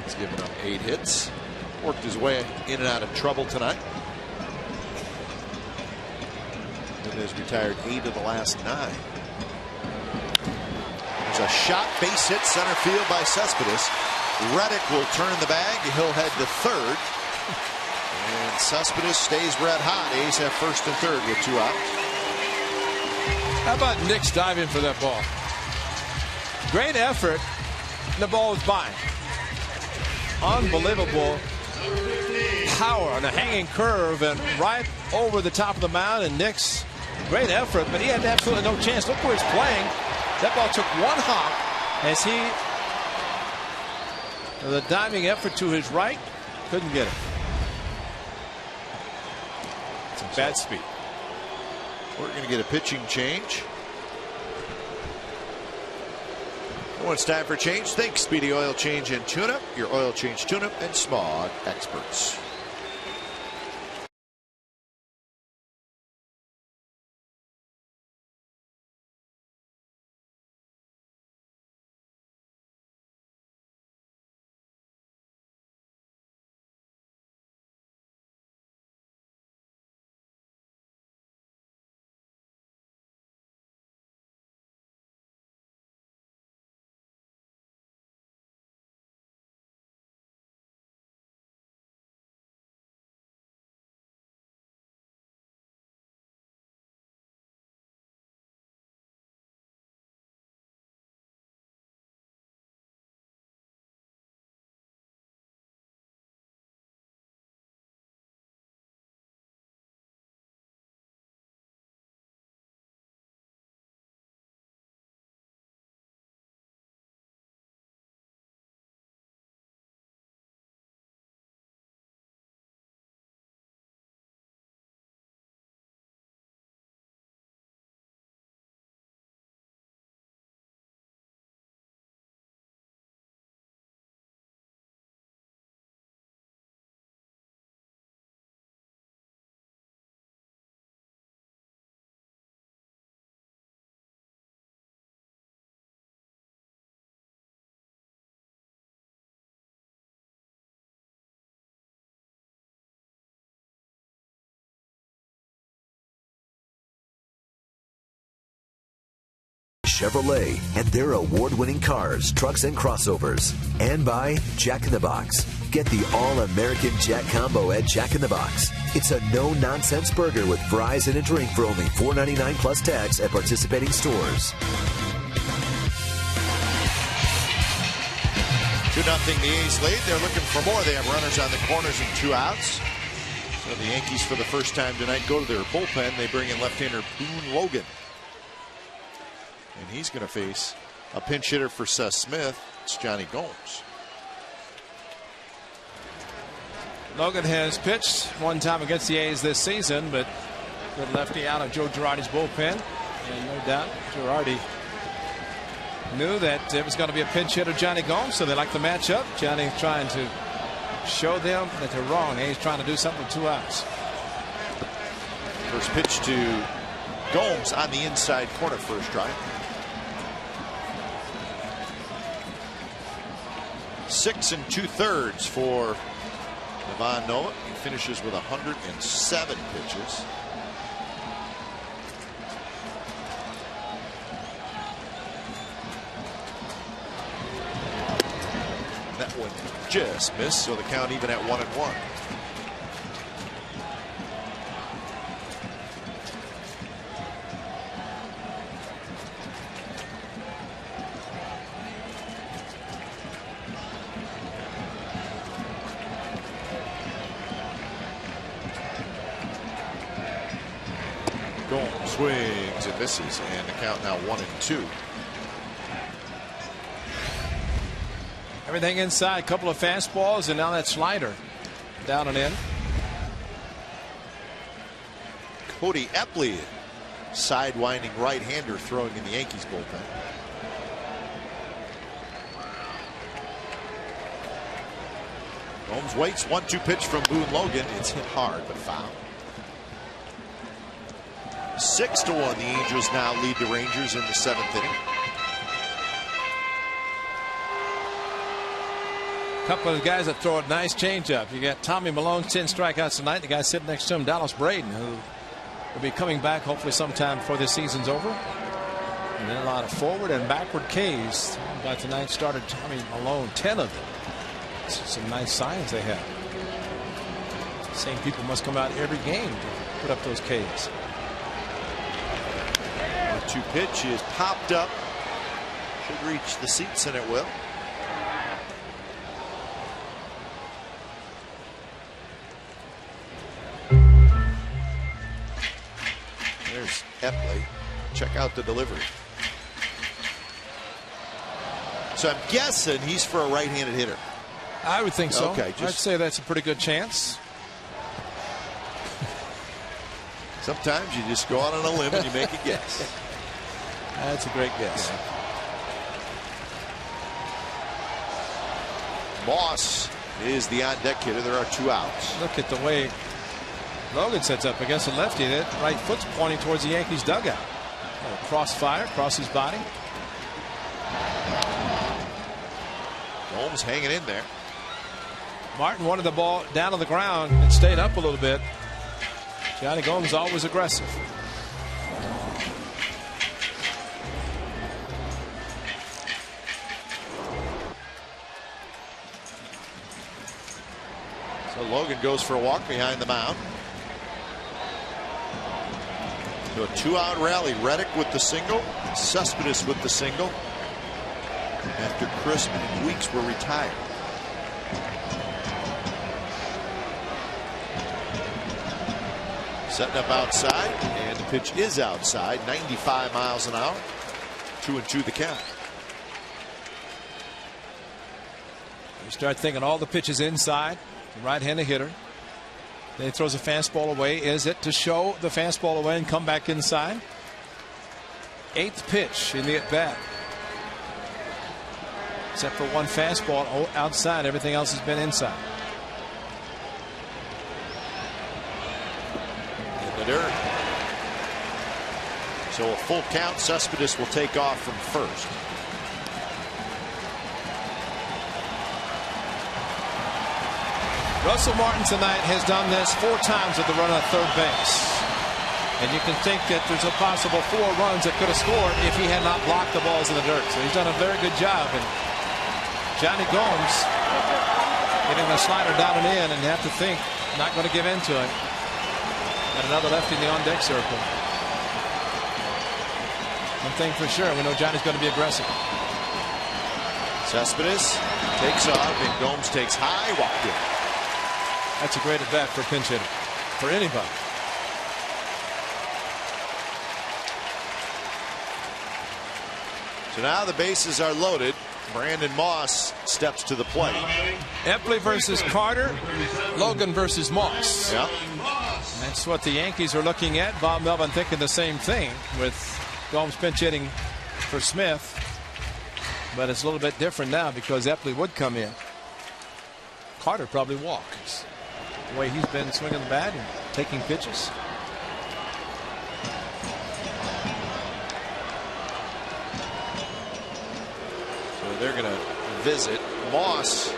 He's given up 8 hits. Worked his way in and out of trouble tonight. And has retired 8 of the last 9. There's a shot, base hit, center field by Cespedes. Reddick will turn the bag. He'll head to third. And Cespedes stays red hot. A's have 1st and 3rd with 2 outs. How about Nick's diving for that ball? Great effort. The ball is by. Unbelievable power on a hanging curve and right over the top of the mound. And Nick's great effort, but he had absolutely no chance. Look where he's playing. That ball took 1 hop as he, the diving effort to his right, couldn't get it. It's a bad speed. We're going to get a pitching change. When it's time for change, think Speedy Oil Change and Tune-Up, your oil change tune-up and smog experts. Chevrolet and their award-winning cars, trucks, and crossovers. And by Jack in the Box. Get the all-American Jack Combo at Jack in the Box. It's a no-nonsense burger with fries and a drink for only $4.99 plus tax at participating stores. 2-0 the A's lead. They're looking for more. They have runners on the corners and 2 outs. So the Yankees, for the first time tonight, go to their bullpen. They bring in left-hander Boone Logan. And he's going to face a pinch hitter for Seth Smith. It's Johnny Gomes. Logan has pitched one time against the A's this season, but good lefty out of Joe Girardi's bullpen. And no doubt Girardi knew that it was going to be a pinch hitter, Johnny Gomes, so they like the matchup. Johnny trying to show them that they're wrong. He's trying to do something with 2 outs. First pitch to Gomes on the inside corner, first strike. 6 2/3 for Ivan Noah. He finishes with 107 pitches. That one just missed, so the count even at 1-1. Gomes swings and misses, and the count now 1-2. Everything inside, a couple of fastballs, and now that slider down and in. Cody Epley, sidewinding right-hander, throwing in the Yankees bullpen. Gomes waits. 1-2 pitch from Boone Logan. It's hit hard but foul. 6-1. The Angels now lead the Rangers in the 7th inning. Couple of guys that throw a nice changeup. You got Tommy Malone, 10 strikeouts tonight. The guy sitting next to him, Dallas Braden, who will be coming back hopefully sometime before this season's over. And then a lot of forward and backward Ks. By tonight started Tommy Malone, 10 of them. Some nice signs they have. Same people must come out every game to put up those Ks. 1-2 pitch is popped up. Should reach the seats, and it will. There's Epley. Check out the delivery. So I'm guessing he's for a right-handed hitter. I would think so. Okay, I'd say that's a pretty good chance. Sometimes you just go out on a limb and you make a guess. That's a great guess. Moss is the on-deck hitter. There are 2 outs. Look at the way Logan sets up against a lefty. That right foot's pointing towards the Yankees dugout. Crossfire across his body. Gomes hanging in there. Martin wanted the ball down on the ground and stayed up a little bit. Johnny Gomes always aggressive. So Logan goes for a walk behind the mound. So a 2-out rally. Reddick with the single. Cespedes with the single. After Crisp and Weeks were retired. Setting up outside, and the pitch is outside. 95 miles an hour. 2-2 the count. You start thinking all the pitches inside. The right-handed hitter. Then he throws a fastball away. Is it to show the fastball away and come back inside? 8th pitch in the at-bat. Except for one fastball outside. Everything else has been inside. In the dirt. So a full count. Cespedes will take off from first. Russell Martin tonight has done this 4 times with the run at third base. And you can think that there's a possible 4 runs that could have scored if he had not blocked the balls in the dirt. So he's done a very good job. And Johnny Gomes getting the slider down and in, and you have to think not going to give in to it. And another lefty in the on-deck circle. One thing for sure, we know Johnny's going to be aggressive. Cespedes takes off, and Gomes takes high, walked in. That's a great at bat for a pinch hitter, for anybody. So now the bases are loaded. Brandon Moss steps to the plate. Epley versus Carter, Logan versus Moss. Yep. And that's what the Yankees are looking at. Bob Melvin thinking the same thing with Gomes pinch hitting for Smith. But it's a little bit different now because Epley would come in. Carter probably walks. The way he's been swinging the bat and taking pitches. So they're going to visit. Moss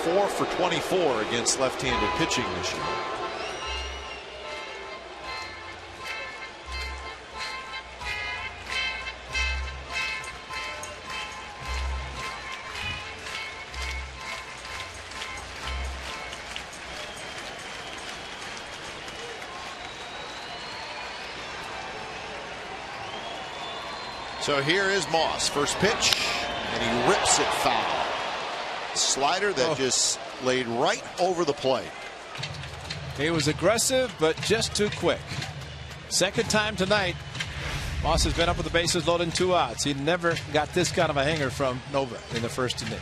4 for 24 against left-handed pitching this year. So here is Moss. First pitch, and he rips it foul. Slider that just laid right over the plate. He was aggressive, but just too quick. Second time tonight, Moss has been up with the bases loaded and 2 outs. He never got this kind of a hanger from Nova in the first inning.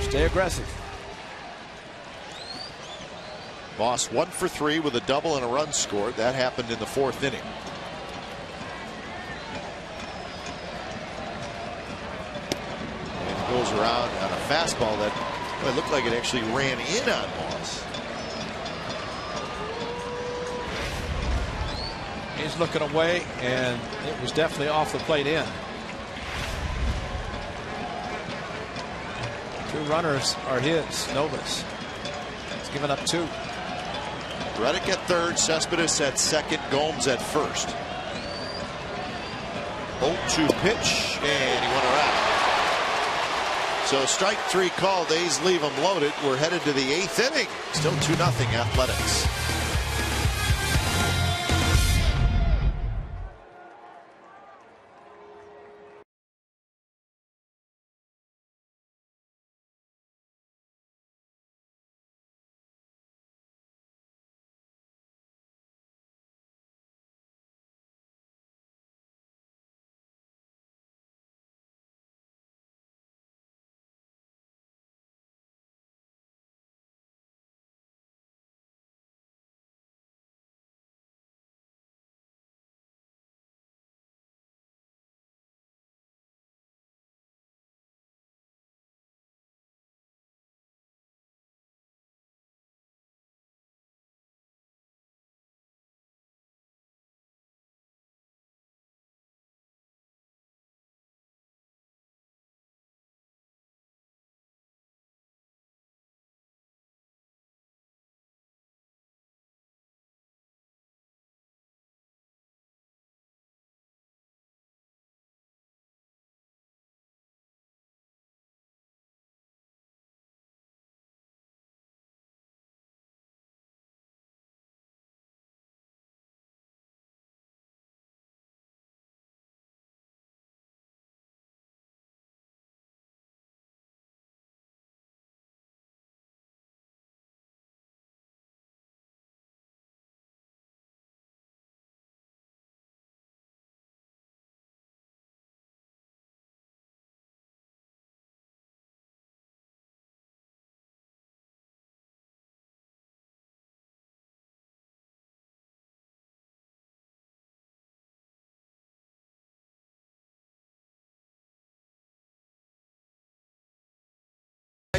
Stay aggressive. Moss 1 for 3 with a double and a run scored. That happened in the 4th inning. And it goes around on a fastball that, well, it looked like it actually ran in on Moss. He's looking away, and it was definitely off the plate in. 2 runners are his, Nova's. He's given up 2. Reddick at third, Cespedes at second, Gomes at first. 0-2 pitch, and he went around. So strike 3 called. A's leave him loaded. We're headed to the 8th inning. Still 2-0 Athletics.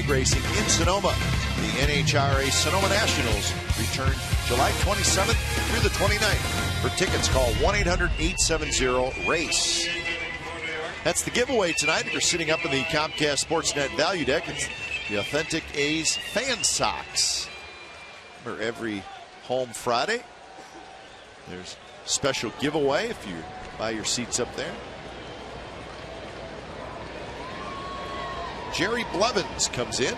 Racing in Sonoma. The NHRA Sonoma Nationals return July 27th through the 29th. For tickets, call 1-800-870-RACE. That's the giveaway tonight. If you're sitting up in the Comcast Sportsnet Value Deck, it's the authentic A's fan socks. or every home Friday. There's a special giveaway if you buy your seats up there. Jerry Blevins comes in.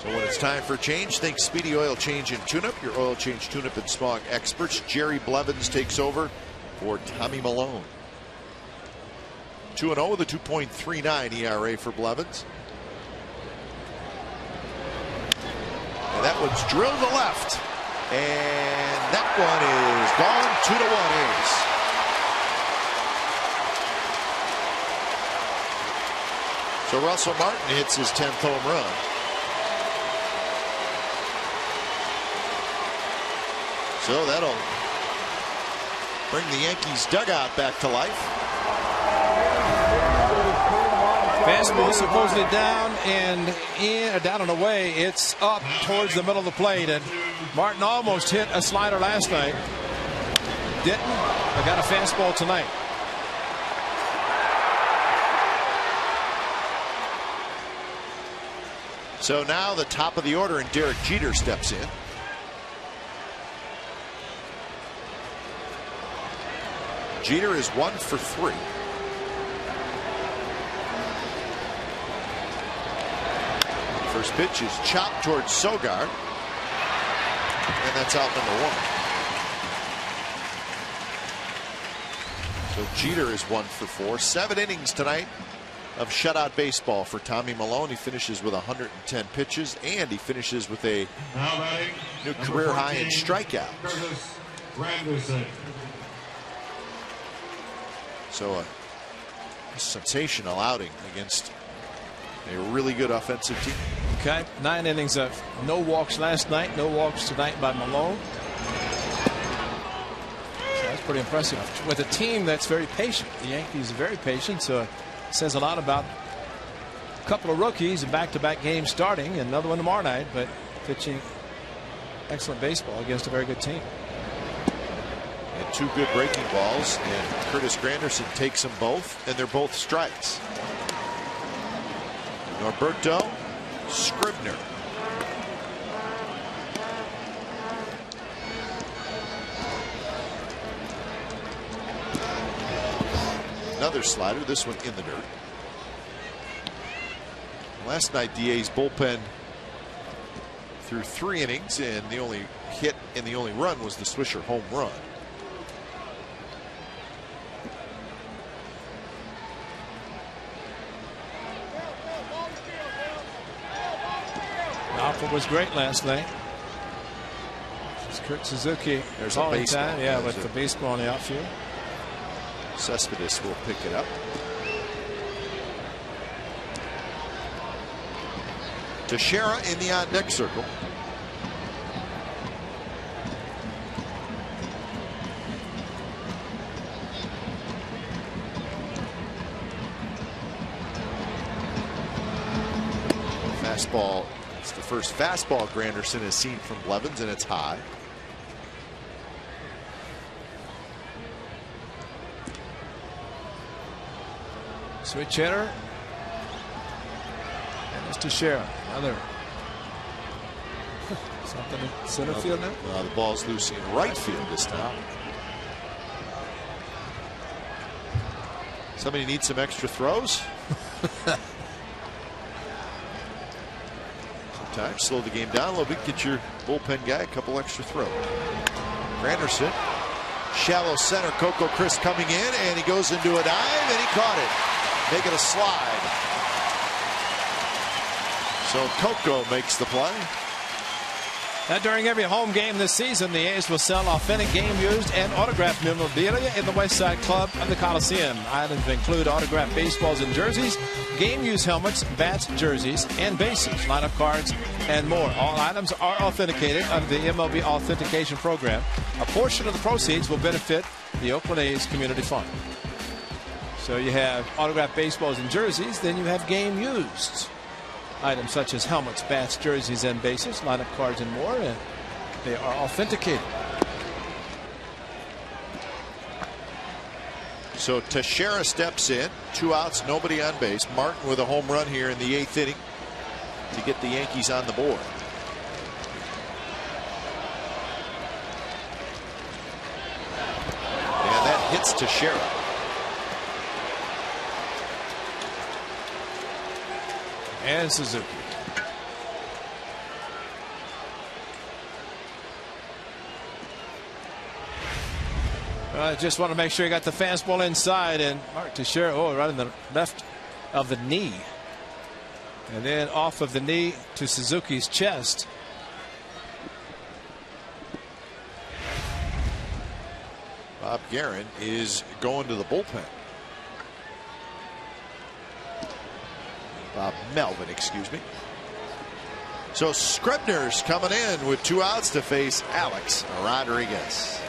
So when it's time for a change, think Speedy Oil Change and Tune-Up, your oil change, tune-up, and smog experts. Jerry Blevins takes over for Tommy Malone. 2-0 with a 2.39 ERA for Blevins. And that one's drilled to left. And that one is gone. 2-1 A's. So Russell Martin hits his 10th home run. So that'll bring the Yankees dugout back to life. Fastball supposedly down and in, down and away. It's up towards the middle of the plate, and Martin almost hit a slider last night. Didn't, but got a fastball tonight. So now the top of the order, and Derek Jeter steps in. Jeter is 1 for 3. First pitch is chopped towards Sogard, and that's out number 1. So Jeter is 1 for 4. 7 innings tonight of shutout baseball for Tommy Malone. He finishes with 110 pitches, and he finishes with a new career high in strikeouts. So a sensational outing against a really good offensive team. Okay, 9 innings of no walks last night, no walks tonight by Malone. So that's pretty impressive with a team that's very patient. The Yankees are very patient, so it says a lot about a couple of rookies and back-to-back games starting, and another one tomorrow night, but pitching excellent baseball against a very good team. And 2 good breaking balls, and Curtis Granderson takes them both, and they're both strikes. Norberto Scribner. Another slider, this one in the dirt. Last night, the A's bullpen threw 3 innings, and the only hit and the only run was the Swisher home run. Alpha was great last night. It's Kurt Suzuki. There's a baseball. Time. Yeah, with the baseball in the outfield. Cespedes will pick it up. Teixeira in the on-deck circle. Fastball. It's the first fastball Granderson has seen from Blevins, and it's high. Switch hitter. And it's Teixeira. Another something in center field now. The ball's loose in right field this time. Somebody needs some extra throws. Sometimes slow the game down a little bit. Get your bullpen guy a couple extra throws. Granderson, shallow center. Coco Chris coming in, and he goes into a dive, and he caught it. Making a slide. So Coco makes the play. Now, during every home game this season, the A's will sell authentic game-used and autographed memorabilia in the West Side Club of the Coliseum. Items include autographed baseballs and jerseys, game-used helmets, bats, jerseys, and bases, lineup cards, and more. All items are authenticated under the MLB Authentication Program. A portion of the proceeds will benefit the Oakland A's Community Fund. So you have autographed baseballs and jerseys, then you have game-used items such as helmets, bats, jerseys, and bases, lineup cards, and more, and they are authenticated. So Teixeira steps in, 2 outs, nobody on base. Martin with a home run here in the 8th inning to get the Yankees on the board. hits Teixeira. And Suzuki. I just want to make sure he got the fastball inside, and Mark Teixeira, right in the left of the knee. And then off of the knee to Suzuki's chest. Bob Guerin is going to the bullpen. Bob Melvin, excuse me. So Scribner's coming in with 2 outs to face Alex Rodriguez.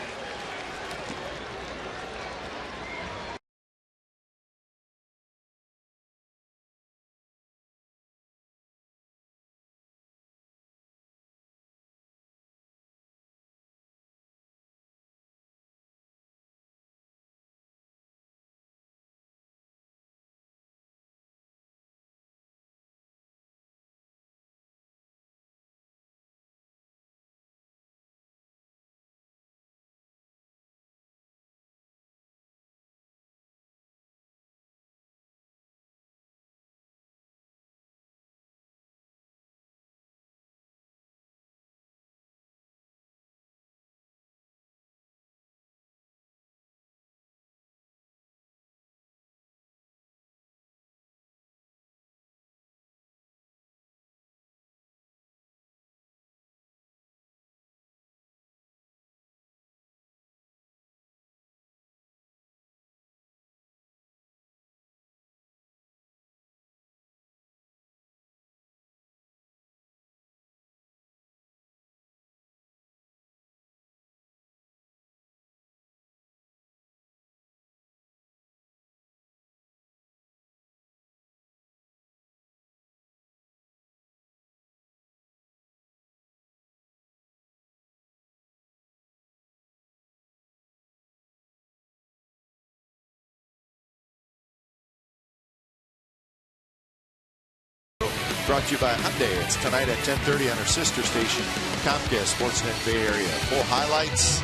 Brought to you by Hyundai. It's tonight at 10:30 on our sister station, Comcast Sportsnet Bay Area. Full highlights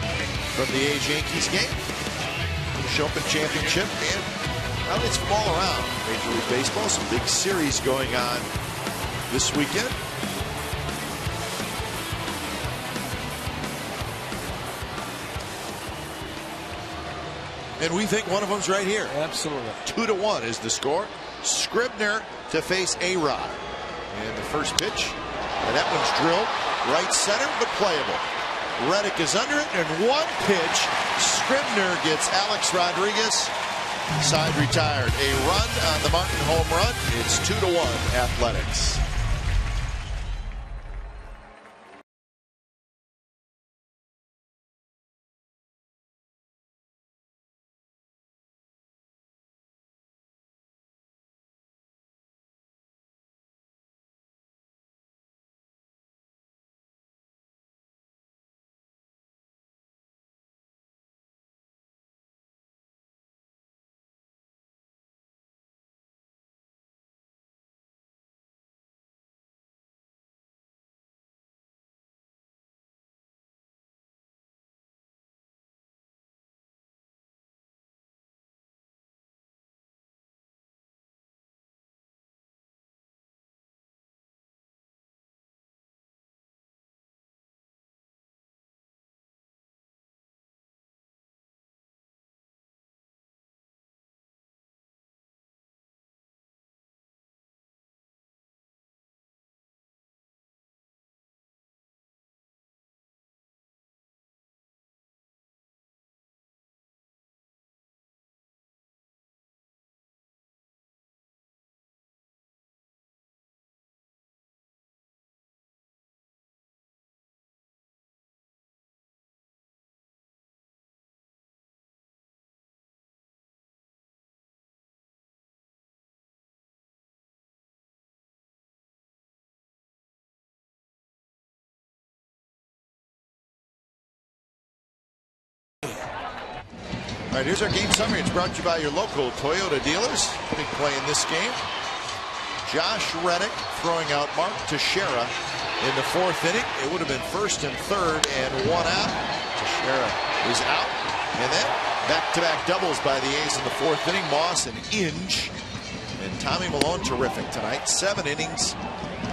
from the A's Yankees game, the Chopin Championship, and highlights from all around Major League Baseball. Some big series going on this weekend. And we think one of them's right here. Absolutely. 2-1 is the score. Scribner to face A-Rod. And the first pitch, and that one's drilled right center, but playable. Reddick is under it, and one pitch. Scribner gets Alex Rodriguez side retired. A run on the Martin home run. It's 2-1 Athletics. All right, here's our game summary. It's brought to you by your local Toyota dealers. Big play in this game. Josh Reddick throwing out Mark Teixeira in the 4th inning. It would have been 1st and 3rd and 1 out. Teixeira is out. And then Back-to-back doubles by the A's in the fourth inning. Moss and Inge. And Tommy Milone terrific tonight. 7 innings,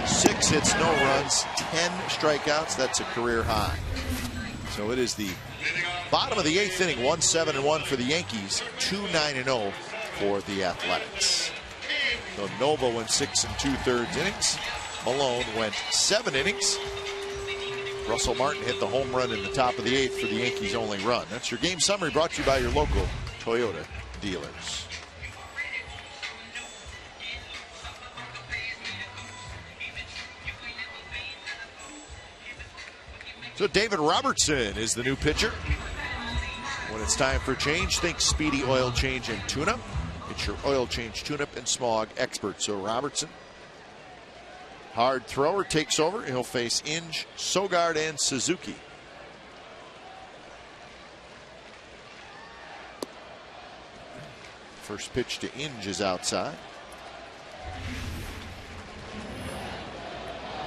6 hits, no runs, 10 strikeouts. That's a career high. So it is the bottom of the 8th inning. 1-7-1 for the Yankees. 2-9-0 for the Athletics. So Nova went 6 2/3 innings. Malone went 7 innings. Russell Martin hit the home run in the top of the 8th for the Yankees' only run. That's your game summary brought to you by your local Toyota dealers. So David Robertson is the new pitcher. When it's time for change, think Speedy Oil Change and Tune-Up. It's your oil change, tune-up, and smog expert. So Robertson, hard thrower, takes over. He'll face Inge, Sogard, and Suzuki. First pitch to Inge is outside.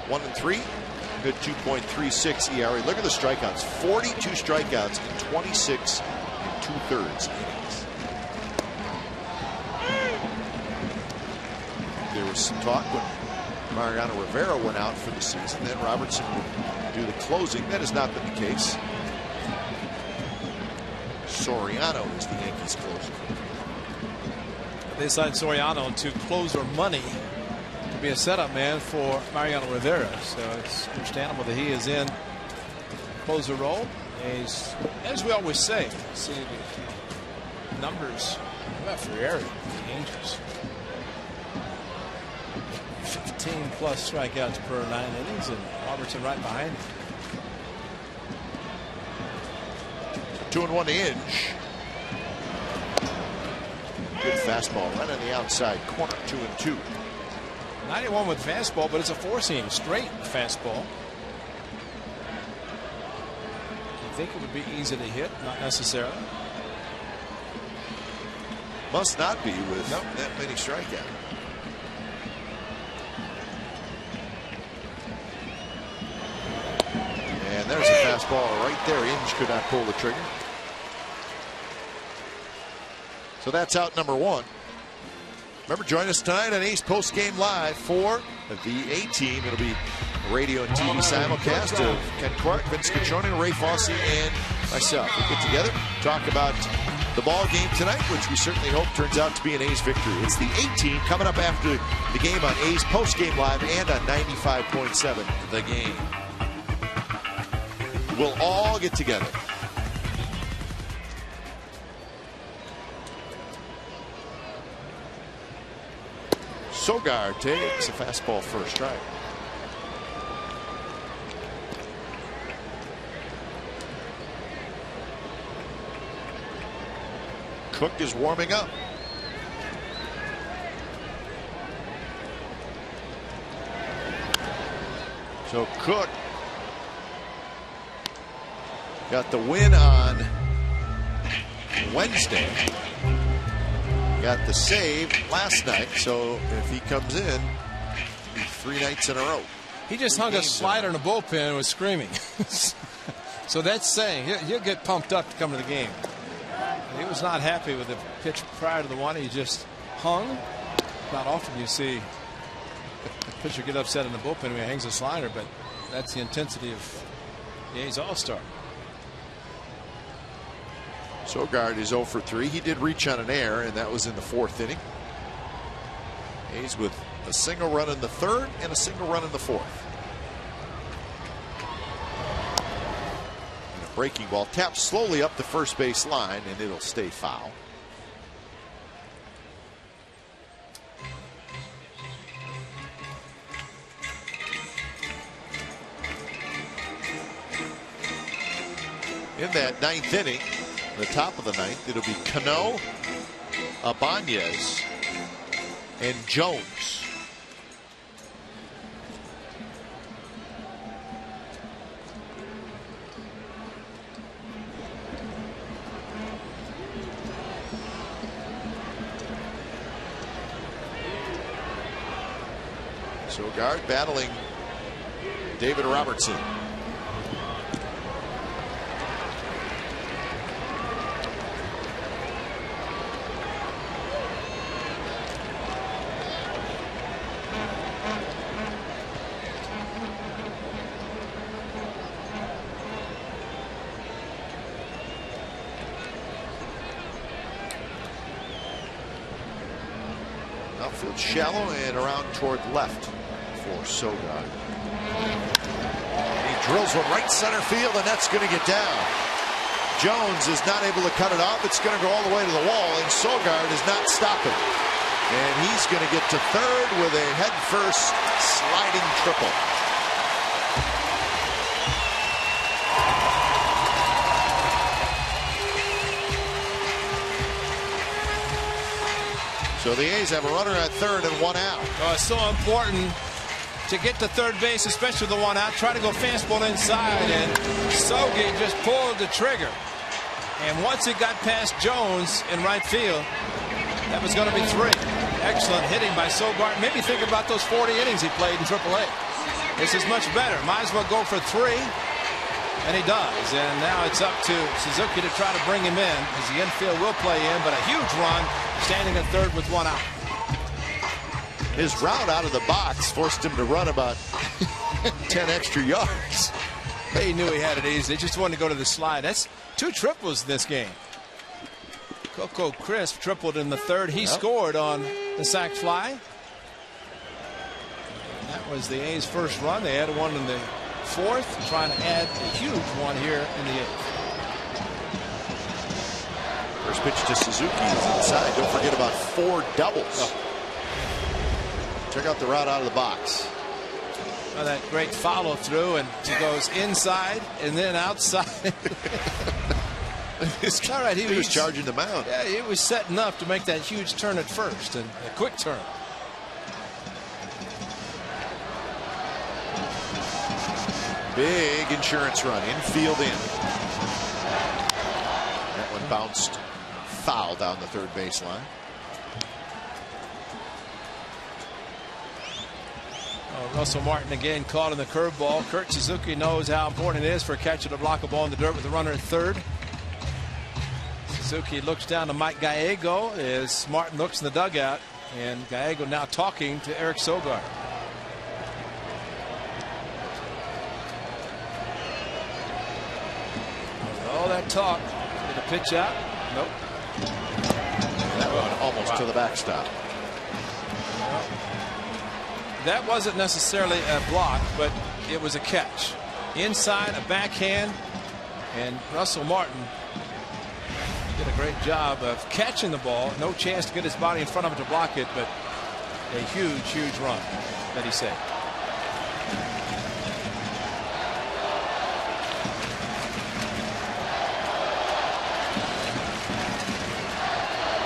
1-3. Good 2.36 ERA. Look at the strikeouts. 42 strikeouts in 26 2/3 innings. There was some talk when Mariano Rivera went out for the season that Robertson would do the closing. That has not been the case. Soriano is the Yankees closer. They signed Soriano to closer money to be a setup man for Mariano Rivera. So it's understandable that he is in closer role. He's, as we always say, see the numbers about Ferrari, the Angels. 15 plus strikeouts per 9 innings, and Robertson right behind him. 2-1 to Inge. Good fastball right on the outside corner. 2-2. 91 with fastball, but it's a four-seam straight fastball. You think it would be easy to hit? Not necessarily. Must not be with that many strikeouts. And there's a fastball right there. Inge could not pull the trigger. So that's out number 1. Remember, join us tonight on A's Post Game Live for the A Team. It'll be a radio and TV simulcast of Ken Clark, Vince Ciccione, Ray Fosse, and myself. We get together, talk about the ball game tonight, which we certainly hope turns out to be an A's victory. It's the A Team coming up after the game on A's Post Game Live and on 95.7 The Game. We'll all get together. Sogard takes a fastball for a strike. Cook is warming up. So Cook got the win on Wednesday. Got the save last night, so if he comes in, 3 nights in a row. He just hung a slider in the bullpen and was screaming. So that's saying he'll get pumped up to come to the game. He was not happy with the pitch prior to the one. He just hung. Not often you see a pitcher get upset in the bullpen when he hangs a slider, but that's the intensity of the A's All-Star. Sogard is 0 for 3. He did reach on an error, and that was in the 4th inning. A's with a single run in the 3rd and a single run in the 4th. And a breaking ball tapped slowly up the first base line, and it'll stay foul. In that 9th inning, the top of the 9th, it'll be Cano, Ibanez, and Jones. Sogard battling David Robertson. Outfield shallow and around toward left for Sogard. And he drills one right center field, and that's going to get down. Jones is not able to cut it off. It's going to go all the way to the wall, and Sogard is not stopping. And he's going to get to third with a head-first sliding triple. So the A's have a runner at third and one out. Oh, it's so important to get to third base, especially the one out. Try to go fastball inside, and Sogi just pulled the trigger. And once it got past Jones in right field, that was going to be 3. Excellent hitting by Sogard. Maybe think about those 40 innings he played in AAA. This is much better. Might as well go for 3. And he does. And now it's up to Suzuki to try to bring him in, as the infield will play in, but a huge run standing at third with one out. His route out of the box forced him to run about 10 extra yards. He knew he had it easy. They just wanted to go to the slide. That's 2 triples in this game. Coco Crisp tripled in the third. He scored on the sac fly. And that was the A's first run. They had one in the fourth, trying to add a huge one here in the 8th. First pitch to Suzuki is inside. Don't forget about 4 doubles. Check out the route out of the box. Well, that great follow through, and he goes inside and then outside. It's all right. He was charging the mound. Yeah, he was setting up to make that huge turn at first, and a quick turn. Big insurance run, infield in. That one bounced foul down the third baseline. Russell Martin again caught in the curveball. Kurt Suzuki knows how important it is for a catcher to block a ball in the dirt with a runner at third. Suzuki looks down to Mike Gallego as Martin looks in the dugout, and Gallego now talking to Eric Sogard. All that talk. Did a pitch out? Nope. That one almost to the backstop. That wasn't necessarily a block, but it was a catch. Inside, a backhand, and Russell Martin did a great job of catching the ball. No chance to get his body in front of it to block it, but a huge, huge run that he saved.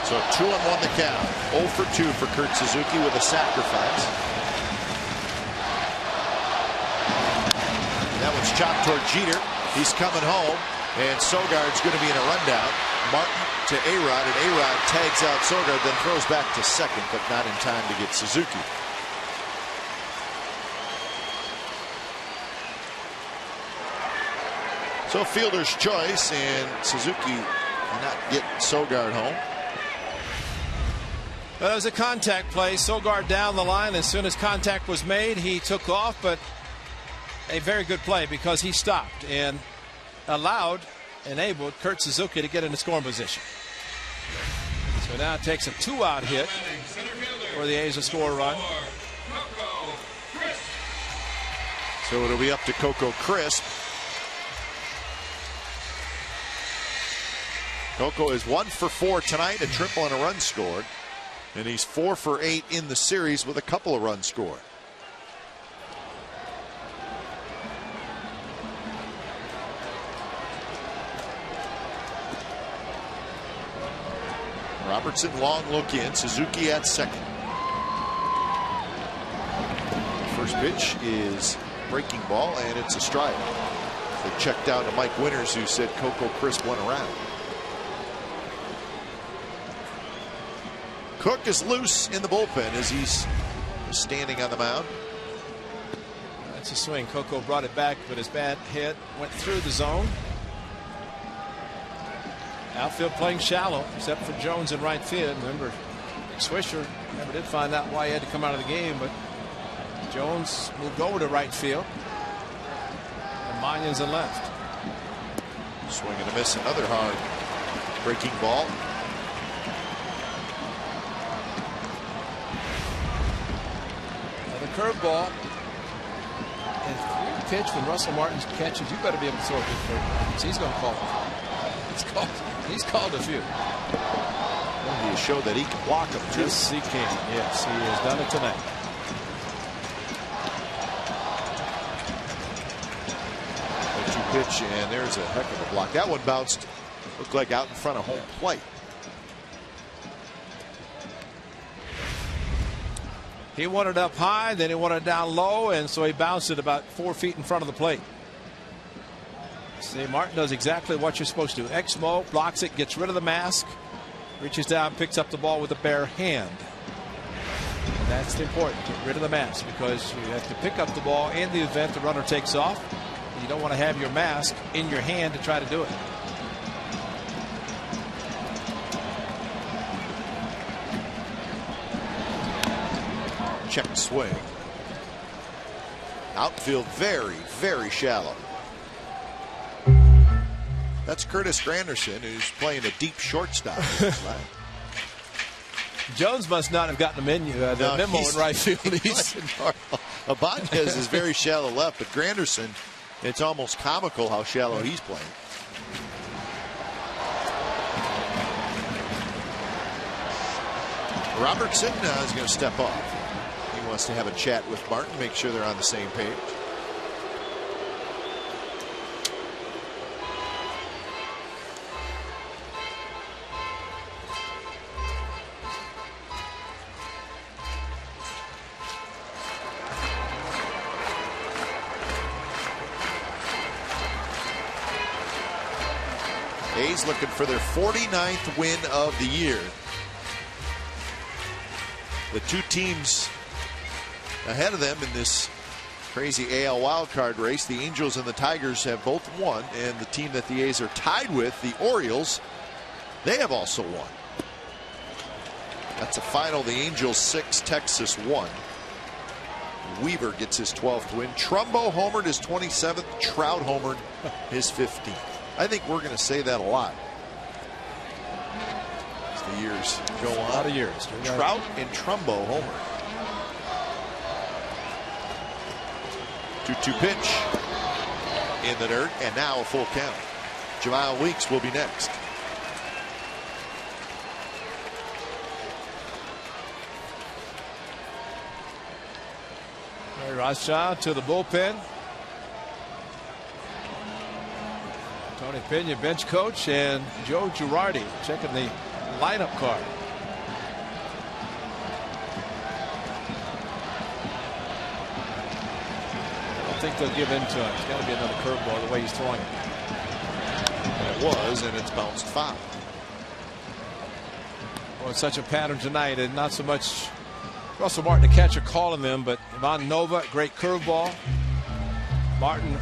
So 2-1 the count. 0 for 2 for Kurt Suzuki with a sacrifice. That one's chopped toward Jeter. He's coming home, and Sogard's going to be in a rundown. Martin to A-Rod, and A-Rod tags out Sogard, then throws back to second, but not in time to get Suzuki. So fielder's choice, and Suzuki not get Sogard home. Well, it was a contact play. Sogard down the line. As soon as contact was made, he took off, but a very good play because he stopped and enabled Kurt Suzuki to get into scoring position. So now it takes a 2-out hit for the A's to score a run. So it'll be up to Coco Crisp. Coco is 1 for 4 tonight, a triple and a run scored. And he's 4 for 8 in the series with a couple of runs scored. Robertson long look in. Suzuki at second. First pitch is breaking ball, and it's a strike. They checked down to Mike Winters, who said Coco Crisp went around. Cook is loose in the bullpen as he's standing on the mound. That's a swing. Coco brought it back, but his bat hit went through the zone. Outfield playing shallow, except for Jones in right field. Remember, Swisher never did find out why he had to come out of the game, but Jones moved over to right field. And Manion's in left. Swing and a miss. Another hard breaking ball. curveball. And if you pitch when Russell Martin catches, you better be able to throw a good curveball. So he's going to call it. He's called a few. Well, he showed that he can block them too. Yes, he can. Yes, he has done it tonight. Pitch, and there's a heck of a block. That one bounced, looked like out in front of home plate. He wanted it up high, then he wanted it down low, and so he bounced it about 4 feet in front of the plate. See, Martin does exactly what you're supposed to do. X-Mo blocks it, gets rid of the mask, reaches down, picks up the ball with a bare hand. And that's important. Get rid of the mask, because you have to pick up the ball in the event the runner takes off. You don't want to have your mask in your hand to try to do it. Check swing. Outfield very, very shallow. That's Curtis Granderson, who's playing a deep shortstop. Jones must not have gotten the memo in right field. Abanez is very shallow left, but Granderson, it's almost comical how shallow he's playing. Robertson is going to step off. He wants to have a chat with Martin, make sure they're on the same page. A's looking for their 49th win of the year. The two teams ahead of them in this crazy AL wildcard race, the Angels and the Tigers, have both won, and the team that the A's are tied with, the Orioles, they have also won. That's a final. The Angels 6, Texas 1. Weaver gets his 12th win. Trumbo homered his 27th. Trout homered his 15th. I think we're going to say that a lot as the years go on. A lot of years. Trout and Trumbo homer. 2-2 pitch in the dirt, and now a full count. Jamal Weeks will be next. Larry Rothschild to the bullpen. Tony Pena, bench coach, and Joe Girardi checking the lineup card. I don't think they'll give in to him. It's got to be another curveball the way he's throwing it. It was, and it's bounced foul. Well, it's such a pattern tonight, and not so much Russell Martin, the catcher, calling them, but Ivan Nova, great curveball. Martin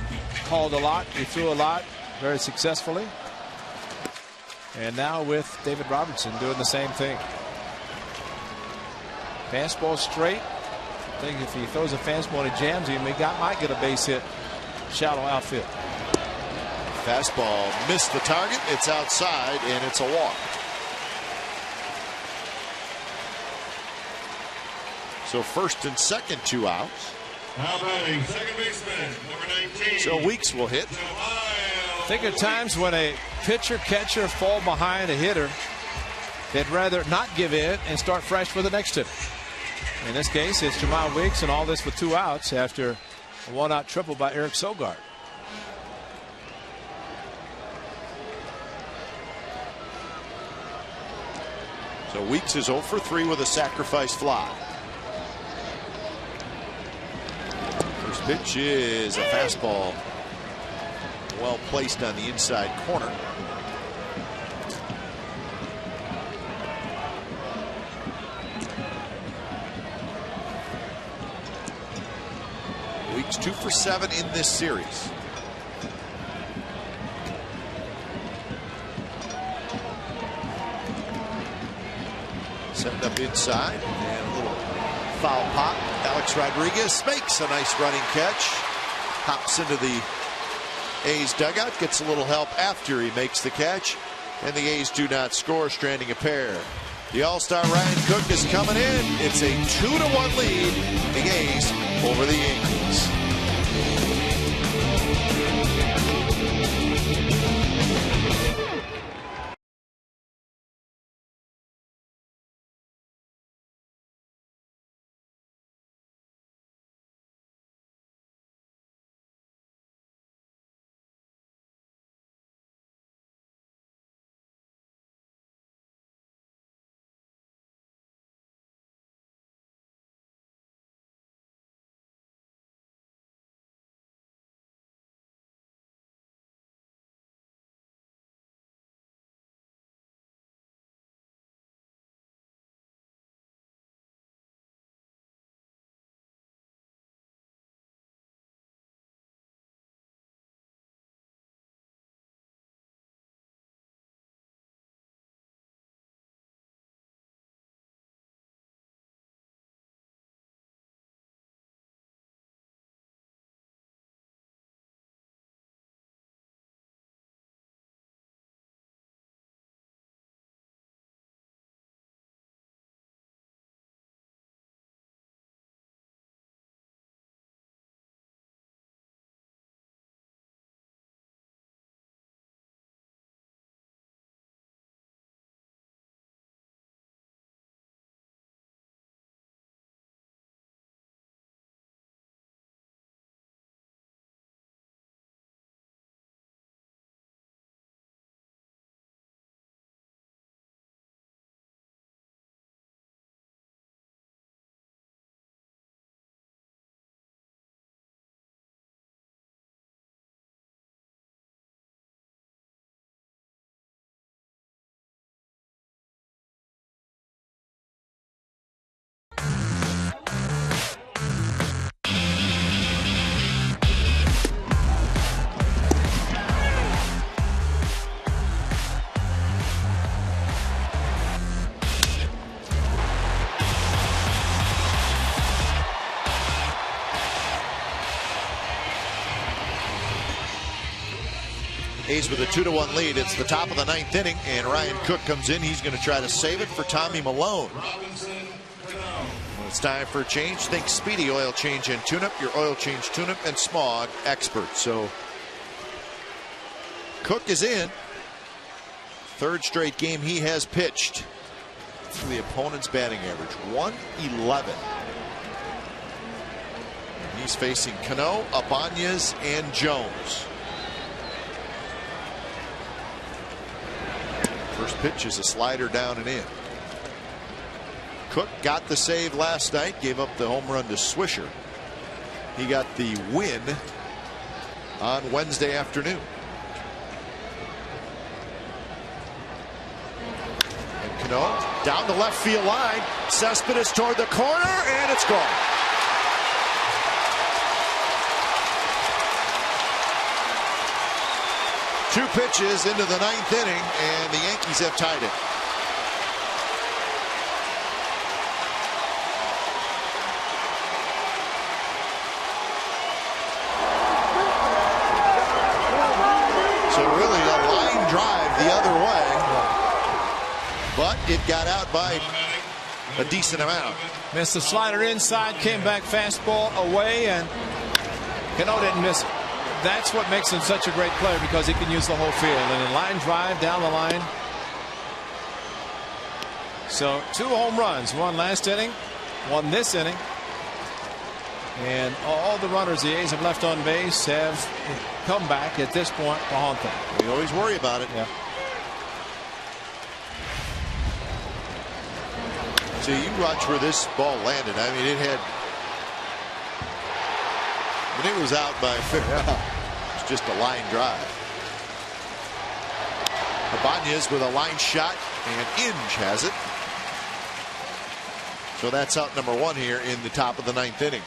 called a lot. He threw a lot. Very successfully. And now with David Robertson doing the same thing. Fastball straight. I think if he throws a fastball and it jams him, he might get a base hit. Shallow outfield. Fastball missed the target. It's outside, and it's a walk. So first and second, 2 outs. Now batting, second baseman, number 19. So Weeks will hit. Think of times when a pitcher catcher fall behind a hitter, they'd rather not give in and start fresh for the next hitter. In this case, it's Jamal Weeks, and all this with 2 outs after a 1-out triple by Eric Sogard. So Weeks is 0 for 3 with a sacrifice fly. First pitch is a fastball. Well placed on the inside corner. Weeks 2 for 7 in this series. Setting up inside, and a little foul pop. Alex Rodriguez makes a nice running catch. Hops into the A's dugout, gets a little help after he makes the catch, and the A's do not score, stranding a pair. The All-Star Ryan Cook is coming in. It's a 2-1 lead. The A's over the Yankees. A's with a 2-1 lead. It's the top of the 9th inning, and Ryan Cook comes in. He's going to try to save it for Tommy Malone. When it's time for a change, think Speedy Oil Change and Tune-Up, your oil change, tune-up, and smog expert. So Cook is in. Third straight game he has pitched. To the opponent's batting average, 111. And he's facing Cano, Ibanez, and Jones. First pitch is a slider down and in. Cook got the save last night, gave up the home run to Swisher. He got the win on Wednesday afternoon. And Cano down the left field line. Cespedes toward the corner, and it's gone. Two pitches into the 9th inning, and the Yankees have tied it. So really a line drive the other way, but it got out by a decent amount. Missed the slider inside, came back fastball away, and Cano didn't miss it. That's what makes him such a great player, because he can use the whole field. And a line drive down the line. So 2 home runs, one last inning, one this inning. And all the runners the A's have left on base have come back at this point to haunt them. We always worry about it. Yeah. So you watch where this ball landed. I mean, it had. When it was out by fair, it's just a line drive. Ibanez with a line shot, and Inge has it. So that's out number 1 here in the top of the 9th inning.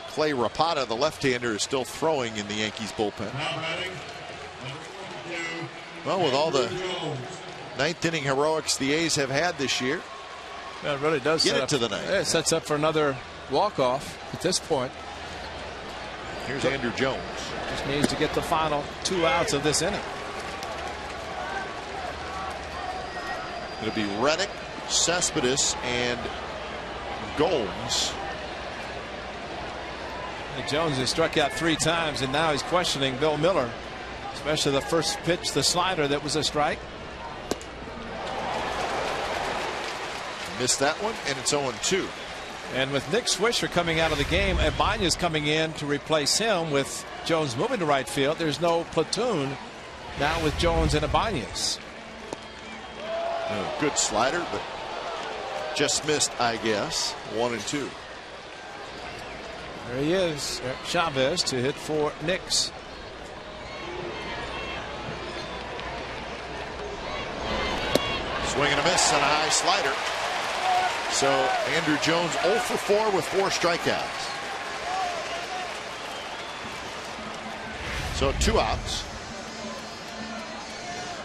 Clay Rapata, the left-hander, is still throwing in the Yankees bullpen. Well, with all the 9th inning heroics the A's have had this year, yeah, it really does get it to the 9th. It sets up for another walk-off at this point. Here's Andrew Jones. Just needs to get the final 2 outs of this inning. It'll be Reddick, Cespedes, and Gomes. And Jones has struck out 3 times, and now he's questioning Bill Miller, especially the first pitch, the slider that was a strike. Missed that one, and it's 0-2. And with Nick Swisher coming out of the game, Ibanez coming in to replace him with Jones moving to right field. There's no platoon now with Jones and Ibanez. Good slider, but just missed, I guess. 1-2. There he is, Chavez, to hit for Knicks. Swing and a miss on a high slider. So Andrew Jones 0 for 4 with 4 strikeouts. So 2 outs.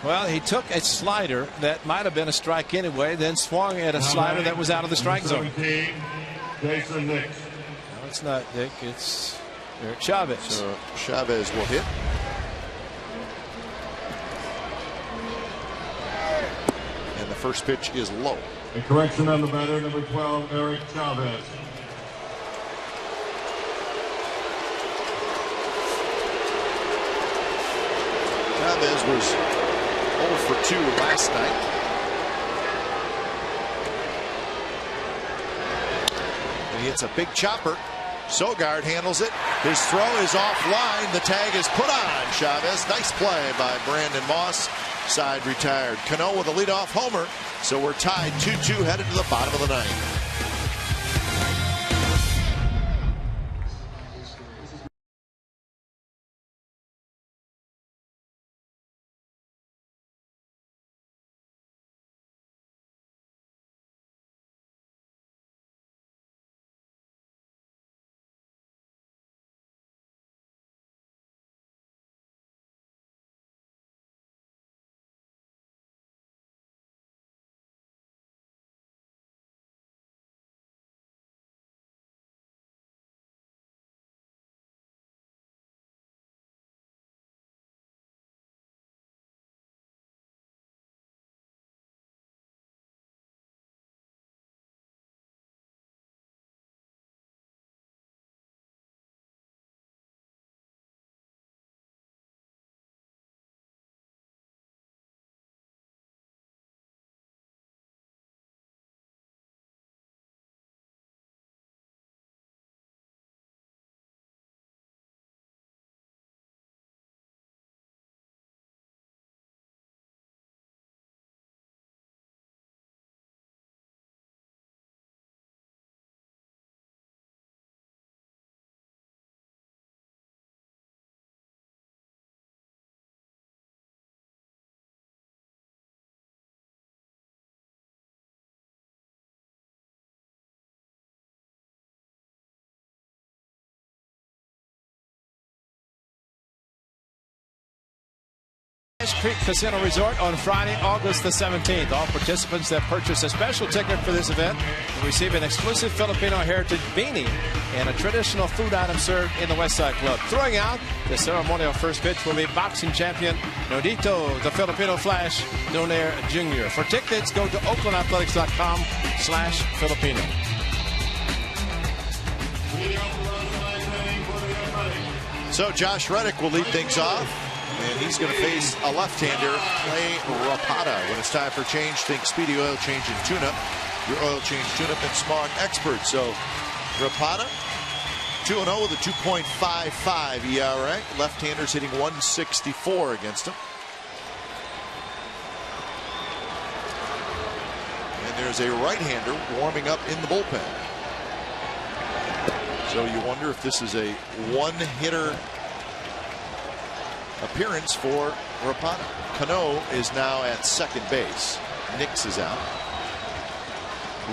Well, he took a slider that might have been a strike anyway, then swung at a slider that was out of the strike zone. Jason Nix. No, it's not Nick, it's Eric Chavez. So Chavez will hit. And the first pitch is low. A correction on the batter, number 12, Eric Chavez. Chavez was 0 for 2 last night. And he hits a big chopper. Sogard handles it. His throw is offline. The tag is put on Chavez. Nice play by Brandon Moss. Side retired. Cano with a leadoff homer. So we're tied 2-2 headed to the bottom of the ninth. Creek Casino Resort on Friday, August the 17th. All participants that purchase a special ticket for this event will receive an exclusive Filipino heritage beanie and a traditional food item served in the Westside Club. Throwing out the ceremonial first pitch will be boxing champion Nodito, the Filipino Flash, Donaire Jr. For tickets, go to oaklandathletics.com/Filipino. So Josh Reddick will lead things off. And he's going to face a left-hander, Clay Rapata. When it's time for change, think Speedy Oil Change and Tune-Up. Your oil change, tune-up, and smog expert. So Rapata, 2-0 with a 2.55 ERA. Left-handers hitting 164 against him. And there's a right-hander warming up in the bullpen. So you wonder if this is a one-hitter appearance for Rapata. Cano is now at second base. Nix is out.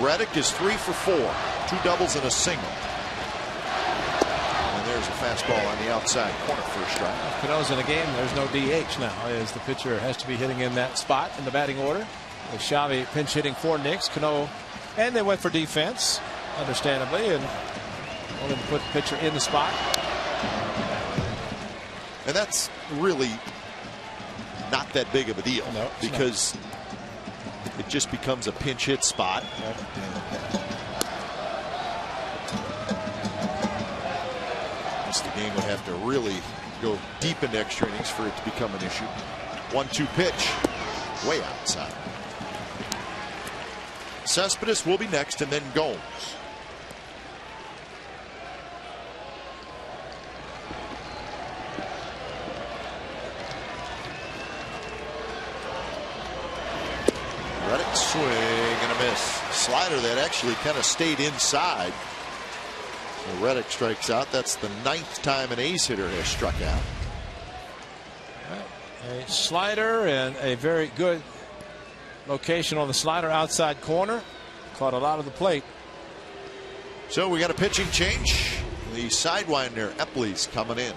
Reddick is 3 for 4. 2 doubles and a single. And there's a fastball on the outside corner for a strike. If Cano's in the game, there's no DH now, as the pitcher has to be hitting in that spot in the batting order. With Xavi pinch hitting for Nix. Cano, and they went for defense, understandably, and wanted to put the pitcher in the spot. And that's really not that big of a deal, no, because it just becomes a pinch hit spot. The game would have to really go deep into extra innings for it to become an issue. 1-2 pitch, way outside. Cespedes will be next, and then Gomes. Reddick swing and a miss. Slider that actually kind of stayed inside. So Reddick strikes out. That's the 9th time an A's hitter has struck out. A slider and a very good location on the slider, outside corner. Caught a lot of the plate. So we got a pitching change. The sidewinder Epley's coming in.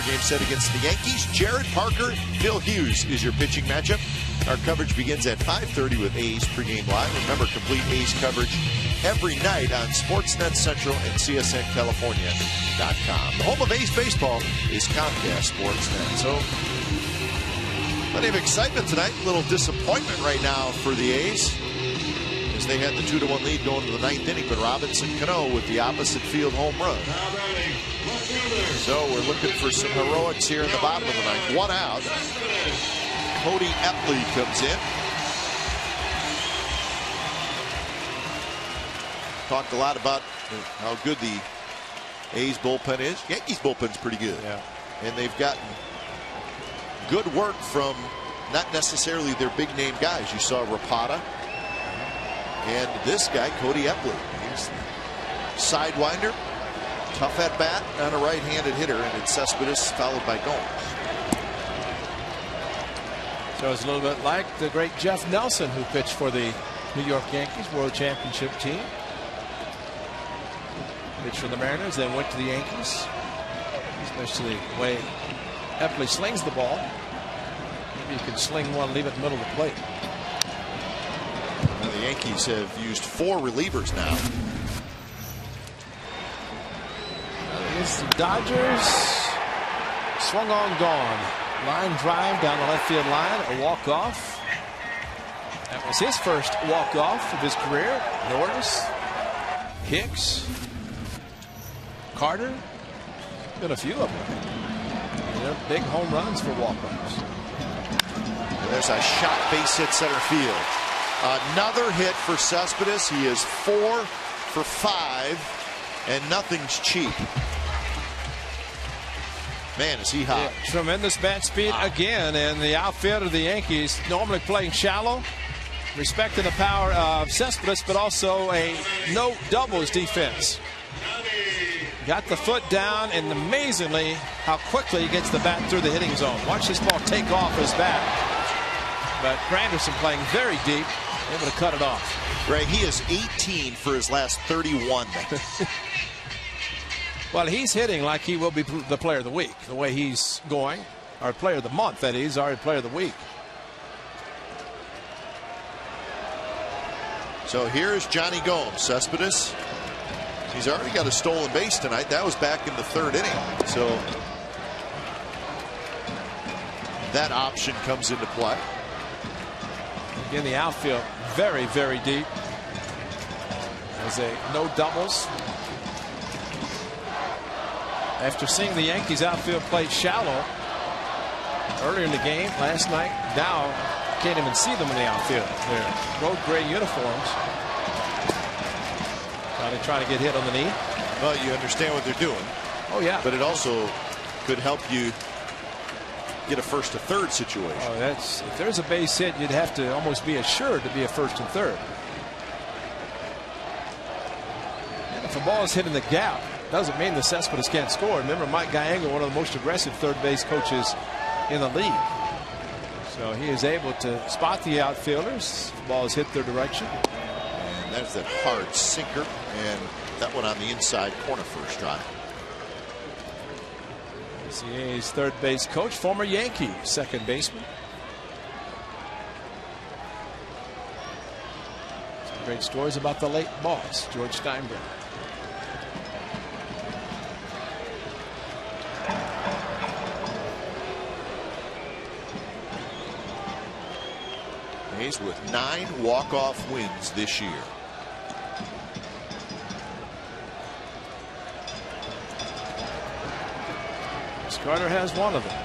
Game set against the Yankees. Jared Parker, Phil Hughes is your pitching matchup. Our coverage begins at 5:30 with A's pregame live. Remember, complete A's coverage every night on Sportsnet Central and CSNCalifornia.com. The home of A's baseball is Comcast Sportsnet. So, plenty of excitement tonight. A little disappointment right now for the A's, as they had the 2-1 lead going to the 9th inning, but Robinson Cano with the opposite field home run. So we're looking for some heroics here in the bottom of the 9th. 1 out. Cody Epley comes in. Talked a lot about how good the A's bullpen is. Yankees bullpen's pretty good. Yeah. And they've gotten good work from not necessarily their big name guys. You saw Rapata. And this guy, Cody Epley. He's sidewinder. Tough at bat on a right-handed hitter, and it's Cespedes followed by Gomes. So it's a little bit like the great Jeff Nelson, who pitched for the New York Yankees World Championship team. Pitched for the Mariners, then went to the Yankees. Especially the way Epley slings the ball. Maybe you can sling one, leave it in the middle of the plate. Well, the Yankees have used 4 relievers now. Against the Dodgers, swung on, gone. Line drive down the left field line, a walk-off. That was his first walk-off of his career. Norris, Hicks, Carter, been a few of them. They're big home runs for walk-offs. There's a shot base hit center field. Another hit for Cespedes. He is 4 for 5, and nothing's cheap. Man, is he hot. Yeah, tremendous bat speed again, and the outfield of the Yankees normally playing shallow, respecting the power of Cespedes, but also a no doubles defense. Got the foot down, and amazingly how quickly he gets the bat through the hitting zone. Watch this ball take off his bat. but Granderson playing very deep, able to cut it off. Right, he is 18 for his last 31. Well, he's hitting like he will be the player of the week, the way he's going. Our player of the month, that is, our player of the week. So here's Johnny Gomes. Cespedes, he's already got a stolen base tonight. That was back in the 3rd inning. So that option comes into play. In the outfield, very, very deep. There's no doubles. After seeing the Yankees outfield play shallow earlier in the game last night, now can't even see them in the outfield. They're road gray uniforms. Trying to get hit on the knee. Well, you understand what they're doing. Oh, yeah. But it also could help you get a 1st to 3rd situation. Oh, if there's a base hit, you'd have to almost be assured to be a 1st and 3rd. And if a ball is hit in the gap, doesn't mean the Cespedes can't score. Remember, Mike Gallegos, one of the most aggressive third base coaches in the league. So he is able to spot the outfielders. The ball is hit their direction. And that's that hard sinker, and that one on the inside corner first drive. CA's third base coach, former Yankee second baseman. Some great stories about the late boss, George Steinbrenner. Hayes with 9 walk-off wins this year. Carter has one of them.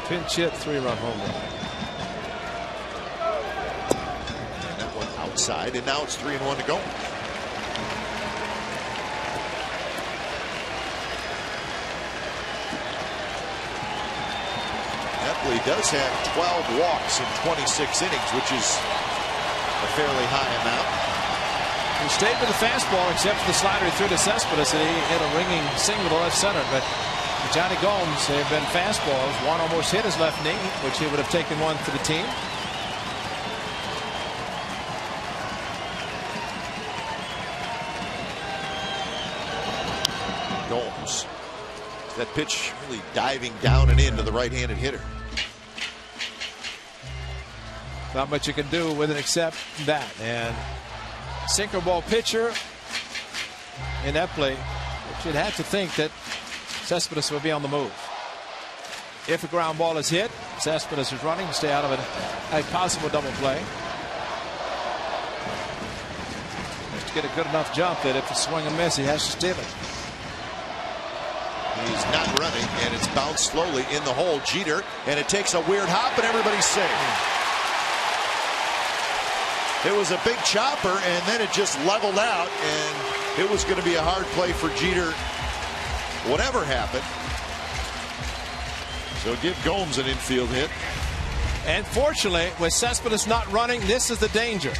Pinch hit, 3-run home run. And that one outside, and now it's 3-1 to go. Epley does have 12 walks in 26 innings, which is a fairly high amount. He stayed with the fastball except for the slider he threw to Cespedes, and he hit a ringing single to left center. But Johnny Gomes, they have been fastballs. One almost hit his left knee, which he would have taken one for the team. Gomes. That pitch really diving down and into the right-handed hitter. Not much you can do with it except that. And sinker ball pitcher in Epley, which you'd have to think that Cespedes will be on the move. If a ground ball is hit, Cespedes is running to stay out of a possible double play. Just to get a good enough jump that if it's swing and miss, he has to steal it. He's not running, and it's bounced slowly in the hole. Jeter, and it takes a weird hop, and everybody's safe. It was a big chopper, and then it just leveled out, and it was going to be a hard play for Jeter, whatever happened. So give Gomes an infield hit. And fortunately, with Cespedes not running, this is the danger.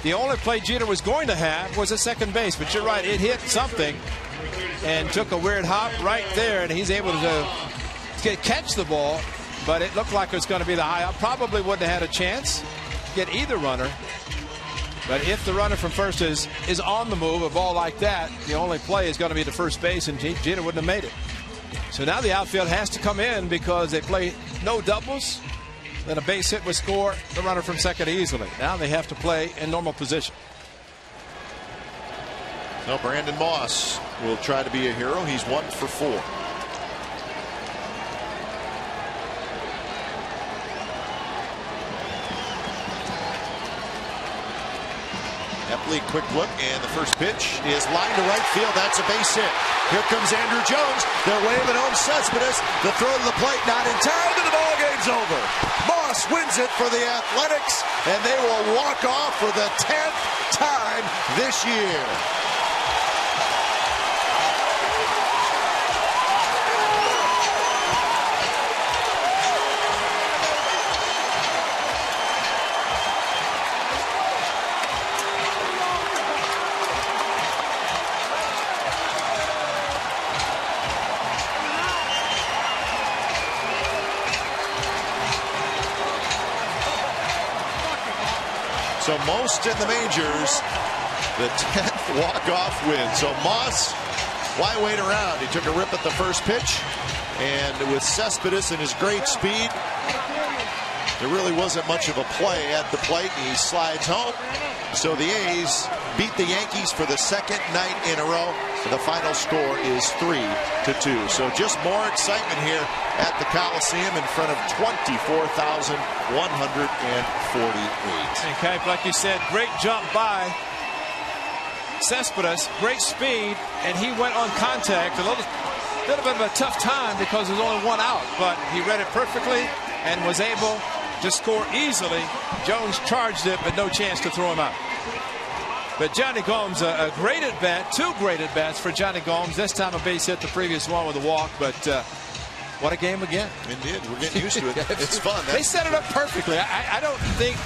The only play Jeter was going to have was a second base, but you're right, it hit something and took a weird hop right there, and he's able to catch the ball, but it looked like it was going to be the high up. Probably wouldn't have had a chance to get either runner. But if the runner from first is on the move, a ball like that, the only play is going to be to first base, and Jeter wouldn't have made it. So now the outfield has to come in because they play no doubles. Then a base hit would score the runner from second easily. Now they have to play in normal position. No, Brandon Moss will try to be a hero. He's 1 for 4. Epley, quick look, and the first pitch is lined to right field. That's a base hit. Here comes Andrew Jones. They're waving home Cespedes. The throw to the plate, not in time, and the ball game's over. Moss wins it for the Athletics, and they will walk off for the 10th time this year. So most in the majors, the 10th walk-off win. So Moss, why wait around? He took a rip at the first pitch, and with Cespedes and his great speed, there really wasn't much of a play at the plate, and he slides home. So the A's beat the Yankees for the second night in a row. The final score is 3-2. So just more excitement here at the Coliseum in front of 24,148. Okay, like you said, great jump by Cespedes, great speed, and he went on contact. A little bit of a tough time because there's only one out, but he read it perfectly and was able to score easily. Jones charged it, but no chance to throw him out. But Johnny Gomes, a great at bat, two great at bats for Johnny Gomes. This time a base hit, the previous one with a walk, but what a game again. Indeed, we're getting used to it. It's fun. They set it up perfectly. I don't think,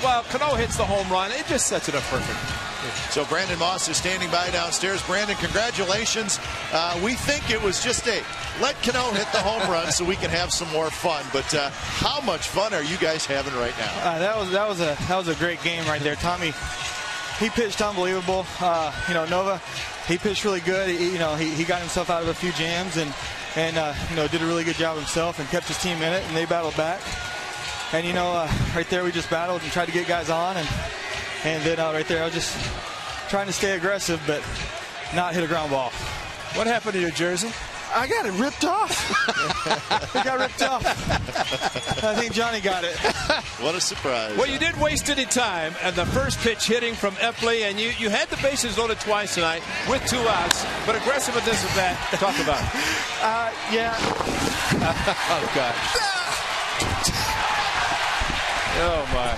well, Cano hits the home run. It just sets it up perfectly. So Brandon Moss is standing by downstairs. Brandon, congratulations. We think it was just let Cano hit the home run so we can have some more fun. But how much fun are you guys having right now? That was a great game right there. Tommy, he pitched unbelievable. Nova, he pitched really good. He got himself out of a few jams and did a really good job himself and kept his team in it, and they battled back. And right there we just battled and tried to get guys on, and then right there I was just trying to stay aggressive but not hit a ground ball. What happened to your jersey? I got it ripped off. It got ripped off. I think Johnny got it. What a surprise. Well, you didn't waste any time at the first pitch hitting from Epley, and you had the bases loaded twice tonight with 2 outs, but aggressive at this and that. Talk about it. Yeah. Oh, God. Oh, my.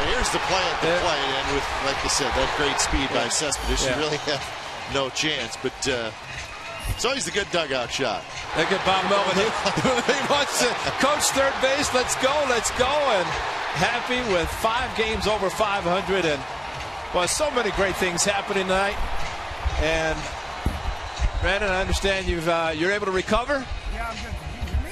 Here's the play at the plate, and with, like you said, that great speed by Cespedes, you really have no chance. But it's always a good dugout shot. Look at Bob Melvin. He wants to coach third base. Let's go, and happy with 5 games over 500, and so many great things happening tonight. And Brandon, I understand you're able to recover. Yeah, I'm good. Can you hear me?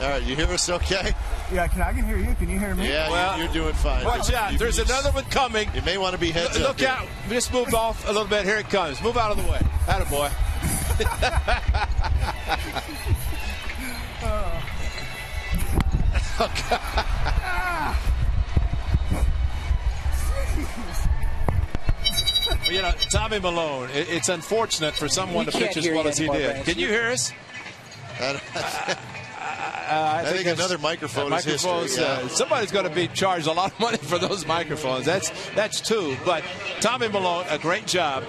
All right, you hear us okay? Yeah, I can hear you. Can you hear me? Yeah, you're doing fine. Watch out. There's another one coming. You may want to be heads up. Look out. Just moved off a little bit. Here it comes. Move out of the way. Attaboy. Tommy Malone, it's unfortunate for someone to pitch as well as he did. Can you hear us? I think another microphone is history. Somebody's going to be charged a lot of money for those microphones. That's 2. But Tommy Malone, a great job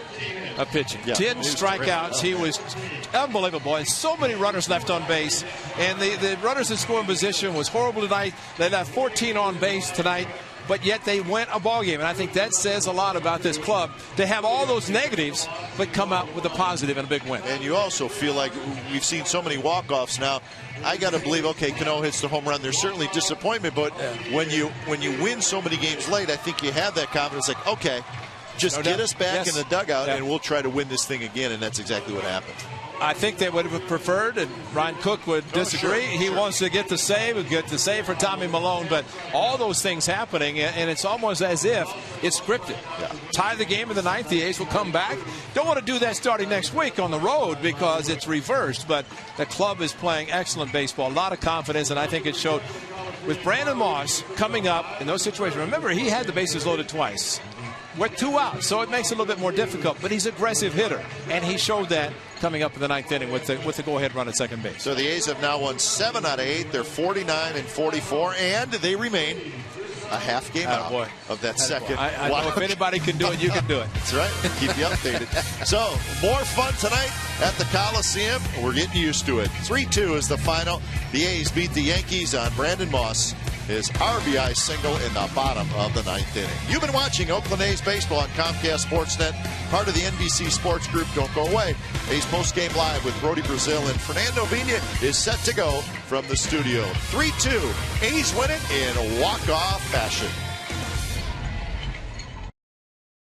of pitching. 10 strikeouts. He was unbelievable. And so many runners left on base. And the runners in scoring position was horrible tonight. They left 14 on base tonight, but yet they went a ball game. And I think that says a lot about this club, to have all those negatives but come out with a positive and a big win. And you also feel like we've seen so many walk-offs now. I got to believe, okay, Cano hits the home run. There's certainly disappointment, but when you win so many games late, I think you have that confidence, like, okay, just get us back in the dugout and we'll try to win this thing again, and that's exactly what happened. I think they would have preferred, and Ryan Cook would disagree. He wants to get the save for Tommy Malone, but all those things happening, and it's almost as if it's scripted. Tie the game in the 9th, the A's will come back. Don't want to do that starting next week on the road because it's reversed, but the club is playing excellent baseball, a lot of confidence, and I think it showed with Brandon Moss coming up in those situations. Remember, he had the bases loaded twice with 2 outs, so it makes it a little bit more difficult, but he's an aggressive hitter, and he showed that coming up in the 9th inning with the go-ahead run at second base. So the A's have now won 7 out of 8. They're 49-44, and they remain a half game out of that second. I know if anybody can do it, you can do it. That's right. Keep you updated. So more fun tonight at the Coliseum. We're getting used to it. 3-2 is the final. The A's beat the Yankees on Brandon Moss, his RBI single in the bottom of the 9th inning. You've been watching Oakland A's baseball on Comcast Sportsnet, part of the NBC Sports Group. Don't go away. A's postgame live with Brody Brazil, and Fernando Vina is set to go from the studio. 3-2. A's win it in walk-off fashion.